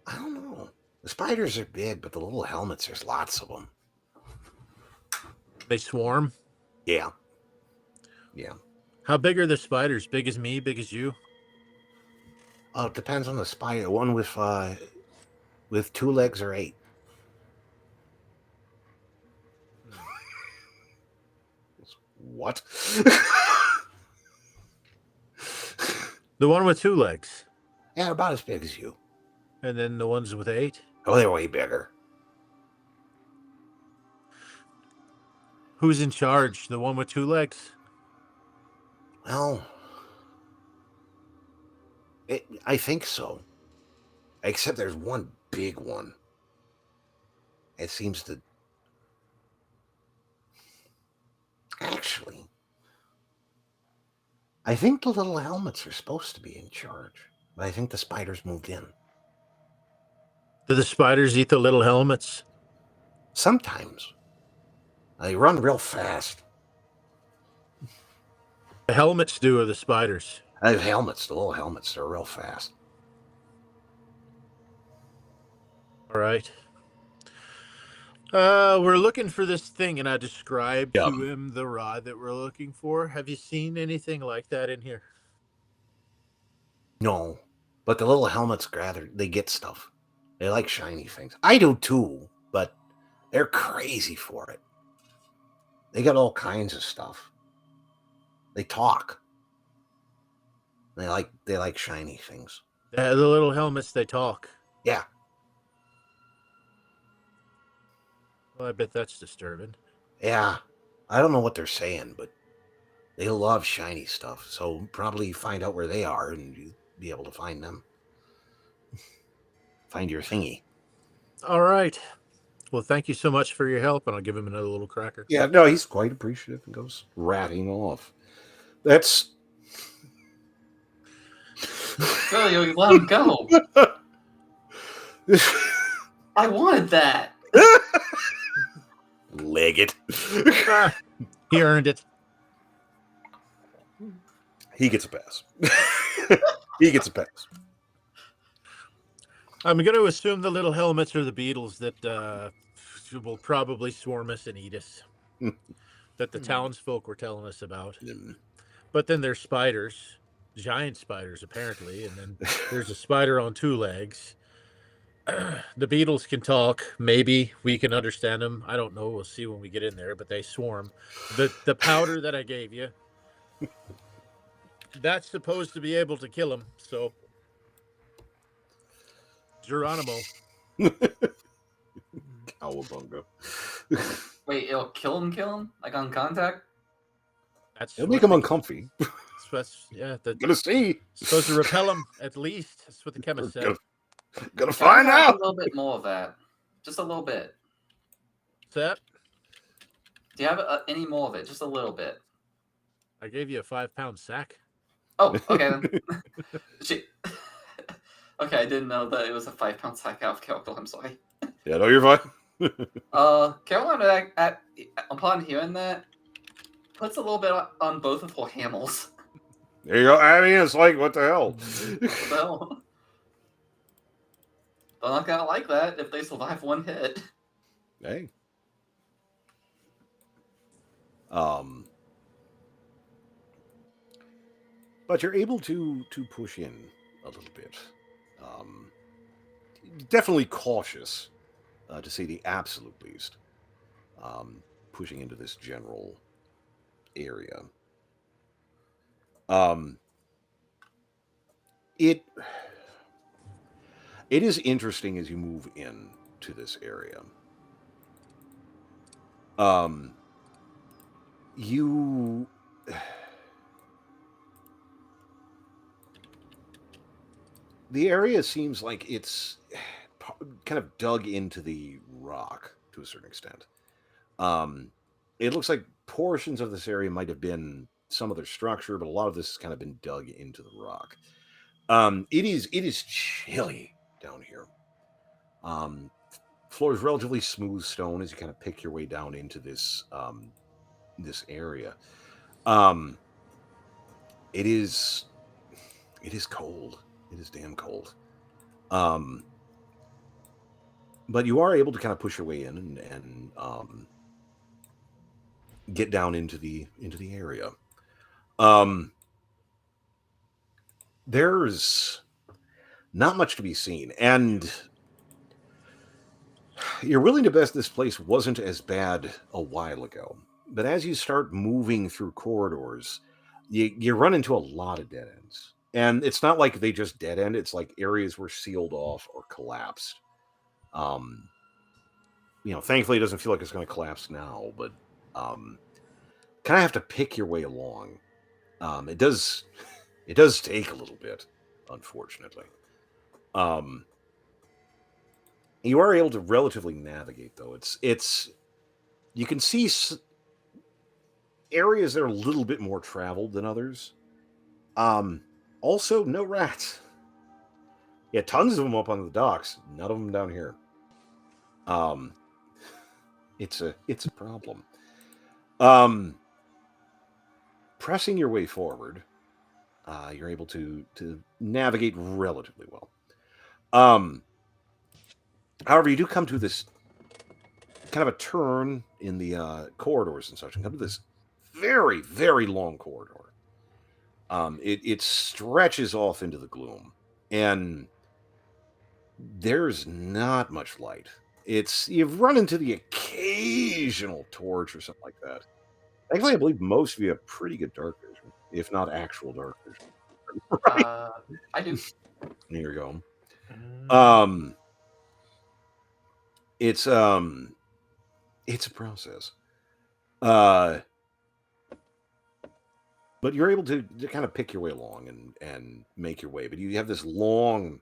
I don't know. The spiders are big, but the little helmets, there's lots of them. They swarm? Yeah. Yeah. How big are the spiders? Big as me? Big as you? It depends on the spider. One with 2 legs or 8. What? The one with 2 legs? Yeah, about as big as you. And then the ones with 8? Oh, they're way bigger. Who's in charge? The one with 2 legs? Well, I think so. Except there's one big one. It seems to... Actually, I think the little helmets are supposed to be in charge. But I think the spiders moved in. Do the spiders eat the little helmets? Sometimes. They run real fast. The helmets do, or the spiders? The little helmets, they're real fast. All right. We're looking for this thing, and I described to him the rod that we're looking for. Have you seen anything like that in here? No, but the little helmets they get stuff. They like shiny things. I do too, but they're crazy for it. They got all kinds of stuff. They talk. They like shiny things. The little helmets, they talk. Yeah. Well, I bet that's disturbing. Yeah. I don't know what they're saying, but they love shiny stuff. So probably find out where they are and you'll be able to find them. Find your thingy. All right. Well, thank you so much for your help, and I'll give him another little cracker. Yeah, no, he's quite appreciative and goes ratting off. That's... Phil, you let him go. I wanted that. Leg it. He earned it. He gets a pass. He gets a pass. I'm going to assume the little helmets are the beetles that will probably swarm us and eat us. That the townsfolk were telling us about. But then there's spiders. Giant spiders, apparently. And then there's a spider on 2 legs. The beetles can talk. Maybe we can understand them. I don't know. We'll see when we get in there. But they swarm. The powder that I gave you, that's supposed to be able to kill them. So, Geronimo. Cowabunga. Wait, it'll kill him? Like on contact? It'll make him uncomfy. Yeah, gonna see. Supposed to repel him, at least. That's what the chemist said. Gonna find out. A little bit more of that. Just a little bit. What's that? Do you have any more of it? Just a little bit. I gave you a 5-pound sack. Oh, okay then. Okay, I didn't know that it was a 5-pound sack out of Carol. I'm sorry. Yeah, no, you're fine. Caroline, upon hearing that, puts a little bit on both of her handles. There you go. I mean, it's like, what the hell? Well, they're not gonna like that if they survive one hit. Hey. But you're able to push in a little bit. Definitely cautious, to say the absolute least. Pushing into this general area. It is interesting as you move in to this area. The area seems like it's kind of dug into the rock to a certain extent. It looks like portions of this area might have been some other structure, but a lot of this has kind of been dug into the rock. It is chilly down here. Floor is relatively smooth stone as you kind of pick your way down into this this area. It is cold. It is damn cold. But you are able to kind of push your way in and get down into the area. There's not much to be seen, and you're willing to bet this place wasn't as bad a while ago. But as you start moving through corridors, you run into a lot of dead ends. And it's not like they just dead end, it's like areas were sealed off or collapsed. Thankfully it doesn't feel like it's going to collapse now, but kind of have to pick your way along. It does take a little bit, unfortunately. You are able to relatively navigate, though. It's you can see areas that are a little bit more traveled than others. Also, no rats. Yeah, tons of them up on the docks. None of them down here. It's a problem. Pressing your way forward, you're able to navigate relatively well. However, you do come to this kind of a turn in the corridors and such, and come to this very, very long corridor. It stretches off into the gloom, and there's not much light. You've run into the occasional torch or something like that. Actually, I believe most of you have pretty good dark vision, if not actual dark vision. Right? I do. There you go. It's a process. But you're able to kind of pick your way along and make your way. But you have this long,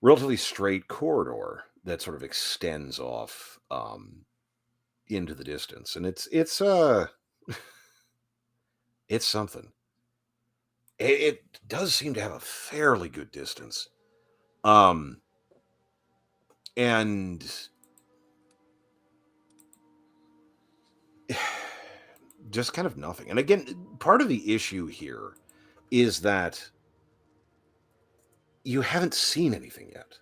relatively straight corridor that sort of extends off into the distance, and it's it's something. It does seem to have a fairly good distance, and just kind of nothing. And again, part of the issue here is that you haven't seen anything yet.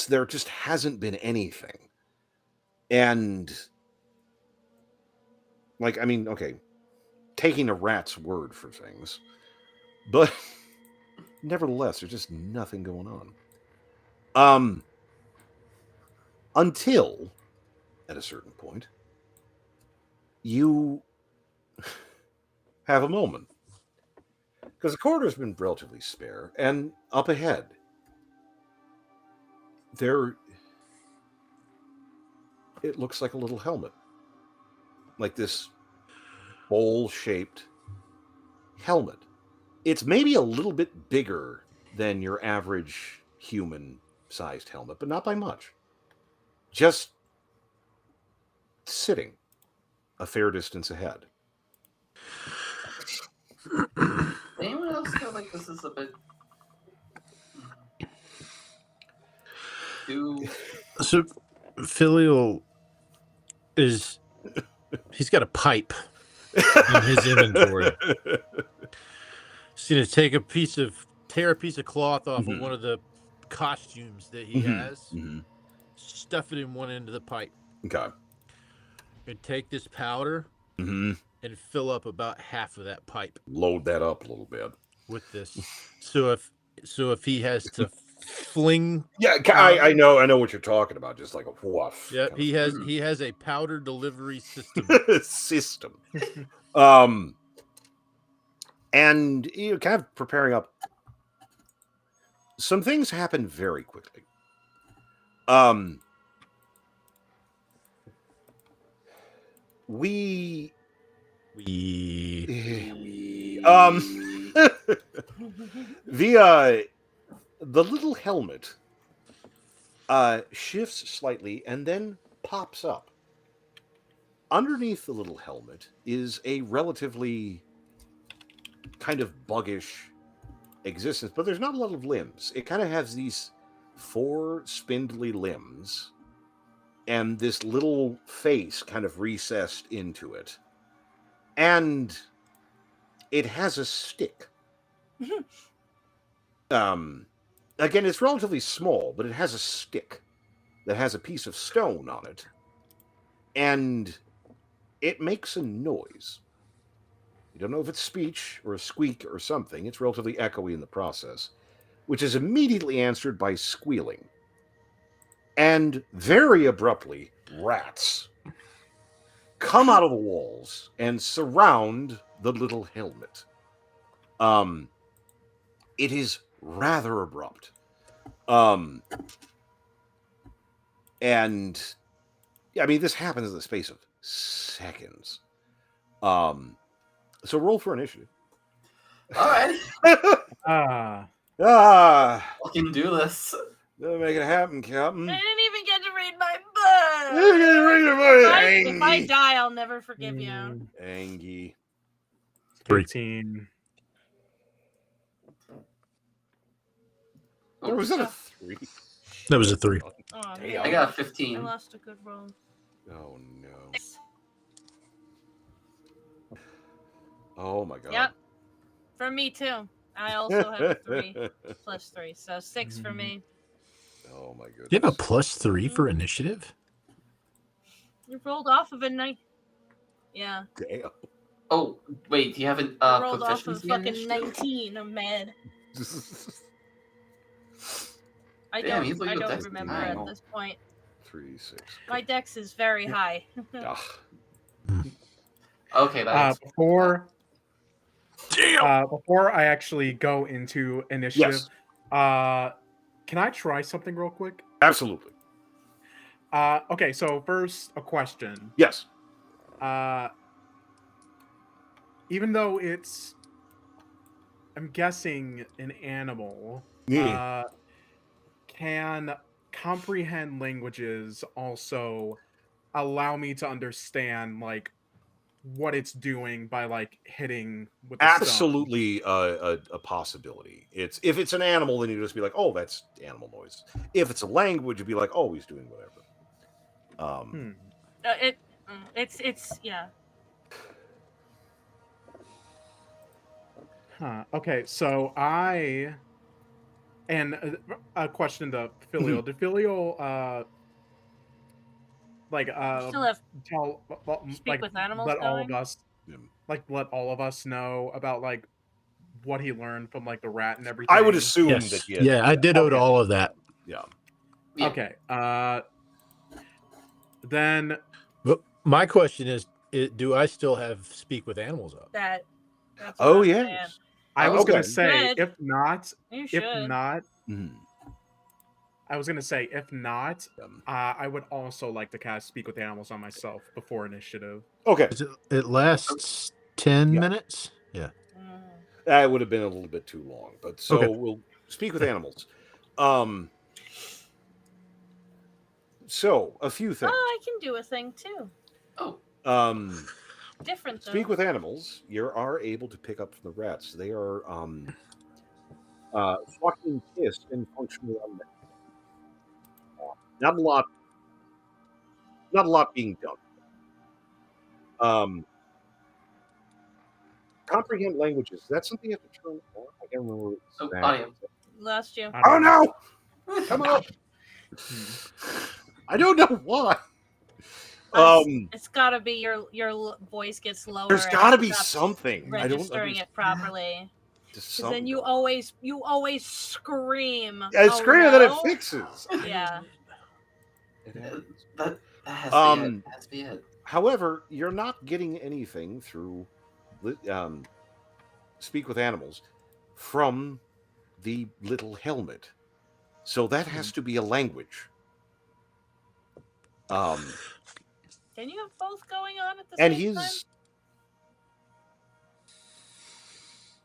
There just hasn't been anything. And okay, taking a rat's word for things, but nevertheless, there's just nothing going on. Until at a certain point, you have a moment. Because the corridor's been relatively spare, and up ahead, it looks like a little helmet. Like this bowl-shaped helmet. It's maybe a little bit bigger than your average human-sized helmet, but not by much. Just sitting a fair distance ahead. Anyone else feel like this is a bit too... So, Filial he's got a pipe in his inventory. He's going to tear a piece of cloth off of one of the costumes that he has, stuff it in one end of the pipe. Okay. And take this powder and fill up about half of that pipe. Load that up a little bit with this. So if he has to fling, I know what you're talking about. Just like a woof. Yeah, he has a powder delivery system. And kind of preparing up. Some things happen very quickly. The little helmet shifts slightly and then pops up. Underneath the little helmet is a relatively kind of buggish existence, but there's not a lot of limbs. It kind of has these 4 spindly limbs and this little face kind of recessed into it. And it has a stick. Again, it's relatively small, but it has a stick that has a piece of stone on it. And it makes a noise. You don't know if it's speech or a squeak or something. It's relatively echoey in the process, which is immediately answered by squealing. And very abruptly, rats come out of the walls and surround the little helmet. It is rather abrupt. And I mean, this happens in the space of seconds. So roll for initiative. All right. Ah. I can do this. Don't make it happen, Captain. I didn't even get to read my book. If I die, I'll never forgive you. Angie. 13. Or was that a 3? That was a 3. Oh, damn. I got a 15. I lost a good roll. Oh, no. Oh, my God. Yep. For me, too. I also have a 3 plus 3. So 6 for me. Oh, my goodness. You have a +3 for initiative? You rolled off of a 9. Yeah. Damn. Oh, wait. Do you have a I rolled off of proficiency fucking initiative? 19. I'm mad. I Damn, don't, he's like I a don't dex remember nine. at this point. 3, 6. My dex is very high. Okay, that's before I actually go into initiative, Yes. can I try something real quick? Absolutely. Okay, so first a question. Yes. Even though it's, I'm guessing, an animal, Yeah. can comprehend languages also allow me to understand like what it's doing by like hitting with the stone? Absolutely a possibility. If it's an animal, then you just be like, oh, that's animal noise. If it's a language, you'd be like, oh, he's doing whatever. It's yeah. Okay, so a question to Filial. Did Filial Still have tell speak with animals let all going? of us let all of us know about like what he learned from like the rat and everything? I would assume Yes. that Yeah, I dittoed all of that. Yeah. Okay. Then But my question is, do I still have speak with animals up? That's oh what I'm yes. saying. I was Okay. gonna say Good. if not, You should. I was gonna say if not, I would also like to cast speak with animals on myself before initiative. Okay. It lasts 10 minutes. Yeah. That would have been a little bit too long, but so Okay. we'll speak with animals. So a few things. Oh, I can do a thing too. Oh. Different though. Speak with animals. You are able to pick up from the rats. They are fucking pissed and functionally unmet. Not a lot being done. Comprehend languages. That's something you have to turn on. I can't remember. Audio. Lost you. Oh no! Come on. I don't know why. It's got to be your voice gets lower. There's got to be something. Registering it properly. Because then you always scream. Yeah, scream and then it fixes. Yeah. That has to be it. However, you're not getting anything through speak with animals from the little helmet. So that has to be a language. Can you have both going on at the same time?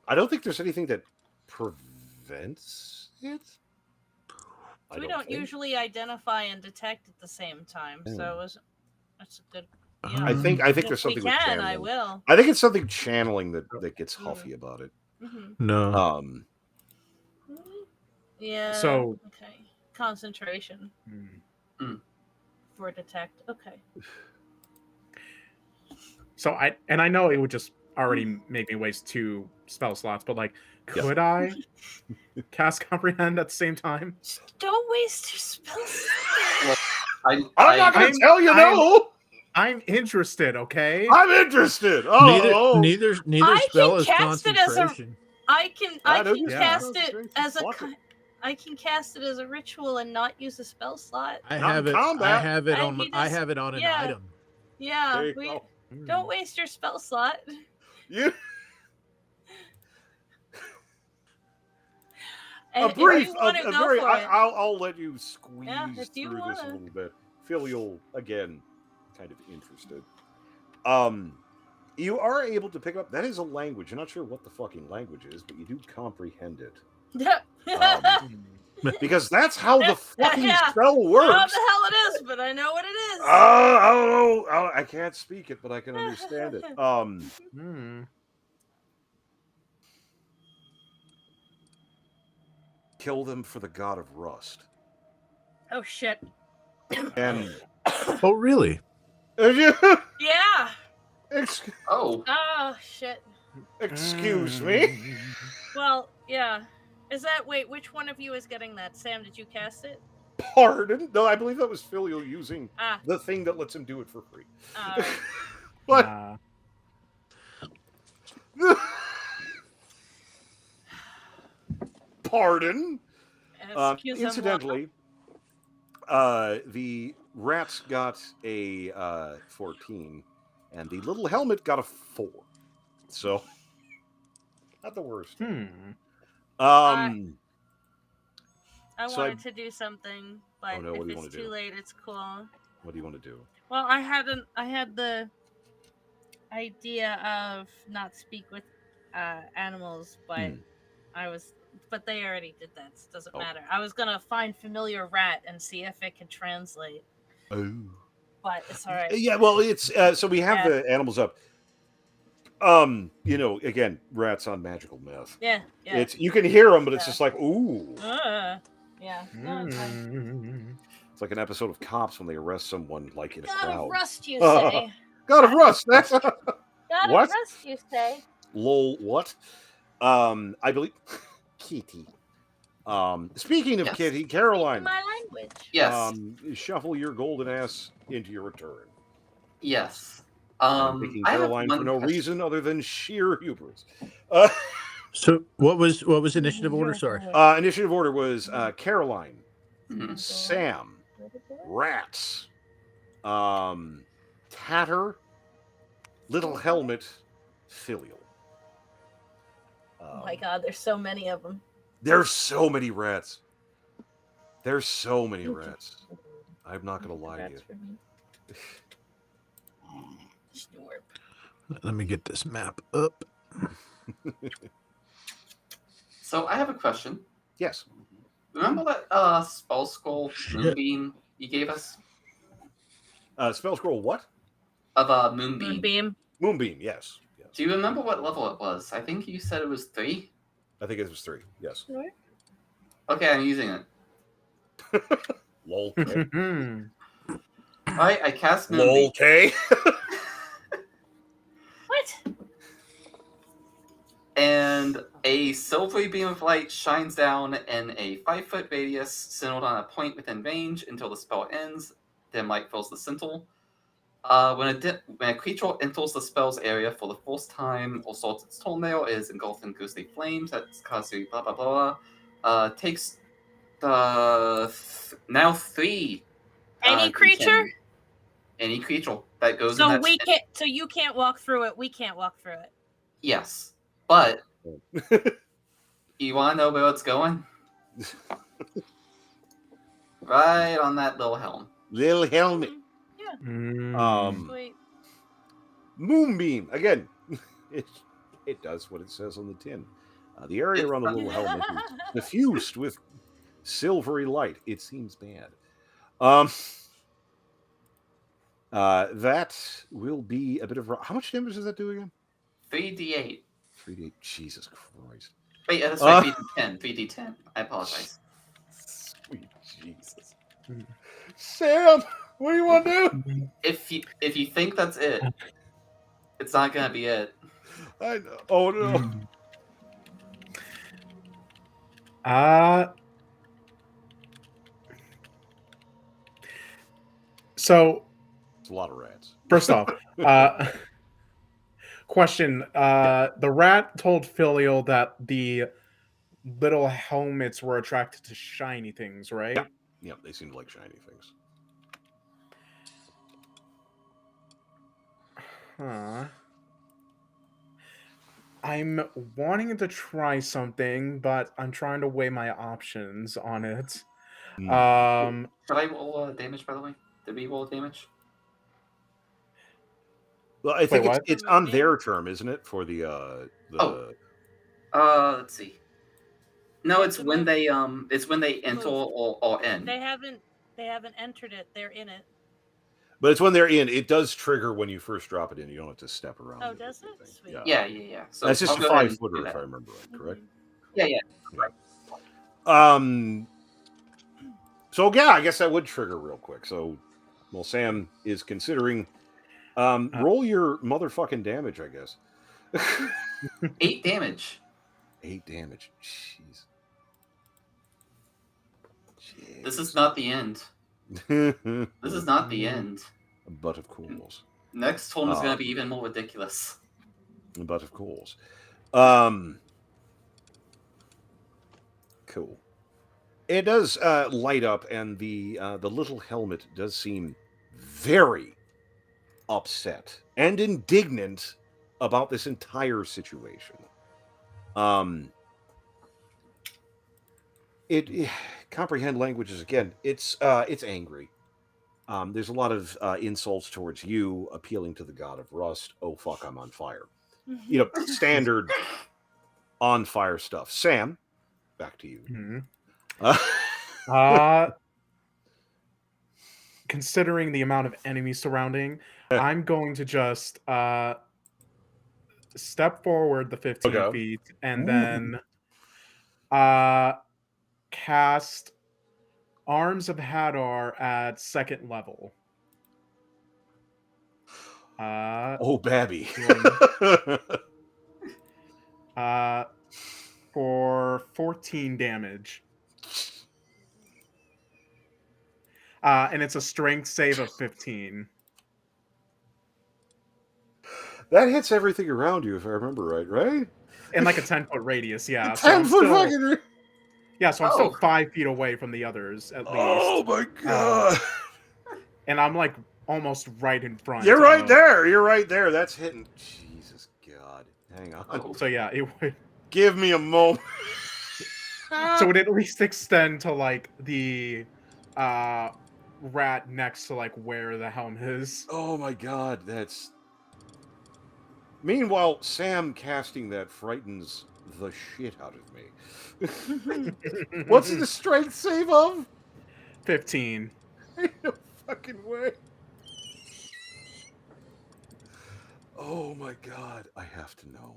I don't think there's anything that prevents it. We don't usually identify and detect at the same time, so that's a good. You know, I think there's something. We with can. channeling. I will. I think it's something channeling that gets huffy about it. No. Yeah. So okay. concentration for detect. Okay. So I know it would just already make me waste 2 spell slots, but like, could I cast comprehend at the same time? Don't waste your spells. Well, I'm not going to tell you no. I'm interested, okay? I'm interested. Neither spell is concentration. I can cast it as a ritual and not use a spell slot. I have it on an item. Yeah, don't waste your spell slot. You And I'll let you squeeze through this a little bit. Filial, again, kind of interested. You are able to pick up. That is a language. You're not sure what the fucking language is, but you do comprehend it. Because that's how the fucking spell works. I don't know what the hell it is, but I know what it is. I don't know. I can't speak it, but I can understand it. Kill them for the god of rust. Oh shit. And oh really? Yeah. Oh shit. Excuse me. Well, yeah. Is that which one of you is getting that? Sam, did you cast it? Pardon? No, I believe that was Filial using the thing that lets him do it for free. What? Pardon? Incidentally, the rats got a 14, and the little helmet got a 4. So, not the worst. I wanted to do something, but if it's too late, it's cool. What do you want to do? Well, I had the idea of not speak with animals, but but they already did that. So it doesn't matter. I was gonna find familiar rat and see if it can translate. Oh, but it's all right. Yeah, well, it's so we have the animals up. Again, rats on magical meth. Yeah. It's you can hear them, but it's just like ooh. Yeah. No, it's fine. It's like an episode of Cops when they arrest someone like in a crowd. God of Rust, you say? God of Rust. That's God of Rust, you say? Lol. What? I believe Kitty. Speaking of Kitty, Caroline. My language. Yes. Shuffle your golden ass into your return. Yes. I'm picking Caroline for no reason other than sheer hubris. So what was initiative order? Sorry. Initiative order was Caroline, Sam, Rats, Tatter, Little Helmet, Filial. Oh my god, there's so many of them. There's so many rats. There's so many rats. I'm not going to lie to you. Let me get this map up. So I have a question. Yes. Remember that spell scroll moonbeam you gave us? Spell scroll what? Of moonbeam. Moonbeam, yes. Do you remember what level it was? I think you said it was 3. I think it was 3. Yes. Okay, I'm using it. Lol. Alright, I cast moonbeam. Lol. K. What? And a silvery beam of light shines down in a 5-foot radius, centered on a point within range until the spell ends. Then light fills the center. When a creature enters the spell's area for the first time or sorts its toenail, is engulfed in ghostly flames. That's causing blah blah blah. Takes now 3. Any creature. Any creature that goes. So we can't. So you can't walk through it. We can't walk through it. Yes, but you want to know where it's going? Right on that little helm. Little helmet. Yeah. Sweet. Moonbeam again. It does what it says on the tin. The area around the little helmet is diffused with silvery light. It seems bad. That will be a bit of. How much damage does that do again? 3d8. 3d8. Jesus Christ. Wait, that's right. 3d10. 3d10. I apologize. Sweet Jesus. Sam, what do you want to do? If you think that's it, it's not gonna be it. I know. Oh no. So It's a lot of rats. First off, question. The rat told Filial that the little helmets were attracted to shiny things, right? Yeah, they seem like shiny things. Huh. I'm wanting to try something, but I'm trying to weigh my options on it. Should I roll damage, by the way? Did we roll damage? Well, I think it's on their term, isn't it? For the let's see. No, it's when they enter or end. They haven't entered it. They're in it. But it's when they're in. It does trigger when you first drop it in. You don't have to step around. Oh, does it? Sweet. Yeah. So that's just a 5-footer, if I remember right. Correct? Yeah. Right. So yeah, I guess that would trigger real quick. So, well, Sam is considering. Roll your motherfucking damage, I guess. 8 damage. 8 damage. Jeez. This is not the end. This is not the end. But of course. Next turn is gonna be even more ridiculous. But of course. Cool. It does light up, and the little helmet does seem very upset and indignant about this entire situation. It comprehend languages again. It's angry. There's a lot of insults towards you, appealing to the god of rust. Oh fuck, I'm on fire. You know, standard on fire stuff. Sam, back to you. Considering the amount of enemies surrounding, I'm going to just step forward the 15 feet and then cast Arms of Hadar at 2nd level. Oh, Babby. For 14 damage. And it's a strength save of 15. That hits everything around you, if I remember right? In like a 10-foot radius, yeah. 10-foot fucking... Yeah, so I'm still 5 feet away from the others, at least. Oh my god! And I'm like almost right in front. You're right there. You're right there. That's hitting. Jesus God! Hang on. So yeah, it would. Give me a moment. So it at least extend to like the rat next to like where the helm is. Oh my god, that's. Meanwhile, Sam casting that frightens the shit out of me. What's the strength save of? 15. Ain't no fucking way. Oh my god, I have to know.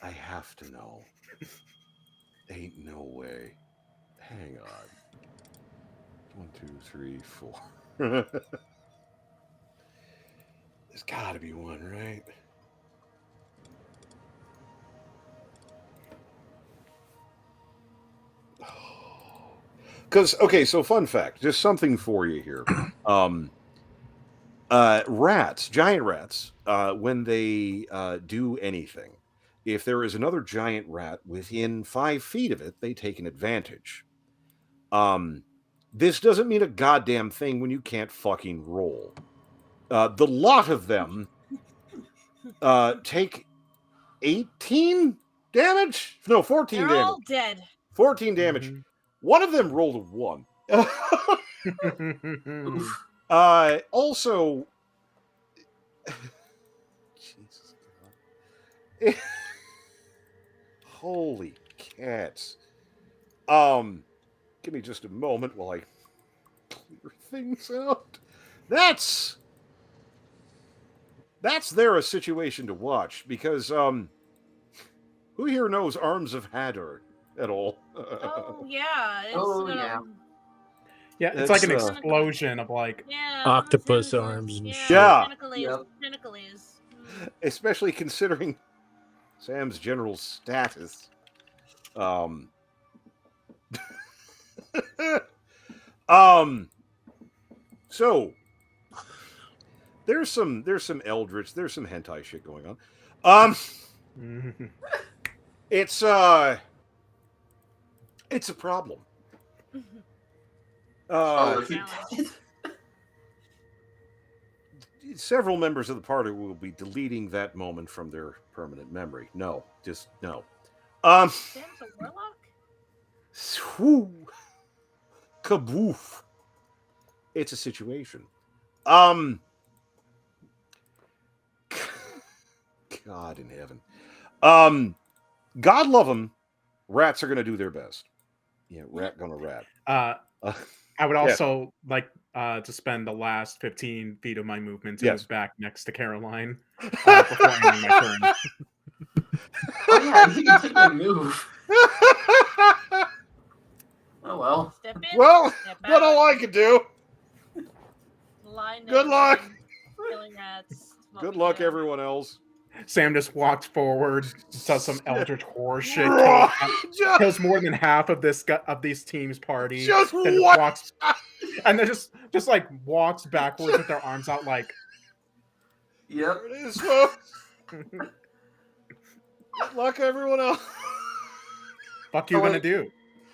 I have to know. Ain't no way. Hang on. 1, 2, 3, 4. There's gotta be one, right? Because, okay, so fun fact, just something for you here. Rats, giant rats, when they do anything, if there is another giant rat within 5 feet of it, they take an advantage. This doesn't mean a goddamn thing when you can't fucking roll. The lot of them take 18 damage? No, 14 They're damage. all dead. 14 damage. Mm-hmm. One of them rolled a 1. Also, Jesus God. Holy cats. Give me just a moment while I clear things out. That's there a situation to watch, because who here knows Arms of Hadar at all? Oh yeah. Yeah, it's like an explosion of like octopus arms and shit. Tentacles. Especially considering Sam's general status. So there's some eldritch, there's some hentai shit going on. It's a problem. Several members of the party will be deleting that moment from their permanent memory. No, just no. Sam's a warlock? Kaboof. It's a situation. God in heaven. God love them. Rats are going to do their best. Yeah, rat gonna rat. I would also like to spend the last 15 feet of my movement to move back next to Caroline before ending my turn. Oh yeah, you can take a move. Oh well. Step in, well, step what all I can do. Good luck. Killing rats. Good luck, everyone else. Sam just walked forward, does some eldritch horror shit, kills more than half of these team's party. Just then walks, and then just like walks backwards with their arms out, like. Yep. There it is, folks. Good luck, everyone else. Fuck you gonna do?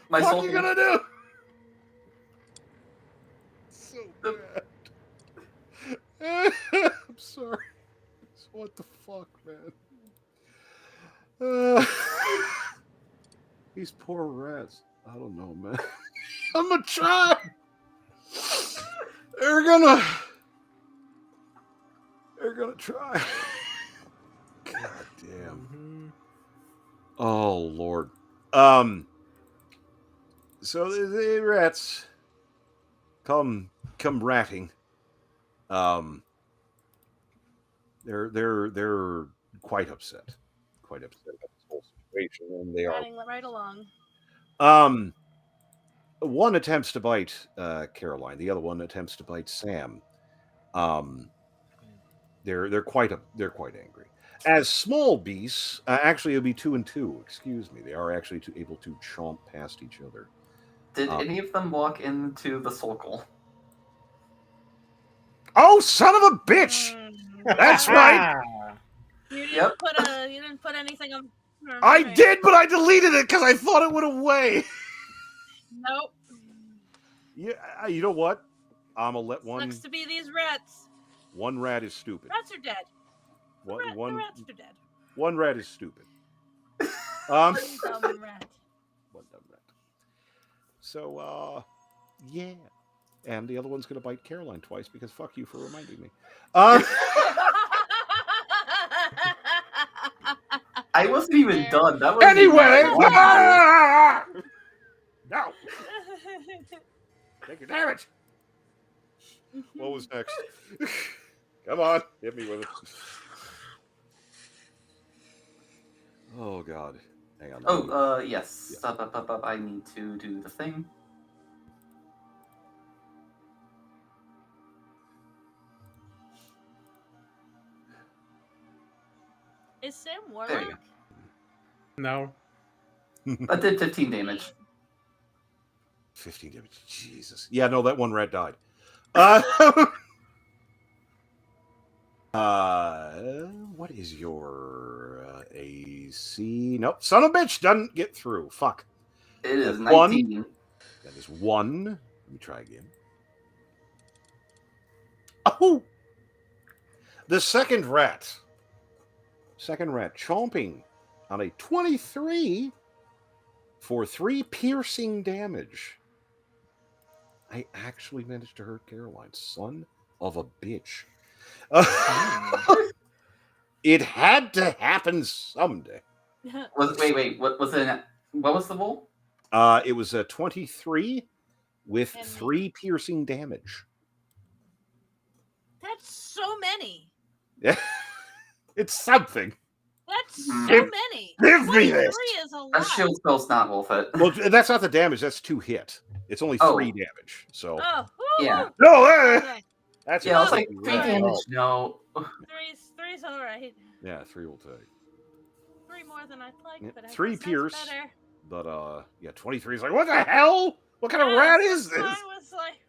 What you gonna do? So bad. I'm sorry. What the fuck, man? These poor rats. I don't know, man. I'm gonna try. They're gonna try. God damn. Oh Lord. So the rats come ratting. They're quite upset about this whole situation, and they are right along. One attempts to bite Caroline, the other one attempts to bite Sam. They're quite angry. As small beasts, actually it'll be 2 and 2. Excuse me, they are actually able to chomp past each other. Did any of them walk into the circle? Oh, son of a bitch! That's right. You didn't put anything on. I did, but I deleted it because I thought it went away. Nope. Yeah, you know what? I'm gonna let one. Sucks to be these rats. One rat is stupid. Rats are dead. The rats are dead. One rat is stupid. One dumb rat. One dumb rat. So, yeah. And the other one's going to bite Caroline twice because fuck you for reminding me. I wasn't even done. That was anyway. No. Take your damage. What was next? Come on, hit me with it. Oh God. Hang on. Oh, yes. Yeah. Up. I need to do the thing. Is Sam warlock? No. That did 15 damage. 15 damage. Jesus. Yeah, no, that one rat died. What is your AC? Nope. Son of a bitch doesn't get through. Fuck. It is 19. That is 1. Let me try again. Oh! The second rat chomping on a 23 for 3 piercing damage. I actually managed to hurt Caroline. Son of a bitch. It had to happen someday. Wait. What was it? What was the roll? It was a 23 with 3 piercing damage. That's so many. Yeah. It's something. That's That's so many. Give me this. Is a lot. A shield spell's not worth it. Well, that's not the damage. That's 2 hit. It's only 3 damage. So yeah. No, okay. that's I was like 3 right. damage. No. Three's all right. Yeah, 3 will take. 3 more than I'd like, but 3 pierce. better. But 23 is like, what the hell? What kind of rat is this? I was like,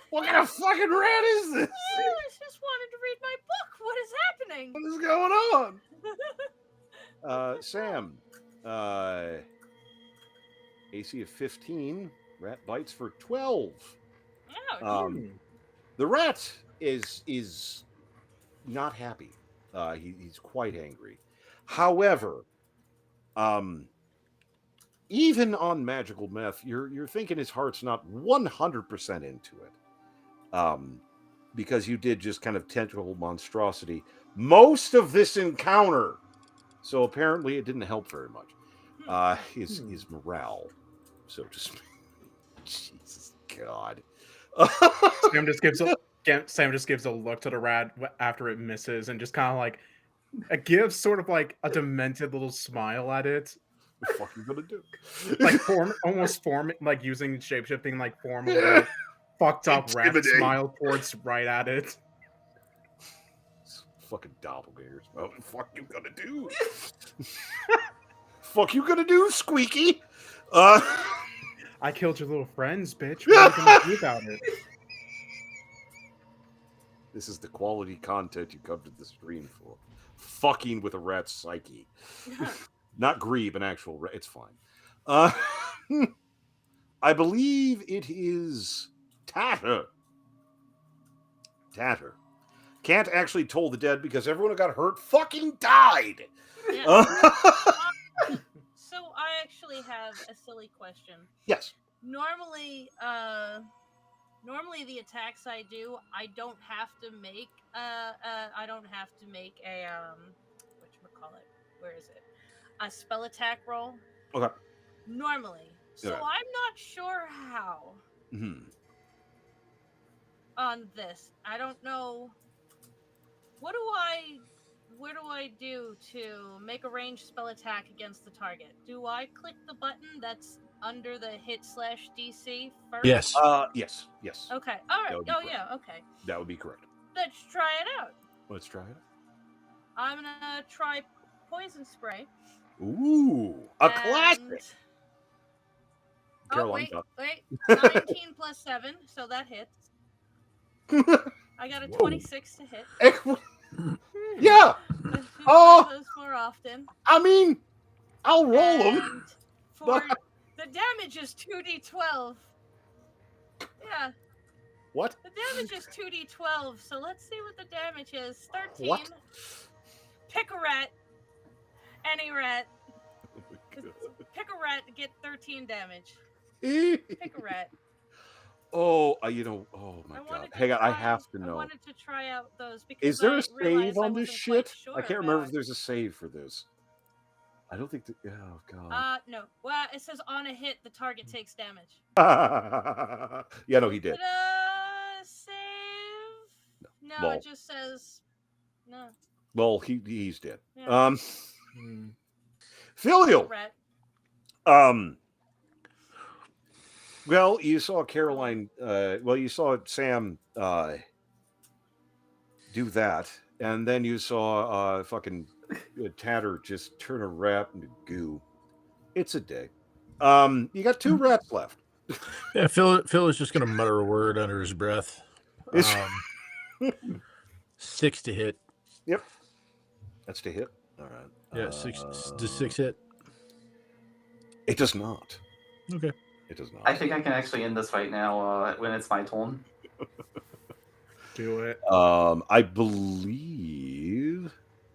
what kind of fucking rat is this? I just wanted to read my book. What is happening? What is going on? Sam, AC of 15. Rat bites for 12. The rat is not happy. He's quite angry. However, even on magical meth, you're thinking his heart's not 100% into it. Because you did just kind of tentacle monstrosity most of this encounter. So apparently it didn't help very much. His morale, so to speak. Jesus God. Sam just gives a look to the rat after it misses and just kind of like it gives sort of like a demented little smile at it. What the fuck you gonna do? Like like using shapeshifting, like form a little fucked up rat smile towards right at it. Fucking doppelgangers. What the fuck you gonna do? Fuck you gonna do, Squeaky? I killed your little friends, bitch. What are you gonna do about it? This is the quality content you come to the stream for. Fucking with a rat's psyche. Not Grebe, an actual rat. It's fine. I believe it is Tatter. Can't actually toll the dead because everyone who got hurt fucking died. Yeah. So I actually have a silly question. Yes. Normally the attacks I do, I don't have to make a whatchamacallit, where is it? A spell attack roll. Okay. Normally. So Okay. I'm not sure how. On this. I don't know. What do I do to make a ranged spell attack against the target? Do I click the button that's under the hit/DC first? Yes. Yes. Okay. All right. Oh, yeah. Okay. That would be correct. Let's try it out. Let's try it. I'm gonna try poison spray. Ooh, a classic. Oh, wait. 19 plus 7, so that hits. I got a 26 to hit. Yeah. Those more often. I mean, I'll roll them. For the damage is 2d12. Yeah. What? The damage is 2d12, so let's see what the damage is. 13. What? Pick a rat. Any rat. Pick a rat to get 13 damage. Pick a rat. Oh, oh my God. Hang on, I have to know. I wanted to try out those because is there a save on this shit? Sure I can't remember if there's a save for this. I don't think that. Oh God. No. Well, it says on a hit, the target takes damage. Yeah, no, he did. Save? No, it just says no. Well, he's dead. Yeah. Filial. Well, you saw Caroline. You saw Sam do that, and then you saw fucking Tatter just turn a rat into goo. It's a day. You got 2 rats left. Yeah, Phil is just gonna mutter a word under his breath. 6 to hit. Yep, that's to hit. All right. Yeah, 6. Does 6 hit? It does not. Okay. It does not. I think I can actually end this fight now when it's my turn. Do it. I believe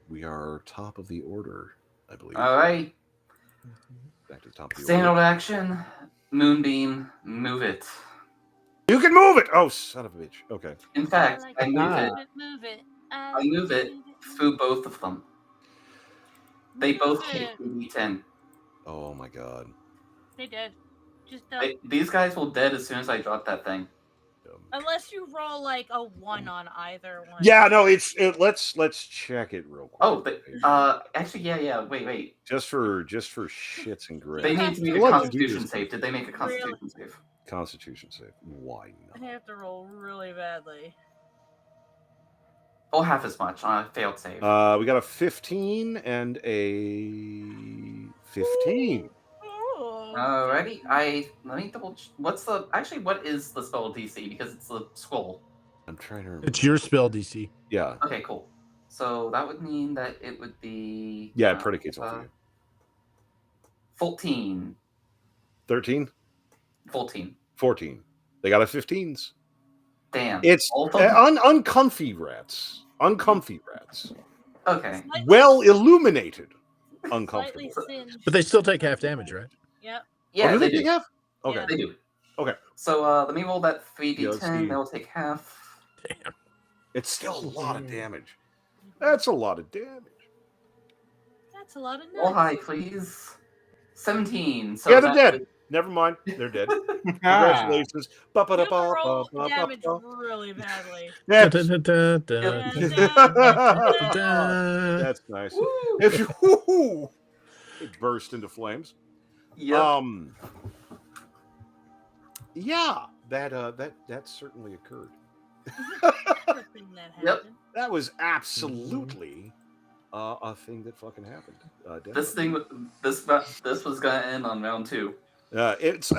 we are top of the order. I believe. All right. Back to the top of the Standard order. action. Moonbeam. Move it. You can move it. Oh, son of a bitch. Okay. In fact, I move it. I move it through both of them. They both hit D10. Oh my God. They did. Just these guys will dead as soon as I drop that thing. Unless you roll like a 1 on either one. Yeah, no, let's check it real quick. Oh, actually, yeah. Wait. Just for shits and grins. They need to make a Constitution save. Did they make a Constitution save? Constitution save. Why not? I have to roll really badly. Oh, half as much on a failed save. We got a 15 and a 15. Alrighty, let me double. What is the spell DC? Because it's the scroll. I'm trying to remember. It's your spell DC. Yeah. Okay, cool. So that would mean that it would be. Yeah, it predicates on you. 14. 13? 14. They got a 15s. Damn. It's uncomfy rats. Uncomfy rats. Okay. Well illuminated. Uncomfortable. But they still take half damage, right? Yep. Yeah, do they take do. half? Okay. They do. Okay. So let me roll that 3d10. They'll take half. Damn. It's still a lot of damage. That's a lot of damage. That's a lot of nuts. Roll high, please. 17. So yeah, they're dead. Never mind. They're dead. Congratulations. Roll damage really badly. That's nice. It burst into flames. Yep. Yeah, that certainly occurred. Yep. That was absolutely a thing that fucking happened. This was gonna end on round 2. It's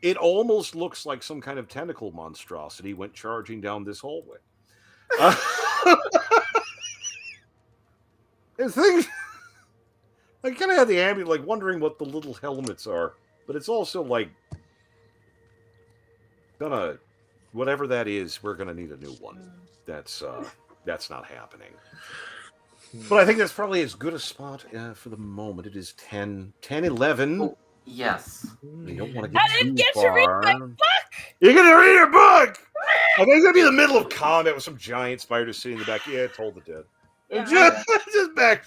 it almost looks like some kind of tentacle monstrosity went charging down this hallway. Things I kind of had the ambient, like wondering what the little helmets are, but it's also like whatever that is, we're gonna need a new one. That's not happening. But I think that's probably as good a spot for the moment. It is 10:11. Oh, yes. You don't want to get too to far. read my book. You're gonna read your book. I think it's gonna be in the middle of combat with some giant spiders sitting in the back. Yeah, Toll the Dead. Yeah, just back.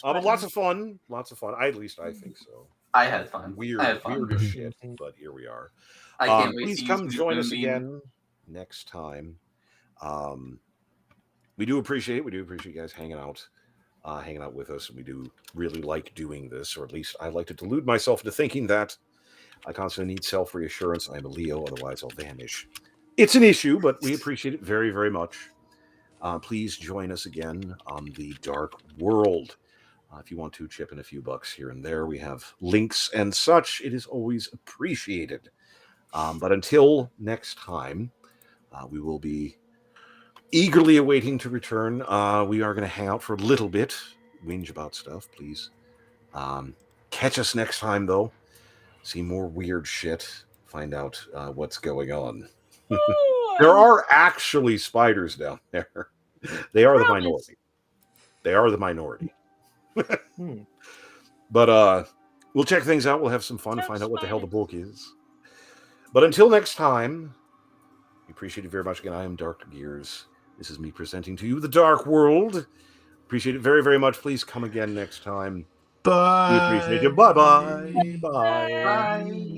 But lots of fun. At least I think so. I had fun. Weird as shit, but here we are. I can't wait. Please come join us again next time. We do appreciate it. We do appreciate you guys hanging out with us. We do really like doing this, or at least I like to delude myself into thinking that I constantly need self-reassurance. I'm a Leo, otherwise I'll vanish. It's an issue, but we appreciate it very, very much. Please join us again on the Dark World. If you want to chip in a few bucks here and there, we have links and such. It is always appreciated. But until next time, we will be eagerly awaiting to return. We are going to hang out for a little bit, whinge about stuff, please. Catch us next time, though. See more weird shit. Find out what's going on. There are actually spiders down there. They are the minority. But we'll check things out. We'll have some fun. Find out what the hell the book is. But until next time, we appreciate it very much. Again, I am Dark Gears. This is me presenting to you the Dark World. Appreciate it very, very much. Please come again next time. Bye. We appreciate you. Bye-bye. Bye. Bye.